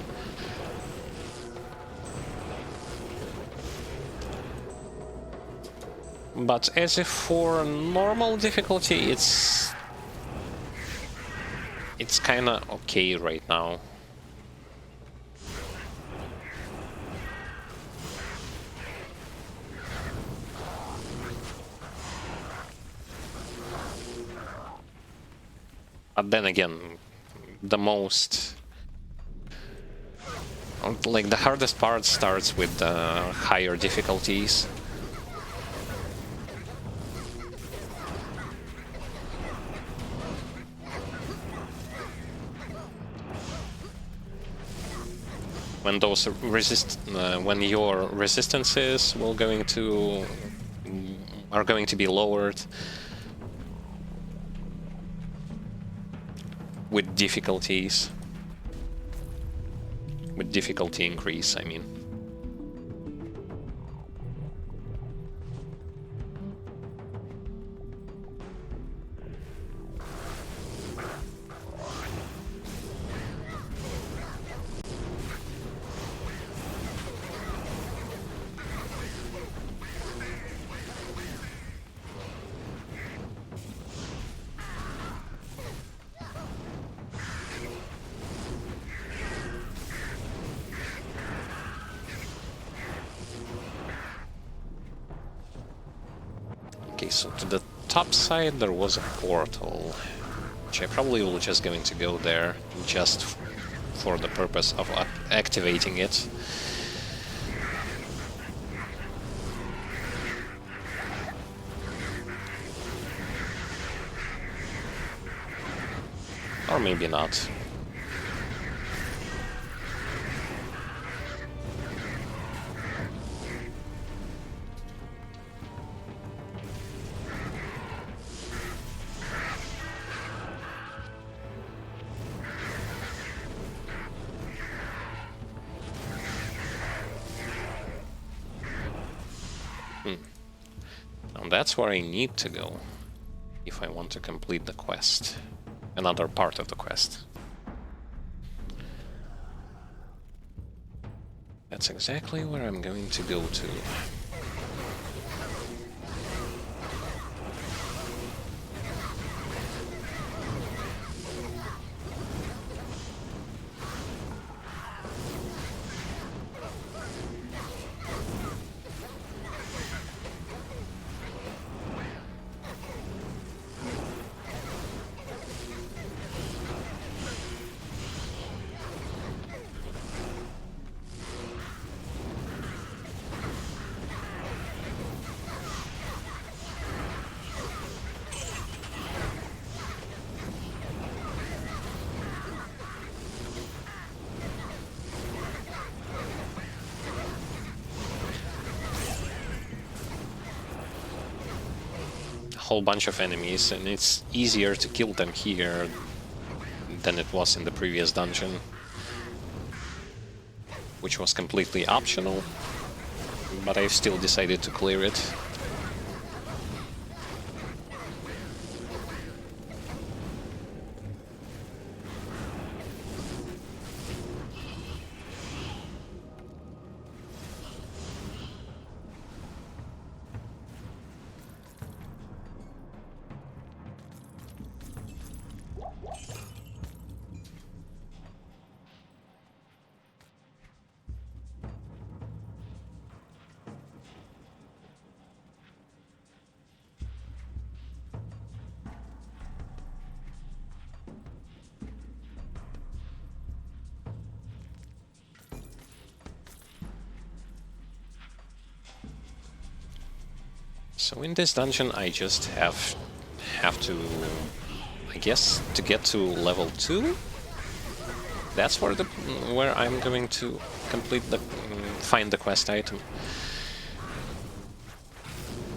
But as if for normal difficulty, it's kinda okay right now. But then again, the hardest part starts with the higher difficulties. When those when your resistances are going to be lowered with difficulties. With difficulty increase, I mean. So to the top side there was a portal, which I probably will just going to go there just for the purpose of activating it. Or maybe not. Now that's where I need to go if I want to complete the quest. Another part of the quest. That's exactly where I'm going to go to. Whole bunch of enemies, and it's easier to kill them here than it was in the previous dungeon, which was completely optional, but I've still decided to clear it. So in this dungeon I just have to, I guess, to get to level 2. That's where I'm going to complete the find the quest item.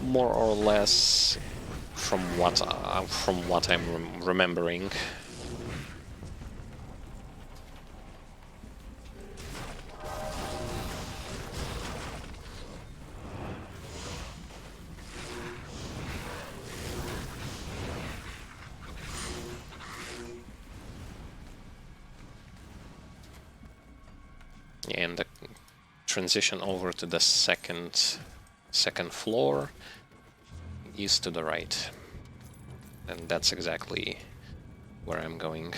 More or less from what I'm remembering. And the transition over to the second floor is to the right, and that's exactly where I'm going.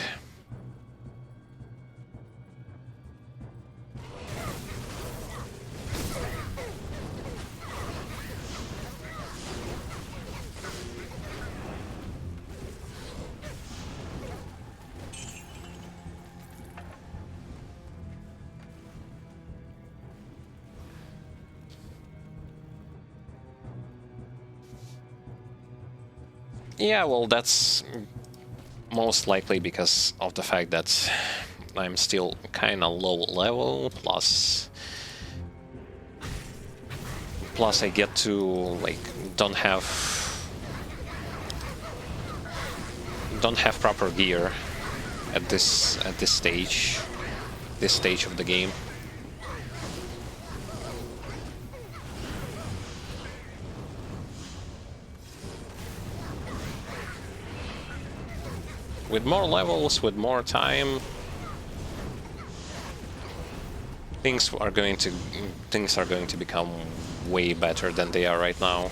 Yeah, well, that's most likely because of the fact that I'm still kind of low level, plus I get to, like, don't have proper gear at this stage of the game. With more levels, with more time, things are going to become way better than they are right now.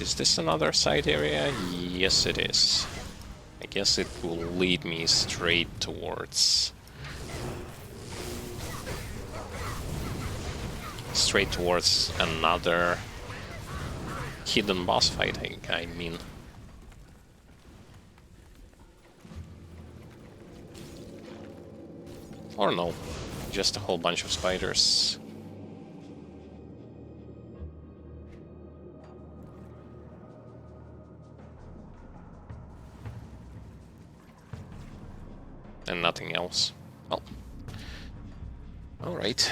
Is this another side area? Yes, it is. I guess it will lead me straight towards... another hidden boss fight, I mean. Or no, just a whole bunch of spiders. And nothing else. Well, alright.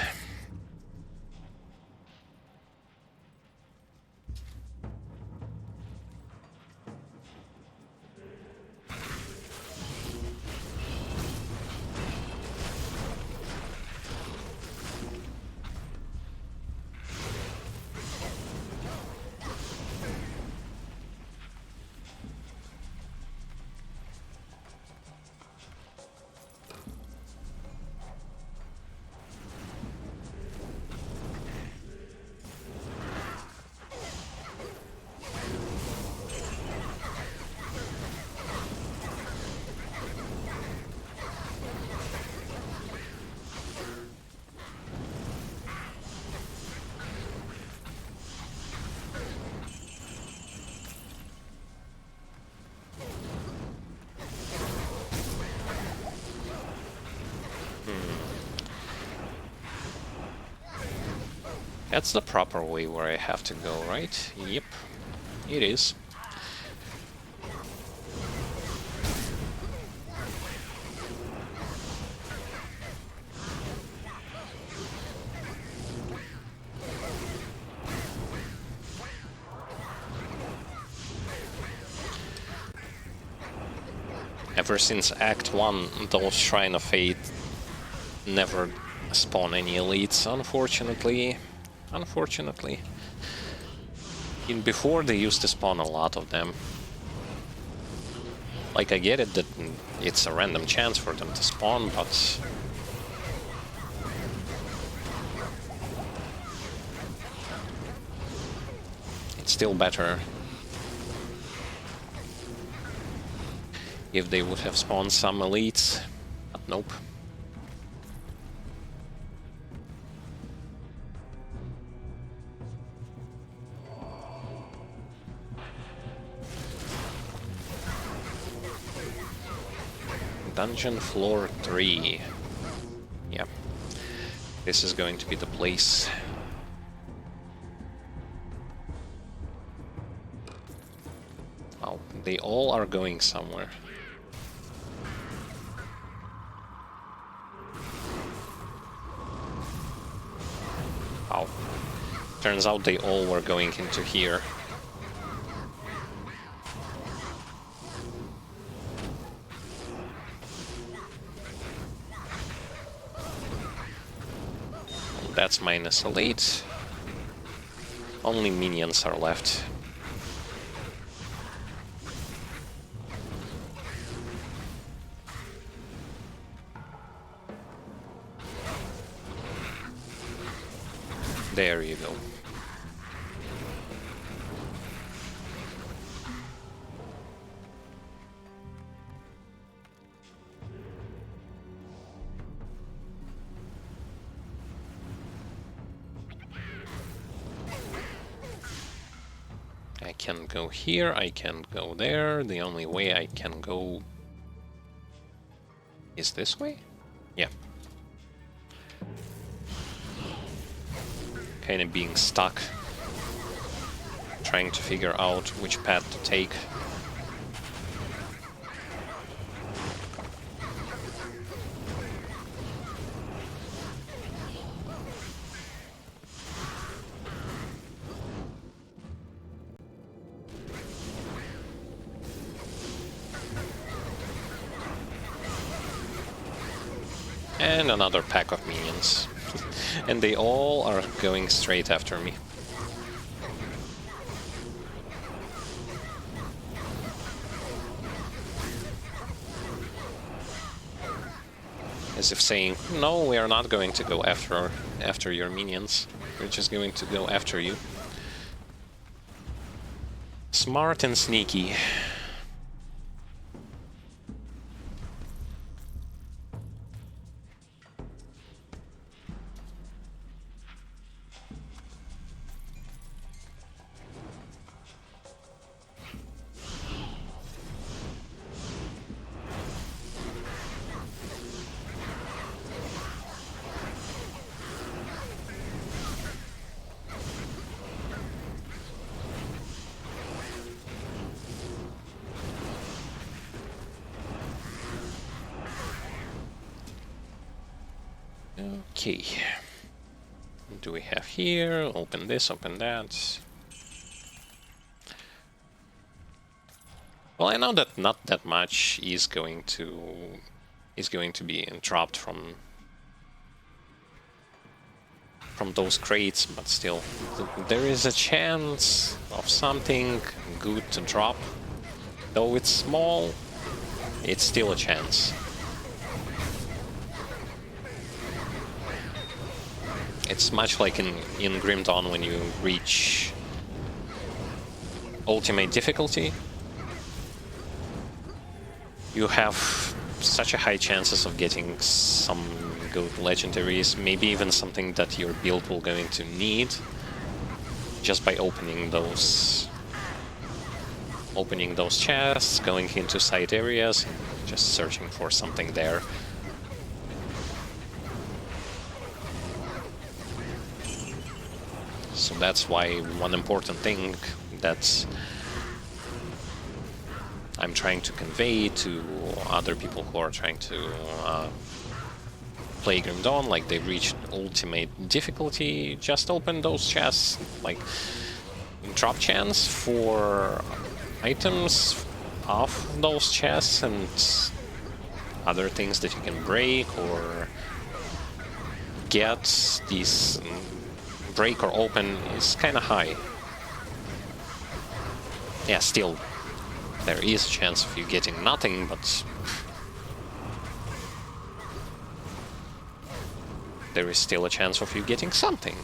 That's the proper way where I have to go, right? Yep, it is. Ever since Act 1, those Shrine of Fate never spawn any elites, unfortunately. Unfortunately. In before, they used to spawn a lot of them. Like, I get it that it's a random chance for them to spawn, but... it's still better if they would have spawned some elites, but nope. Dungeon floor 3. Yeah. This is going to be the place. Wow, they all are going somewhere. Wow. Turns out they all were going into here. That's minus elite. Only minions are left. There you go. I can go here, I can go there. The only way I can go is this way? Yeah. Kind of being stuck. Trying to figure out which path to take. And another pack of minions. And they all are going straight after me. As if saying, no, we are not going to go after your minions. We're just going to go after you. Smart and sneaky. Okay. What do we have here? Open this, open that. Well, I know that not that much is going to be entrapped from those crates, but still, there is a chance of something good to drop. Though it's small, it's still a chance. It's much like in Grim Dawn when you reach ultimate difficulty. You have such a high chances of getting some good legendaries, maybe even something that your build will going to need, just by opening those chests, going into side areas, just searching for something there. So that's why one important thing that I'm trying to convey to other people who are trying to play Grim Dawn, like they reached ultimate difficulty, just open those chests, like drop chance for items off those chests and other things that you can break or get. These break or open is kind of high. Yeah, still there is a chance of you getting nothing, but there is still a chance of you getting something.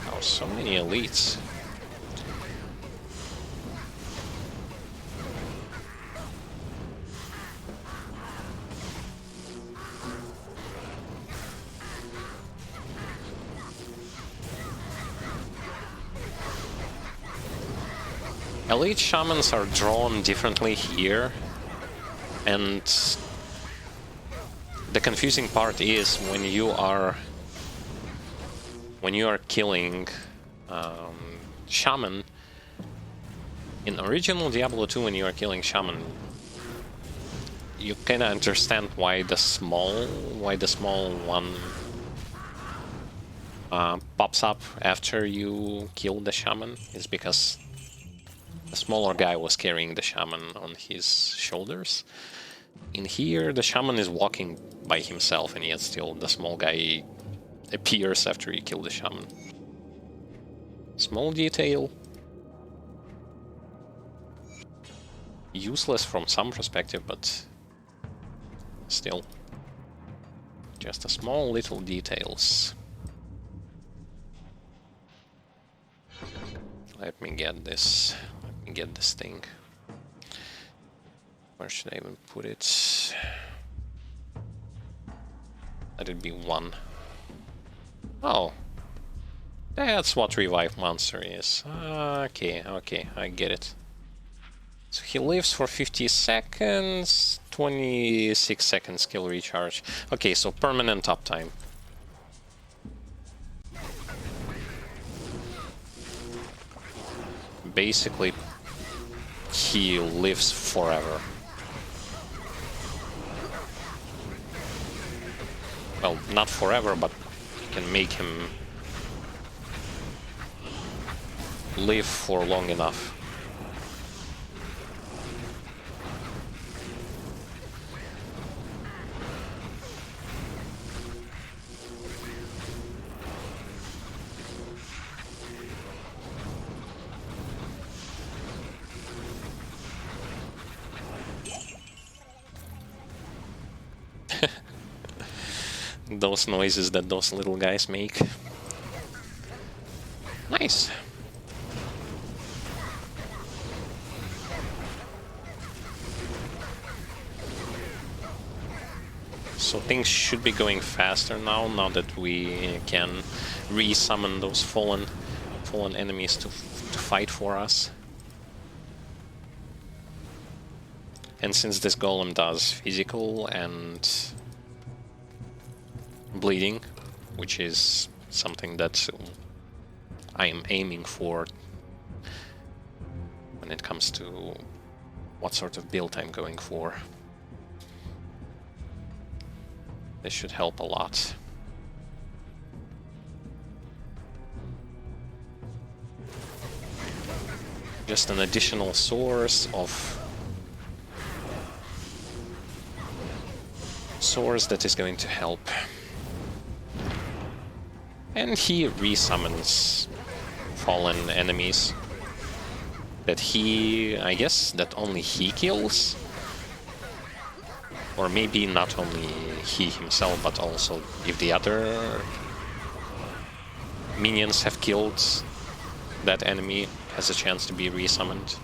Oh, so many elites. Elite shamans are drawn differently here, and the confusing part is when you are killing shaman. In original Diablo 2, when you are killing shaman, you kind of understand why the small one pops up after you kill the shaman. Is because the smaller guy was carrying the shaman on his shoulders. In here, the shaman is walking by himself, and yet still the small guy appears after you kill the shaman. Small detail. Useless from some perspective, but still. Just a small little details. Let me get this. Let me get this thing. Where should I even put it? Let it be 1. Oh. That's what Revive Monster is. Okay, I get it. So he lives for 50 seconds, 26 seconds skill recharge. Okay, so permanent uptime. Basically, he lives forever. Well, not forever, but you can make him live for long enough. those noises that those little guys make. Nice. So things should be going faster now that we can re-summon those fallen enemies to fight for us. And since this golem does physical and bleeding, which is something that I am aiming for when it comes to what sort of build I'm going for, this should help a lot. Just an additional source that is going to help. And he re-summons fallen enemies that I guess that only he kills. Or maybe not only he himself, but also if the other minions have killed that enemy, has a chance to be re-summoned.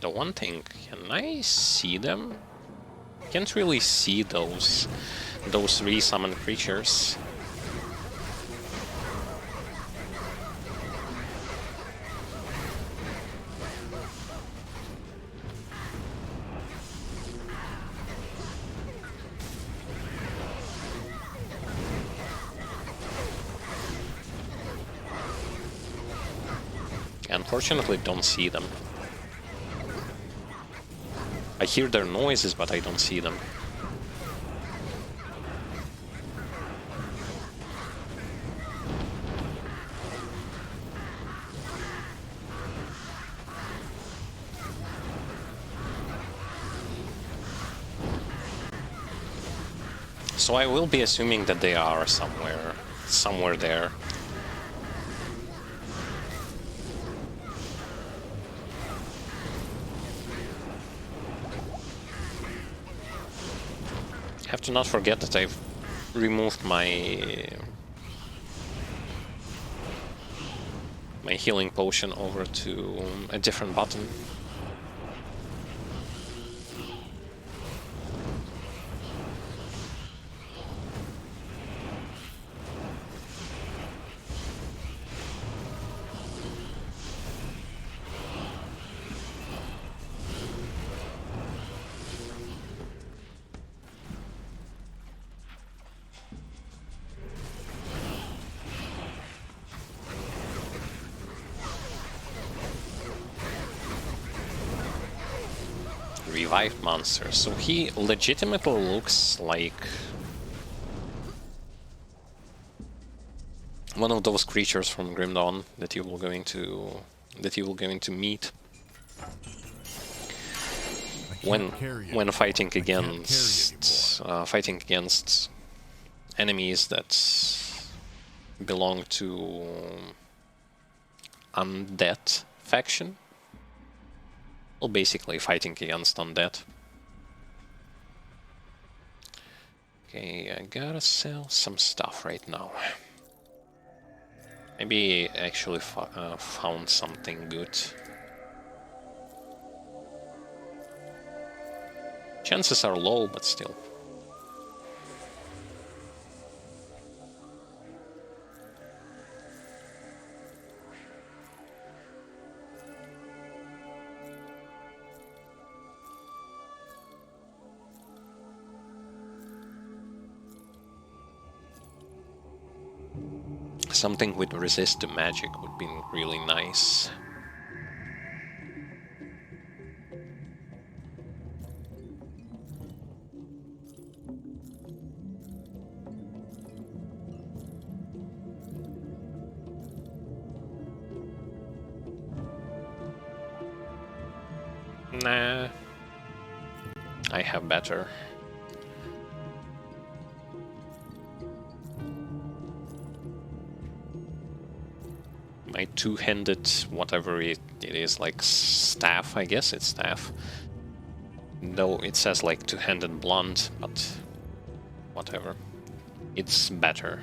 The one thing, can I see them? Can't really see those re-summoned creatures. Unfortunately, don't see them. I hear their noises, but I don't see them. So I will be assuming that they are somewhere there. Have to not forget that I've removed my healing potion over to a different button. Revived monster. So he legitimately looks like one of those creatures from Grim Dawn that you will going to meet when fighting against enemies that belong to undead faction. Well, basically fighting against undead. Okay, I gotta sell some stuff right now. Maybe I actually found something good. Chances are low, but still. Something with resist to magic would be really nice. Nah. I have better. My two-handed, whatever it is, like staff, I guess it's staff. Though it says like two-handed blunt, but whatever. It's better.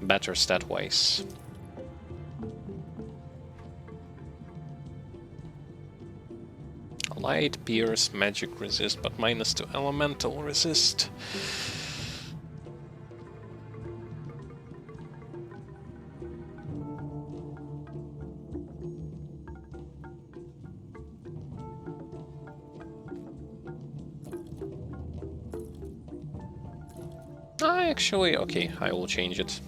Better stat-wise. Light, pierce, magic resist, but -2 elemental resist. Actually, okay, I will change it.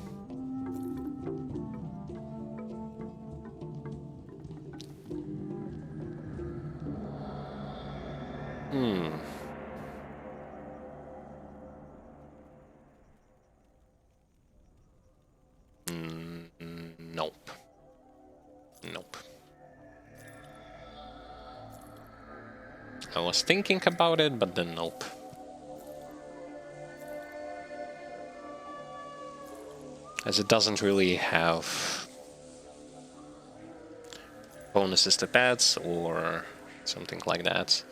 Nope. Nope. I was thinking about it, but then nope. As it doesn't really have bonuses to pets or something like that.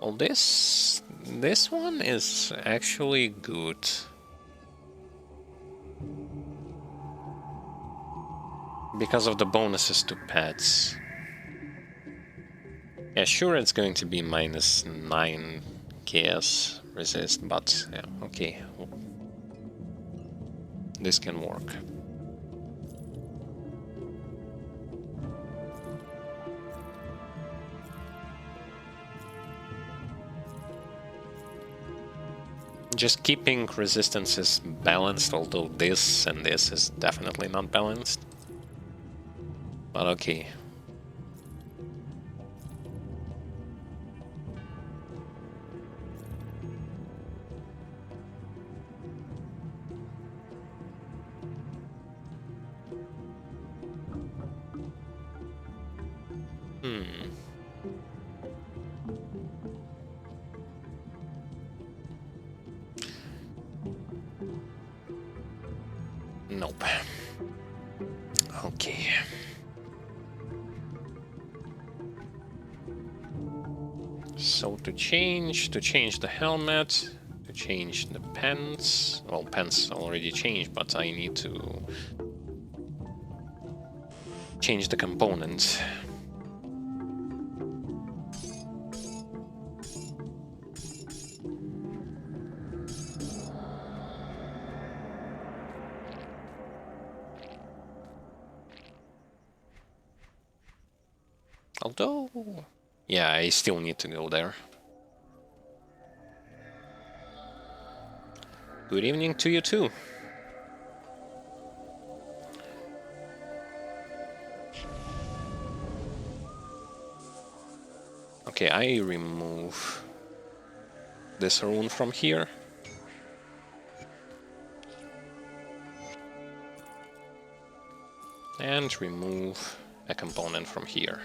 Well, this one is actually good. Because of the bonuses to pets. Yeah, sure, it's going to be -9 chaos resist, but yeah, okay. This can work. Just keeping resistances balanced, although this and this is definitely not balanced. But okay. Nope. Okay. So to change the helmet, to change the pants. Well, pants already changed, but I need to change the components. Although, yeah, I still need to go there. Good evening to you too. Okay, I remove this rune from here. And remove a component from here.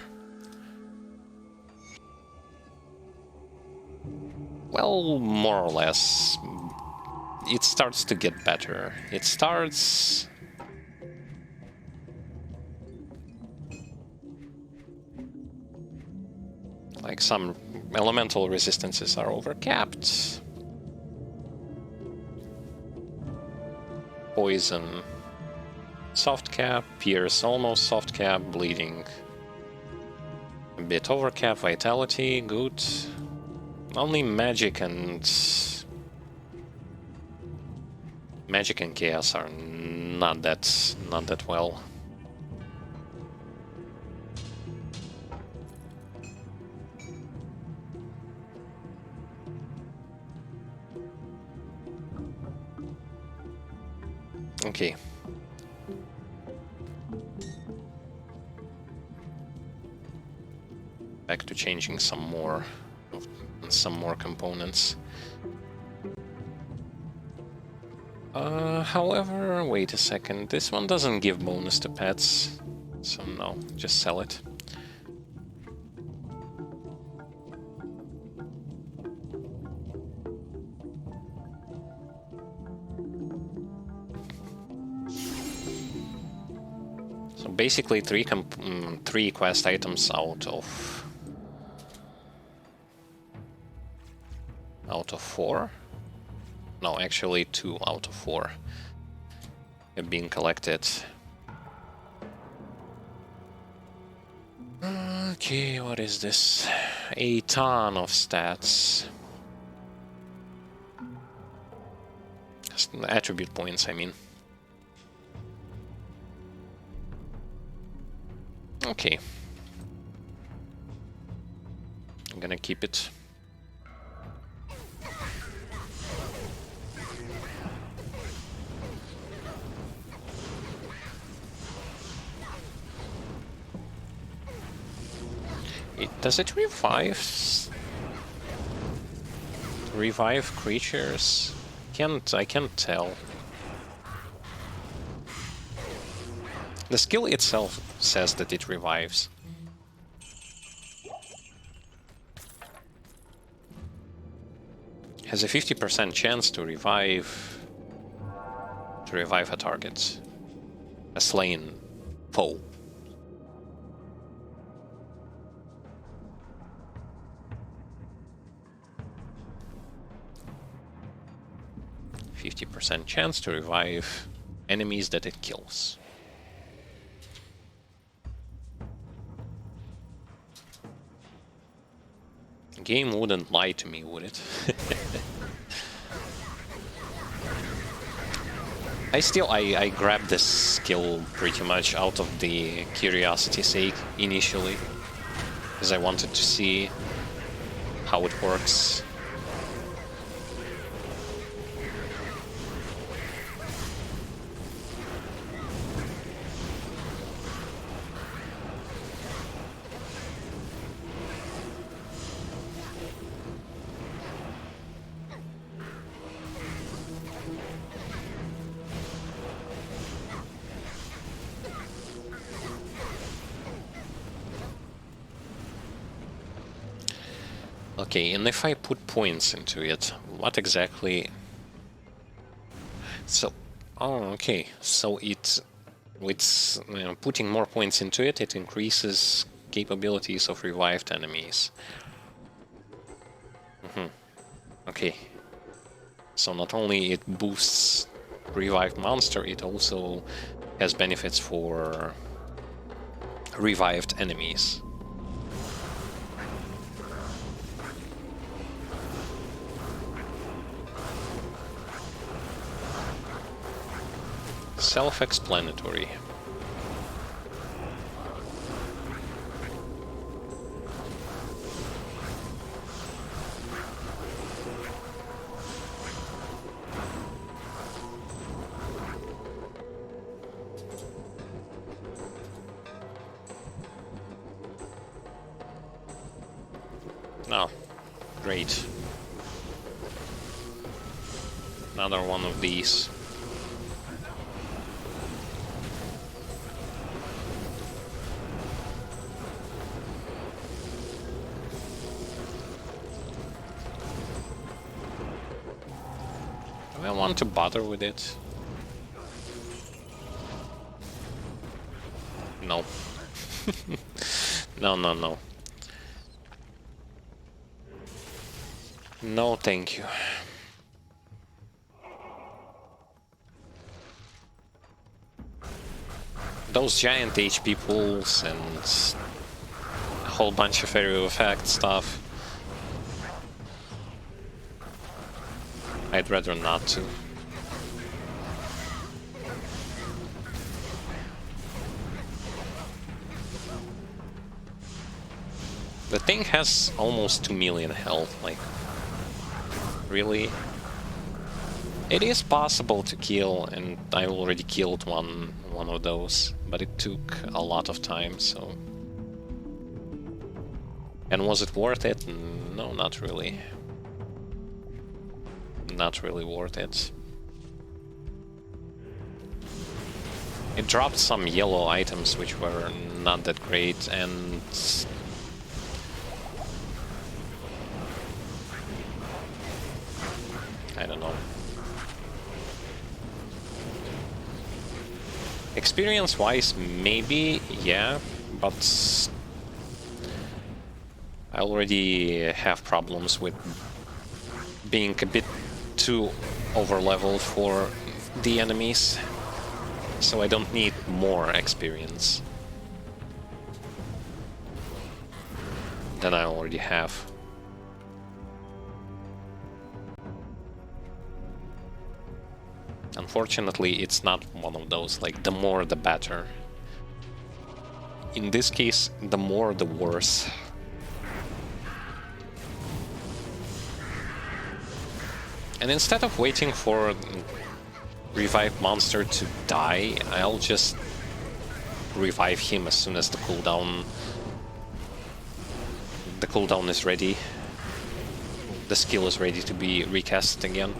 Well, more or less, it starts to get better. It starts... like some elemental resistances are overcapped. Poison, soft cap, pierce, almost soft cap, bleeding. A bit overcap, vitality, good. Only magic and chaos are not that well. Okay. Back to changing some more components. However, wait a second, this one doesn't give bonus to pets, so no, just sell it. So basically three quest items out of 4? No, actually 2 out of 4 have been collected. Okay, what is this? A ton of stats. Attribute points, I mean. Okay. I'm gonna keep it. Does it revive creatures? I can't tell. The skill itself says that it revives. Has a 50% chance to revive a target. A slain foe. %50 chance to revive enemies that it kills. Game wouldn't lie to me, would it? I grabbed this skill pretty much out of the curiosity's sake initially, because I wanted to see how it works. Okay, and if I put points into it, what exactly... So, oh, okay, so with putting more points into it, it increases capabilities of revived enemies. Okay, so not only it boosts revived monster, it also has benefits for revived enemies. Self-explanatory. Oh, great. Another one of these. Do I want to bother with it? No. No. No, thank you. Those giant HP pools and a whole bunch of area effect stuff. I'd rather not to. The thing has almost 2 million health, like... Really? It is possible to kill, and I already killed one of those, but it took a lot of time, so... And was it worth it? No, not really. Not really worth it. It dropped some yellow items which were not that great, and I don't know. Experience-wise, maybe, yeah, but I already have problems with being a bit too over-leveled for the enemies, so I don't need more experience than I already have. Unfortunately, it's not one of those, like, the more the better. In this case, the more the worse. And instead of waiting for revive monster to die, I'll just revive him as soon as the cooldown is ready. The skill is ready to be recast again.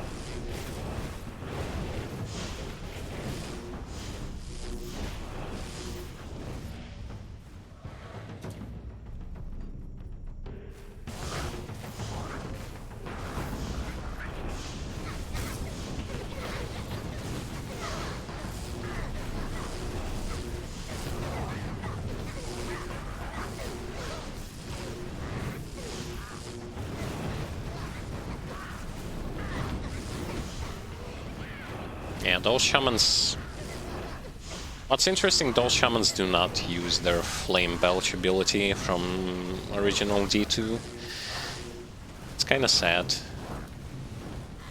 Yeah, those shamans... What's interesting, those shamans do not use their Flame Belch ability from original D2. It's kinda sad,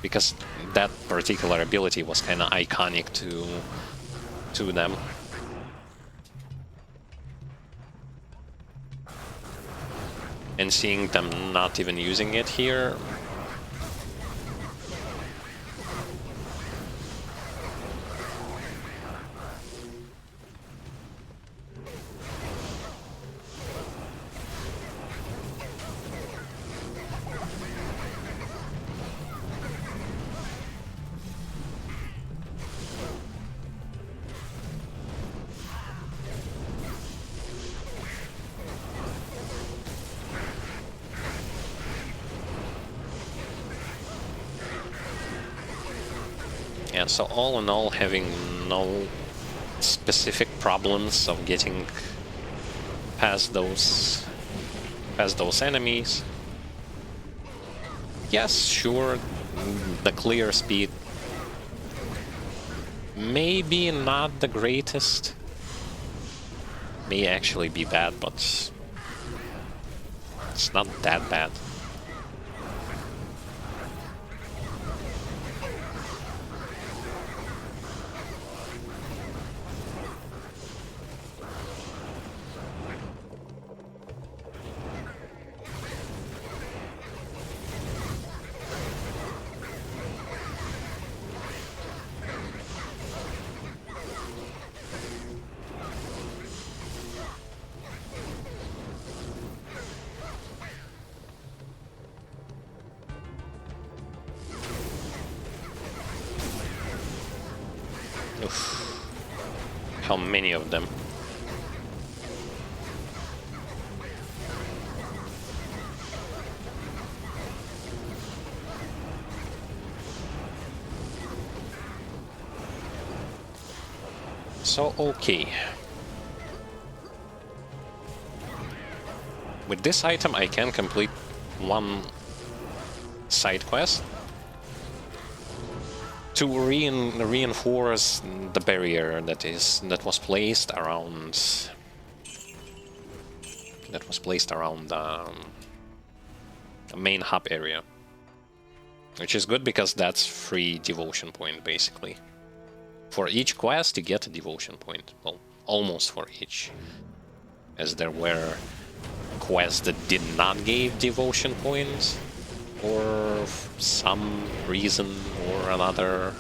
because that particular ability was kinda iconic to them. And seeing them not even using it here... Yeah, so all in all, having no specific problems of getting past those enemies. Yes, sure, the clear speed maybe not the greatest. May actually be bad, but it's not that bad. Oof. How many of them? So, okay. With this item I can complete one side quest to reinforce the barrier that was placed around the main hub area, which is good because that's free devotion point basically. For each quest you get a devotion point, well, almost for each, as there were quests that did not give devotion points. For some reason or another,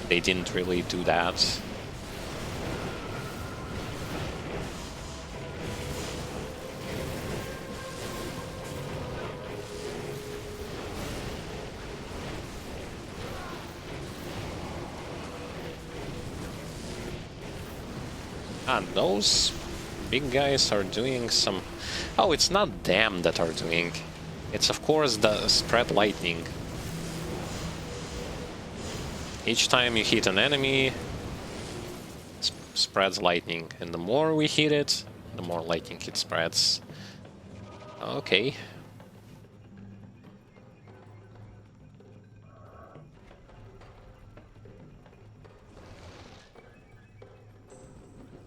they didn't really do that. Ah, those big guys are doing some... Oh, it's not them that are doing. It's of course the spread lightning. Each time you hit an enemy, spreads lightning. And the more we hit it, the more lightning it spreads. Okay.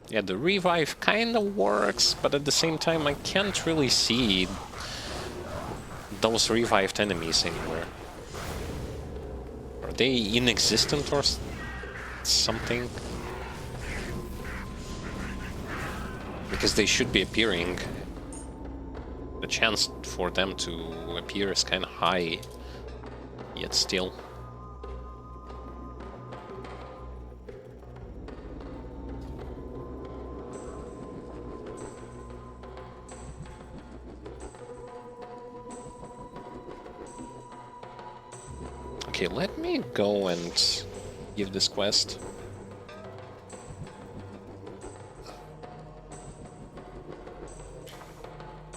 Yeah, the revive kinda works, but at the same time I can't really see those revived enemies anywhere. Are they inexistent or something? Because they should be appearing. The chance for them to appear is kinda high, yet still. Okay, let me go and give this quest.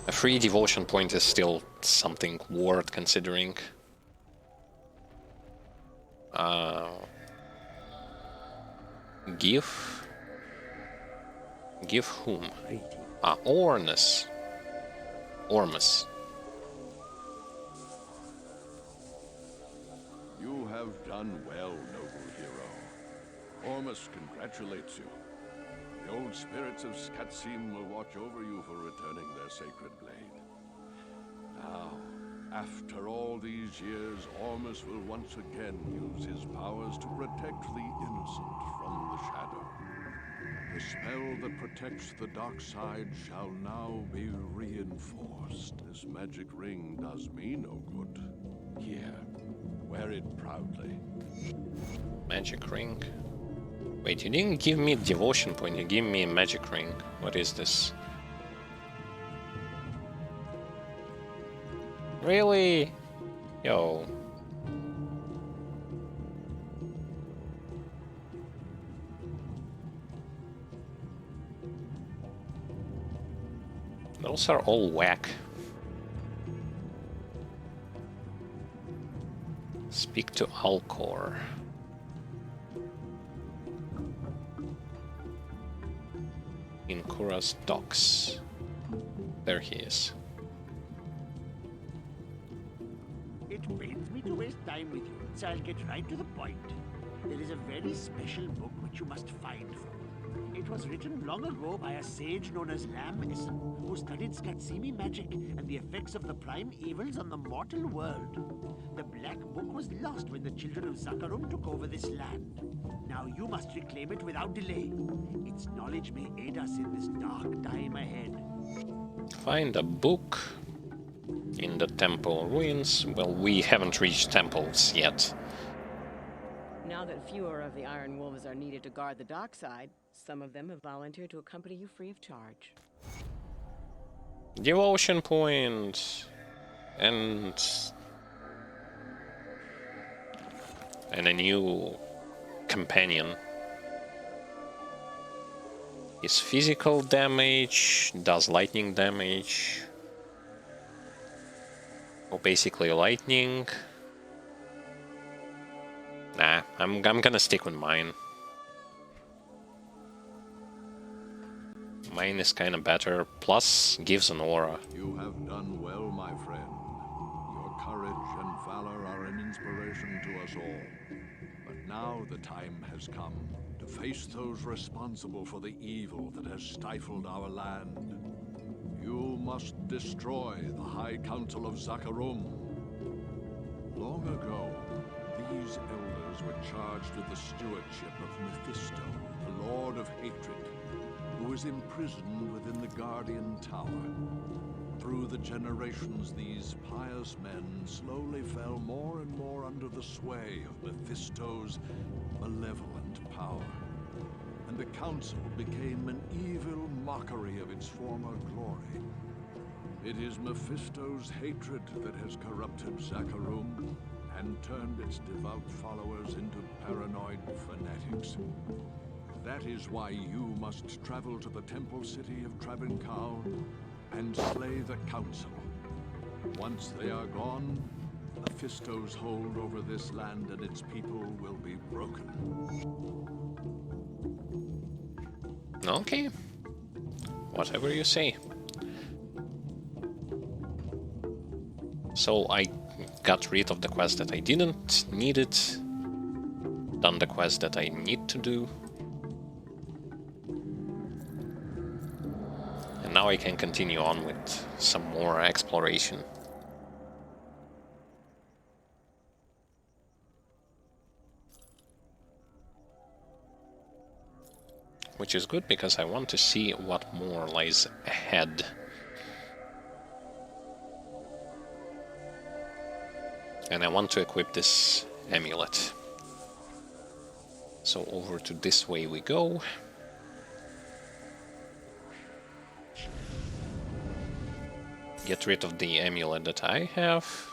A free devotion point is still something worth considering. Give? Give whom? Ah, Ormus. Ormus. You have done well, noble hero. Ormus congratulates you. The old spirits of Skatsim will watch over you for returning their sacred blade. Now, after all these years, Ormus will once again use his powers to protect the innocent from the shadow. The spell that protects the dark side shall now be reinforced. This magic ring does me no good. Here, wear it proudly. Magic ring? Wait, you didn't give me a devotion point, you gave me a magic ring. What is this? Really? Yo. Those are all whack. Speak to Alcor. In Kura's docks. There he is. It pains me to waste time with you, so I'll get right to the point. There is a very special book which you must find for me. It was written long ago by a sage known as Lam Essen, who studied Skatsimi magic and the effects of the prime evils on the mortal world. The Black Book was lost when the children of Zakarum took over this land. Now you must reclaim it without delay. Its knowledge may aid us in this dark time ahead. Find a book in the temple ruins. Well, we haven't reached temples yet. Now that fewer of the Iron Wolves are needed to guard the dockside, some of them have volunteered to accompany you free of charge. Devotion point and a new companion. Is physical damage, does lightning damage. Or basically lightning. Nah, I'm gonna stick with mine. Mine is kinda better, plus gives an aura. You have done well, my friend. Your courage and valor are an inspiration to us all. But now the time has come to face those responsible for the evil that has stifled our land. You must destroy the High Council of Zakarum. Long ago, these elders were charged with the stewardship of Mephisto, the Lord of Hatred, who was imprisoned within the Guardian Tower. Through the generations, these pious men slowly fell more and more under the sway of Mephisto's malevolent power. And the Council became an evil mockery of its former glory. It is Mephisto's hatred that has corrupted Zakarum and turned its devout followers into paranoid fanatics. That is why you must travel to the temple city of Travancal and slay the council. Once they are gone, Mephisto's hold over this land and its people will be broken. Okay. Whatever you say. So I got rid of the quest that I didn't need it. Done the quest that I need to do. And now I can continue on with some more exploration. Which is good because I want to see what more lies ahead. And I want to equip this amulet. So over to this way we go. Get rid of the amulet that I have.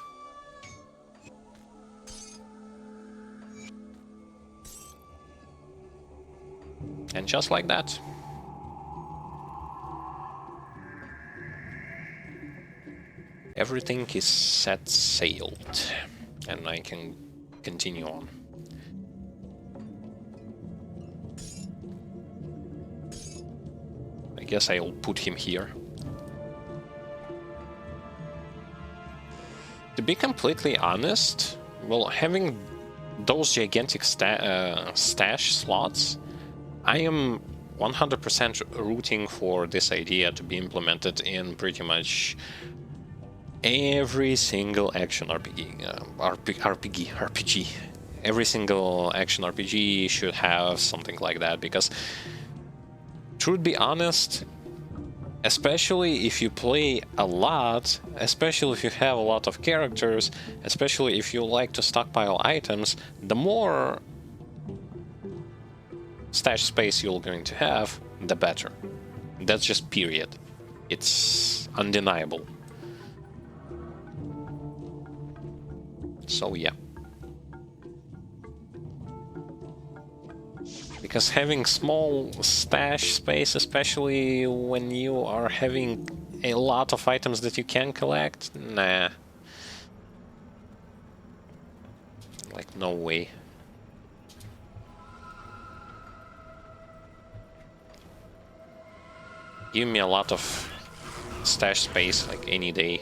And just like that. Everything is set sailed. And I can continue on. I guess I'll put him here. To be completely honest, well, having those gigantic stash slots, I am 100% rooting for this idea to be implemented in pretty much every single action RPG. Every single action RPG should have something like that, because truth be honest, especially if you play a lot, especially if you have a lot of characters, especially if you like to stockpile items, the more stash space you're going to have, the better. That's just period. It's undeniable. So yeah. Because having small stash space, especially when you are having a lot of items that you can collect, nah. Like, no way. Give me a lot of stash space, like, any day.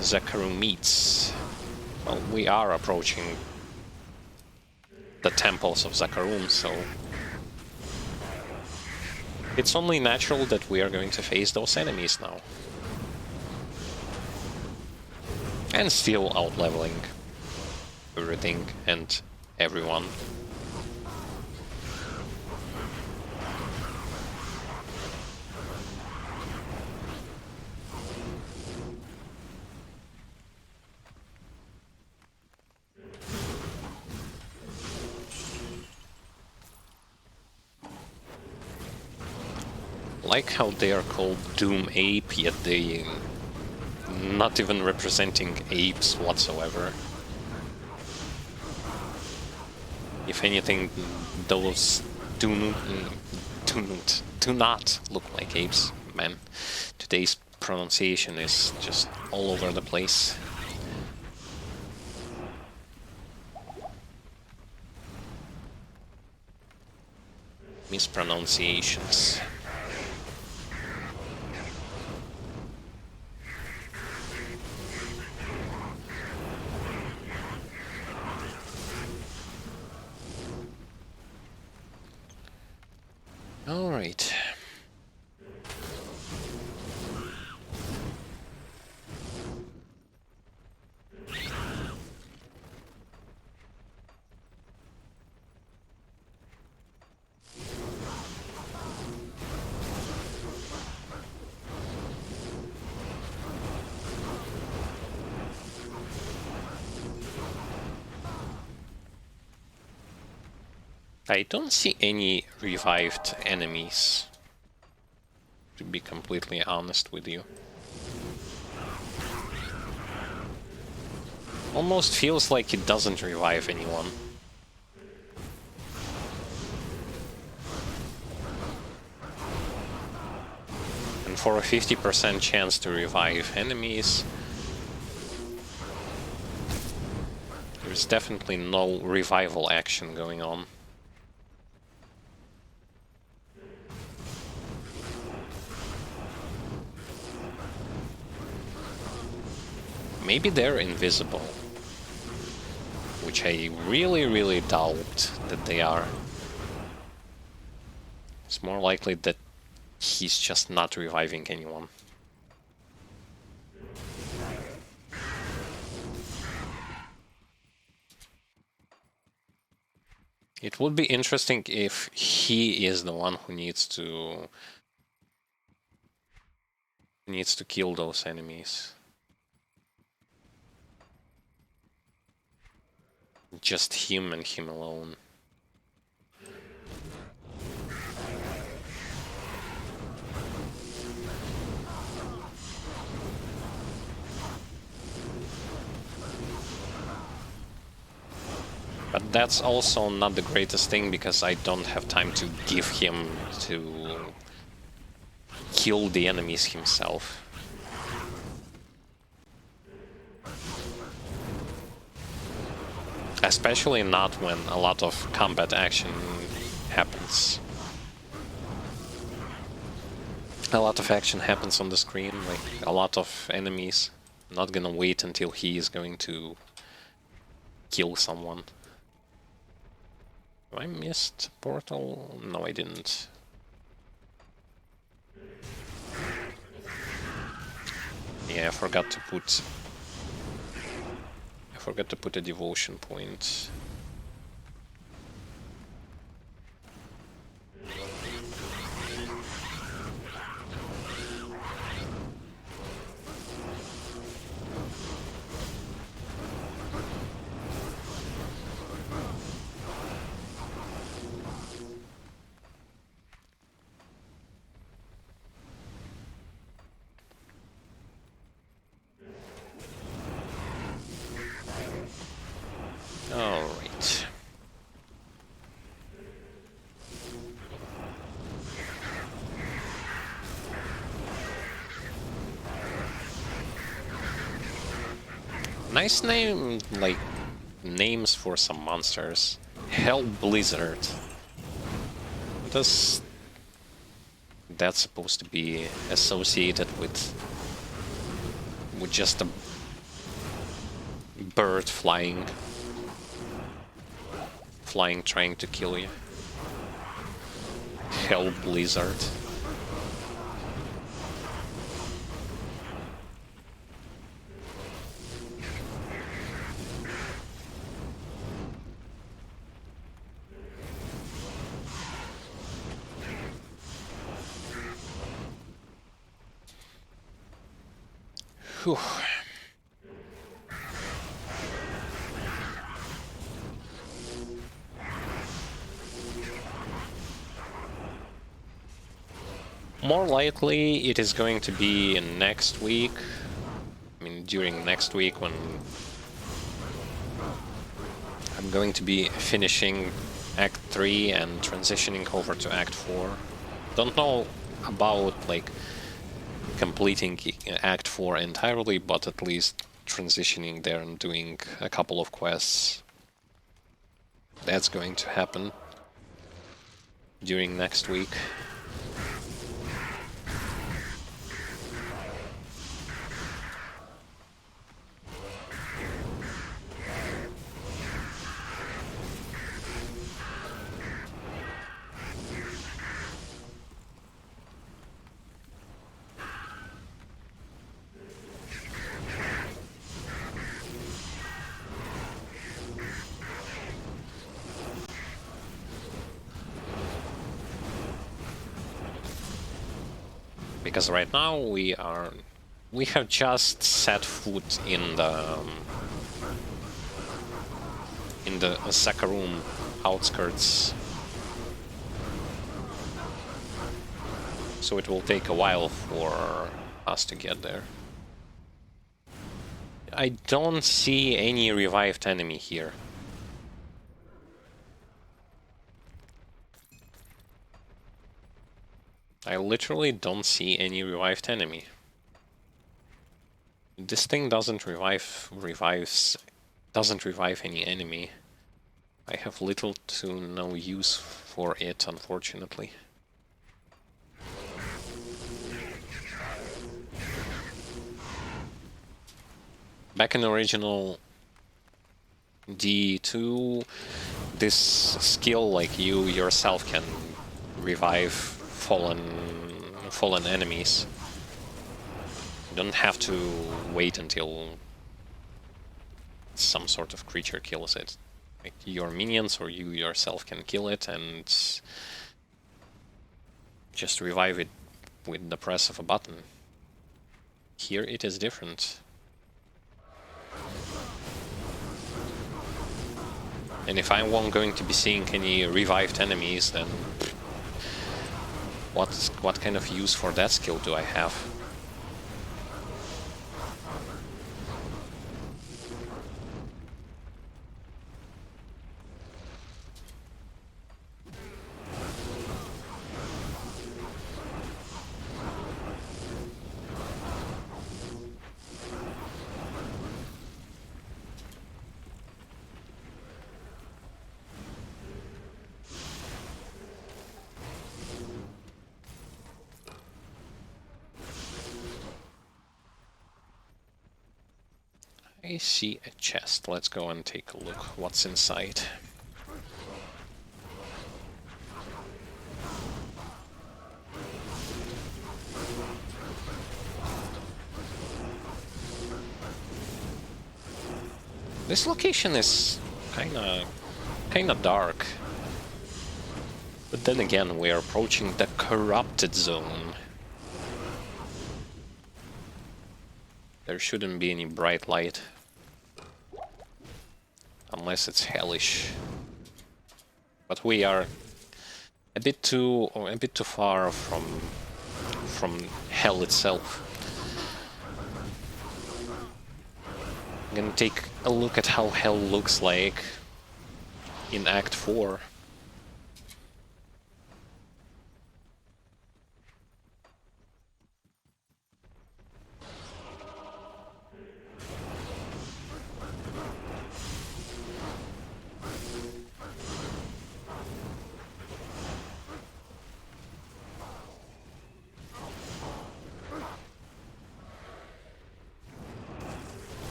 Zakarum meets. Well, we are approaching the temples of Zakarum, so it's only natural that we are going to face those enemies now. And still out-leveling everything and everyone. Like how they are called Doom Ape, yet they not even representing apes whatsoever. If anything, those do not look like apes, man. Today's pronunciation is just all over the place. Mispronunciations. All right. I don't see any revived enemies, to be completely honest with you. Almost feels like it doesn't revive anyone. And for a 50% chance to revive enemies, there's definitely no revival action going on. Maybe they're invisible, which I really doubt that they are. It's more likely that he's just not reviving anyone. It would be interesting if he is the one who needs to kill those enemies. Just him and him alone. But that's also not the greatest thing, because I don't have time to give him to kill the enemies himself. Especially not when a lot of combat action happens. A lot of action happens on the screen, like a lot of enemies. I'm not gonna wait until he is going to kill someone. Have I missed portal? No, I didn't. Yeah, I forgot to put a devotion point. All right. Nice name, like, names for some monsters. Hell Blizzard. What is that supposed to be associated with just a bird flying trying to kill you? Hell Blizzard. Whew. More likely it is going to be next week. I mean, during next week, when I'm going to be finishing Act 3 and transitioning over to Act 4. Don't know about, like, completing Act 4 entirely, but at least transitioning there and doing a couple of quests. That's going to happen during next week. Because right now we have just set foot in the Sakarum outskirts, so it will take a while for us to get there. I don't see any revived enemy here. I literally don't see any revived enemy. This thing doesn't revive any enemy. I have little to no use for it, unfortunately. Back in original D2, this skill, like, you yourself can revive fallen enemies. You don't have to wait until some sort of creature kills it. Like, your minions or you yourself can kill it and just revive it with the press of a button. Here it is different. And if I won't going to be seeing any revived enemies, then what kind of use for that skill do I have? I see a chest. Let's go and take a look what's inside. This location is kinda dark. But then again, we are approaching the corrupted zone. There shouldn't be any bright light. Unless it's hellish. But we are a bit too far from hell itself. I'm gonna take a look at how hell looks like in Act 4.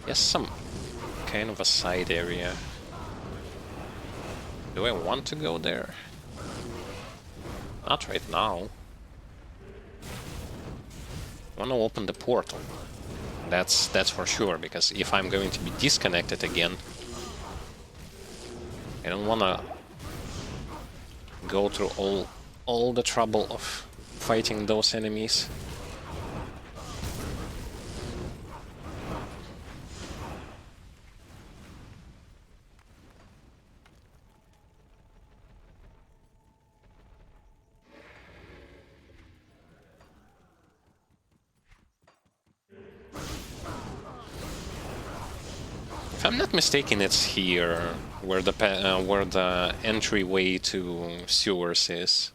Yes, some kind of a side area. Do I want to go there? Not right now. I want to open the portal. That's for sure, because if I'm going to be disconnected again, I don't want to go through all the trouble of fighting those enemies. If I'm not mistaken, it's here where the entryway to sewers is.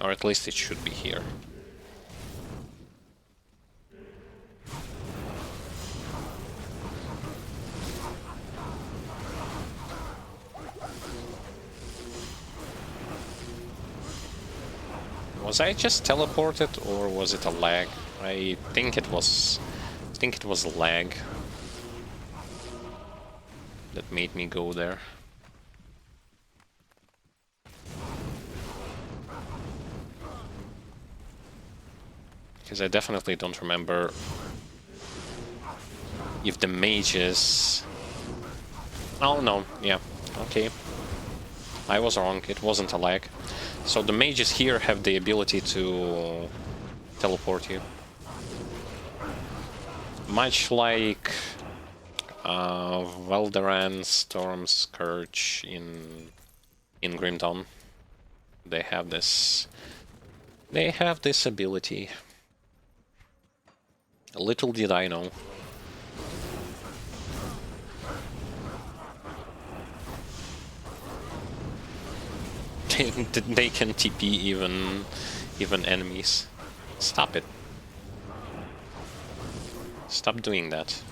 Or at least it should be here. Was I just teleported, or was it a lag? I think it was a lag that made me go there. Because I definitely don't remember if the mages Oh no, yeah, okay. I was wrong, it wasn't a lag. So the mages here have the ability to teleport you. Much like Valderan, Storm Scourge in Grim Dawn. They have this ability. Little did I know. They can TP even enemies. Stop it. Stop doing that.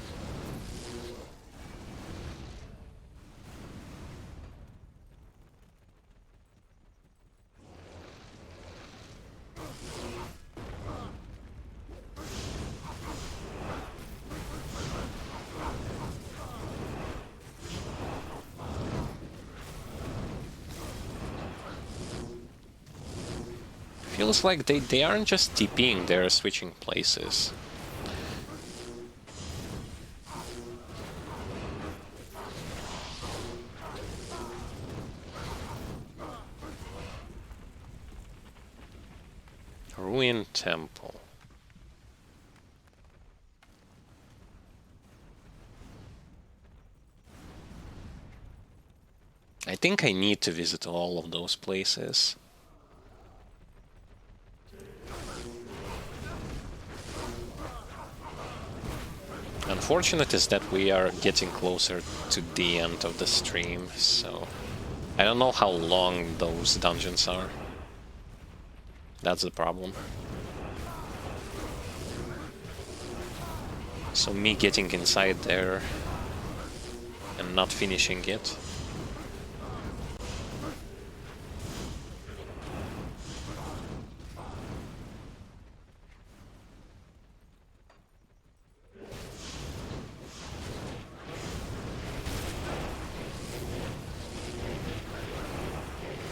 Feels like they aren't just TPing, they're switching places. Ruined Temple. I think I need to visit all of those places. Unfortunate is that we are getting closer to the end of the stream, so I don't know how long those dungeons are. That's the problem. So me getting inside there and not finishing it.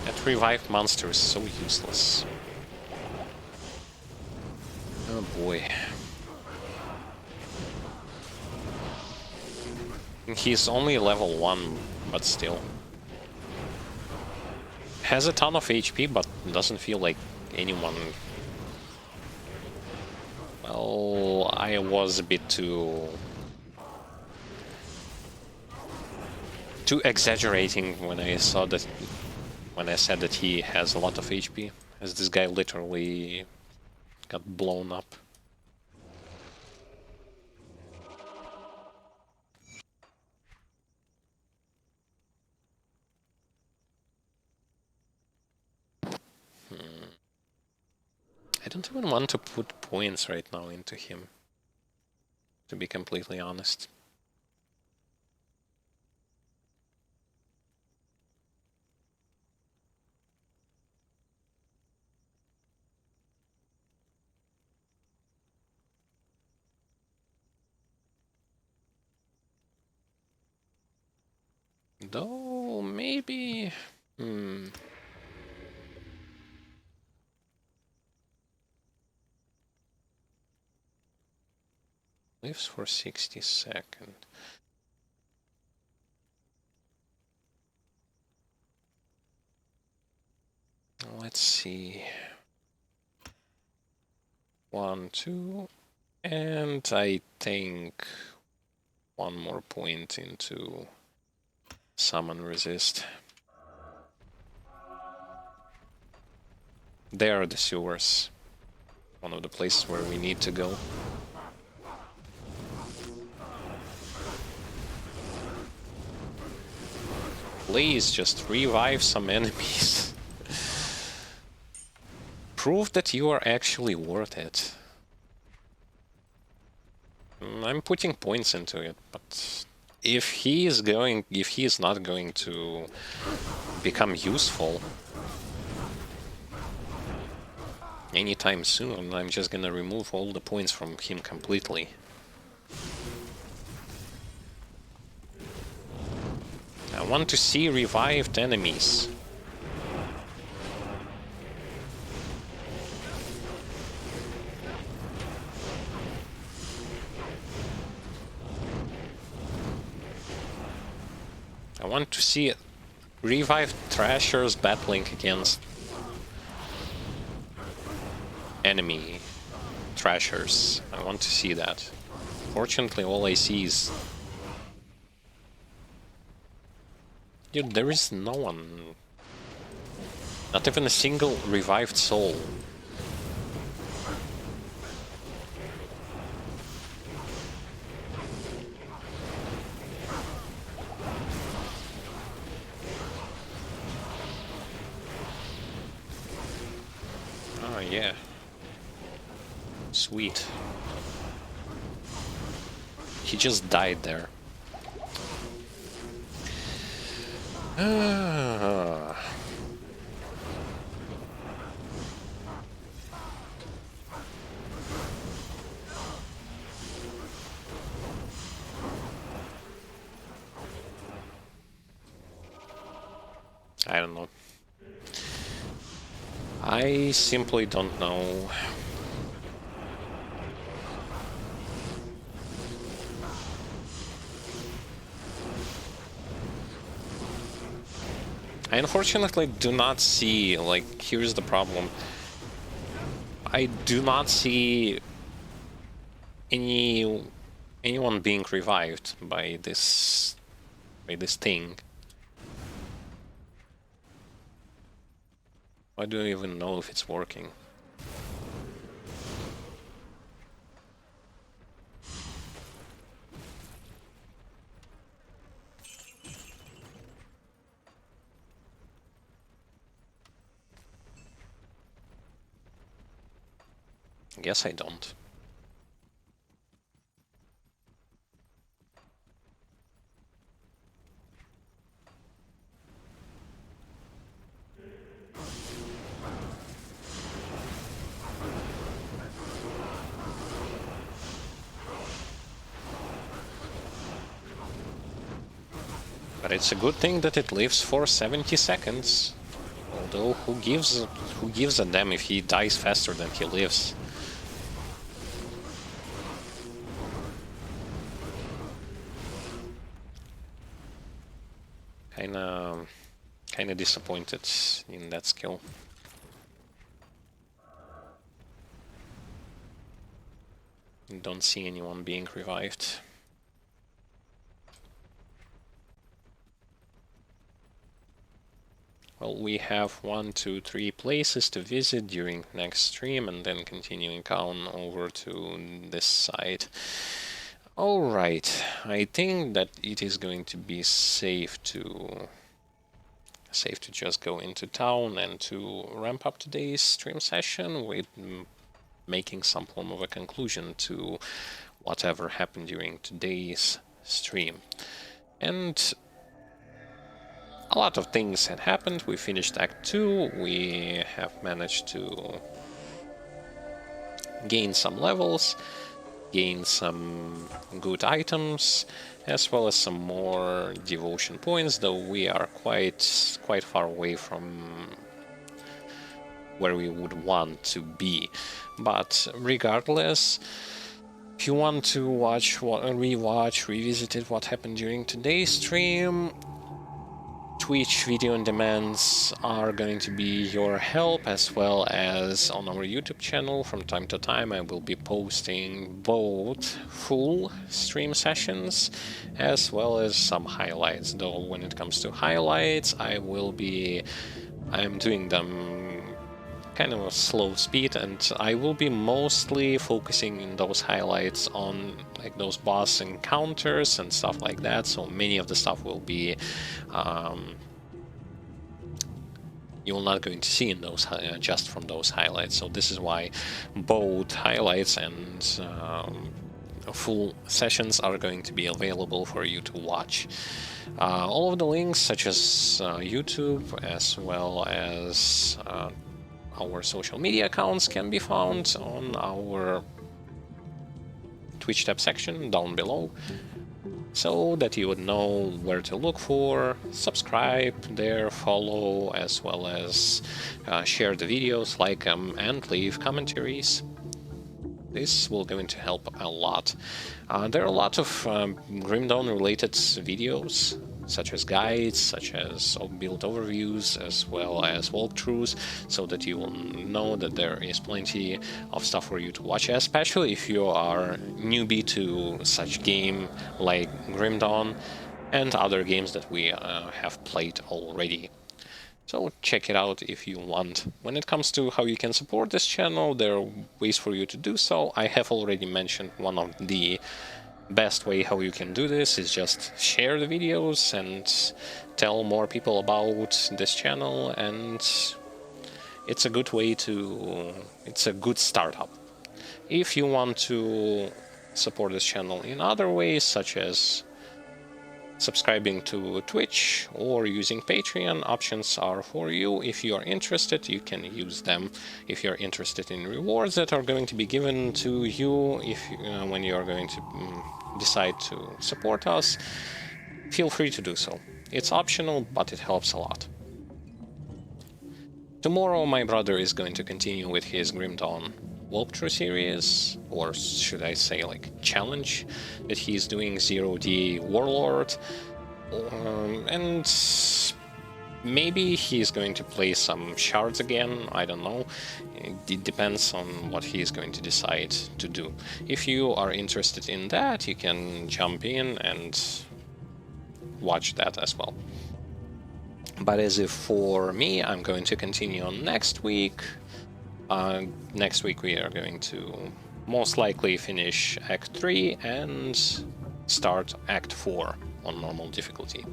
That revived monster is so useless. Oh boy. He's only level 1, but still. Has a ton of HP, but doesn't feel like anyone... Well, I was a bit too exaggerating when I said that he has a lot of HP, as this guy literally got blown up. I don't even want to put points right now into him, to be completely honest. Though, maybe... Lives for 60 seconds. Let's see. 1, 2, and I think one more point into summon resist. There are the sewers. One of the places where we need to go. Please just revive some enemies. Prove that you are actually worth it. I'm putting points into it, but if he is not going to become useful anytime soon, I'm just gonna remove all the points from him completely. I want to see revived enemies. want to see revived Thrashers battling against enemy Thrashers. I want to see that. Fortunately, all I see is... Dude, there is no one. Not even a single revived soul. Oh, yeah. Sweet. He just died there. I don't know. I simply don't know. I unfortunately do not see, like, here's the problem. I do not see anyone being revived by this thing. I don't even know if it's working. Guess I don't. But it's a good thing that it lives for 70 seconds. Although who gives a damn if he dies faster than he lives? Kinda disappointed in that skill. Don't see anyone being revived. Well, we have 1, 2, 3 places to visit during next stream, and then continuing on over to this side. Alright, I think that it is going to be safe to just go into town and to ramp up today's stream session with making some form of a conclusion to whatever happened during today's stream. And a lot of things had happened. We finished Act 2, we have managed to gain some levels, gain some good items, as well as some more devotion points, though we are quite far away from where we would want to be. But regardless, if you want to revisit what happened during today's stream, Twitch video on demands are going to be your help, as well as on our YouTube channel. From time to time I will be posting both full stream sessions as well as some highlights, though when it comes to highlights I am doing them kind of a slow speed, and I will be mostly focusing in those highlights on like those boss encounters and stuff like that. So many of the stuff will be you're not going to see in those just from those highlights. So this is why both highlights and full sessions are going to be available for you to watch. All of the links, such as YouTube as well as our social media accounts, can be found on our Twitch tab section down below, so that you would know where to look for, subscribe there, follow, as well as share the videos, like them, and leave commentaries. This will going to help a lot. There are a lot of Grim Dawn related videos such as guides, such as build overviews, as well as walkthroughs, so that you will know that there is plenty of stuff for you to watch, especially if you are newbie to such game like Grim Dawn and other games that we have played already. So check it out if you want. When it comes to how you can support this channel, there are ways for you to do so. I have already mentioned one of the best way how you can do this is just share the videos and tell more people about this channel, and it's a good way to... it's a good startup. If you want to support this channel in other ways, such as subscribing to Twitch or using Patreon, options are for you. If you are interested, you can use them. If you're interested in rewards that are going to be given to you when you are going to decide to support us, feel free to do so. It's optional, but it helps a lot. Tomorrow my brother is going to continue with his Grim Dawn walkthrough series, or should I say like challenge, that he's doing 0D Warlord, and maybe he's going to play some shards again, I don't know. It depends on what he is going to decide to do. If you are interested in that, you can jump in and watch that as well. But as if for me, I'm going to continue on next week. Next week we are going to most likely finish Act 3 and start Act 4 on normal difficulty.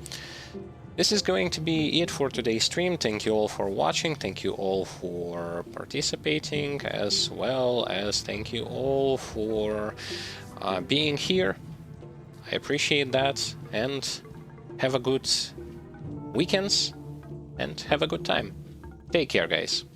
This is going to be it for today's stream. Thank you all for watching, thank you all for participating, as well as thank you all for being here. I appreciate that, and have a good weekends and have a good time. Take care, guys.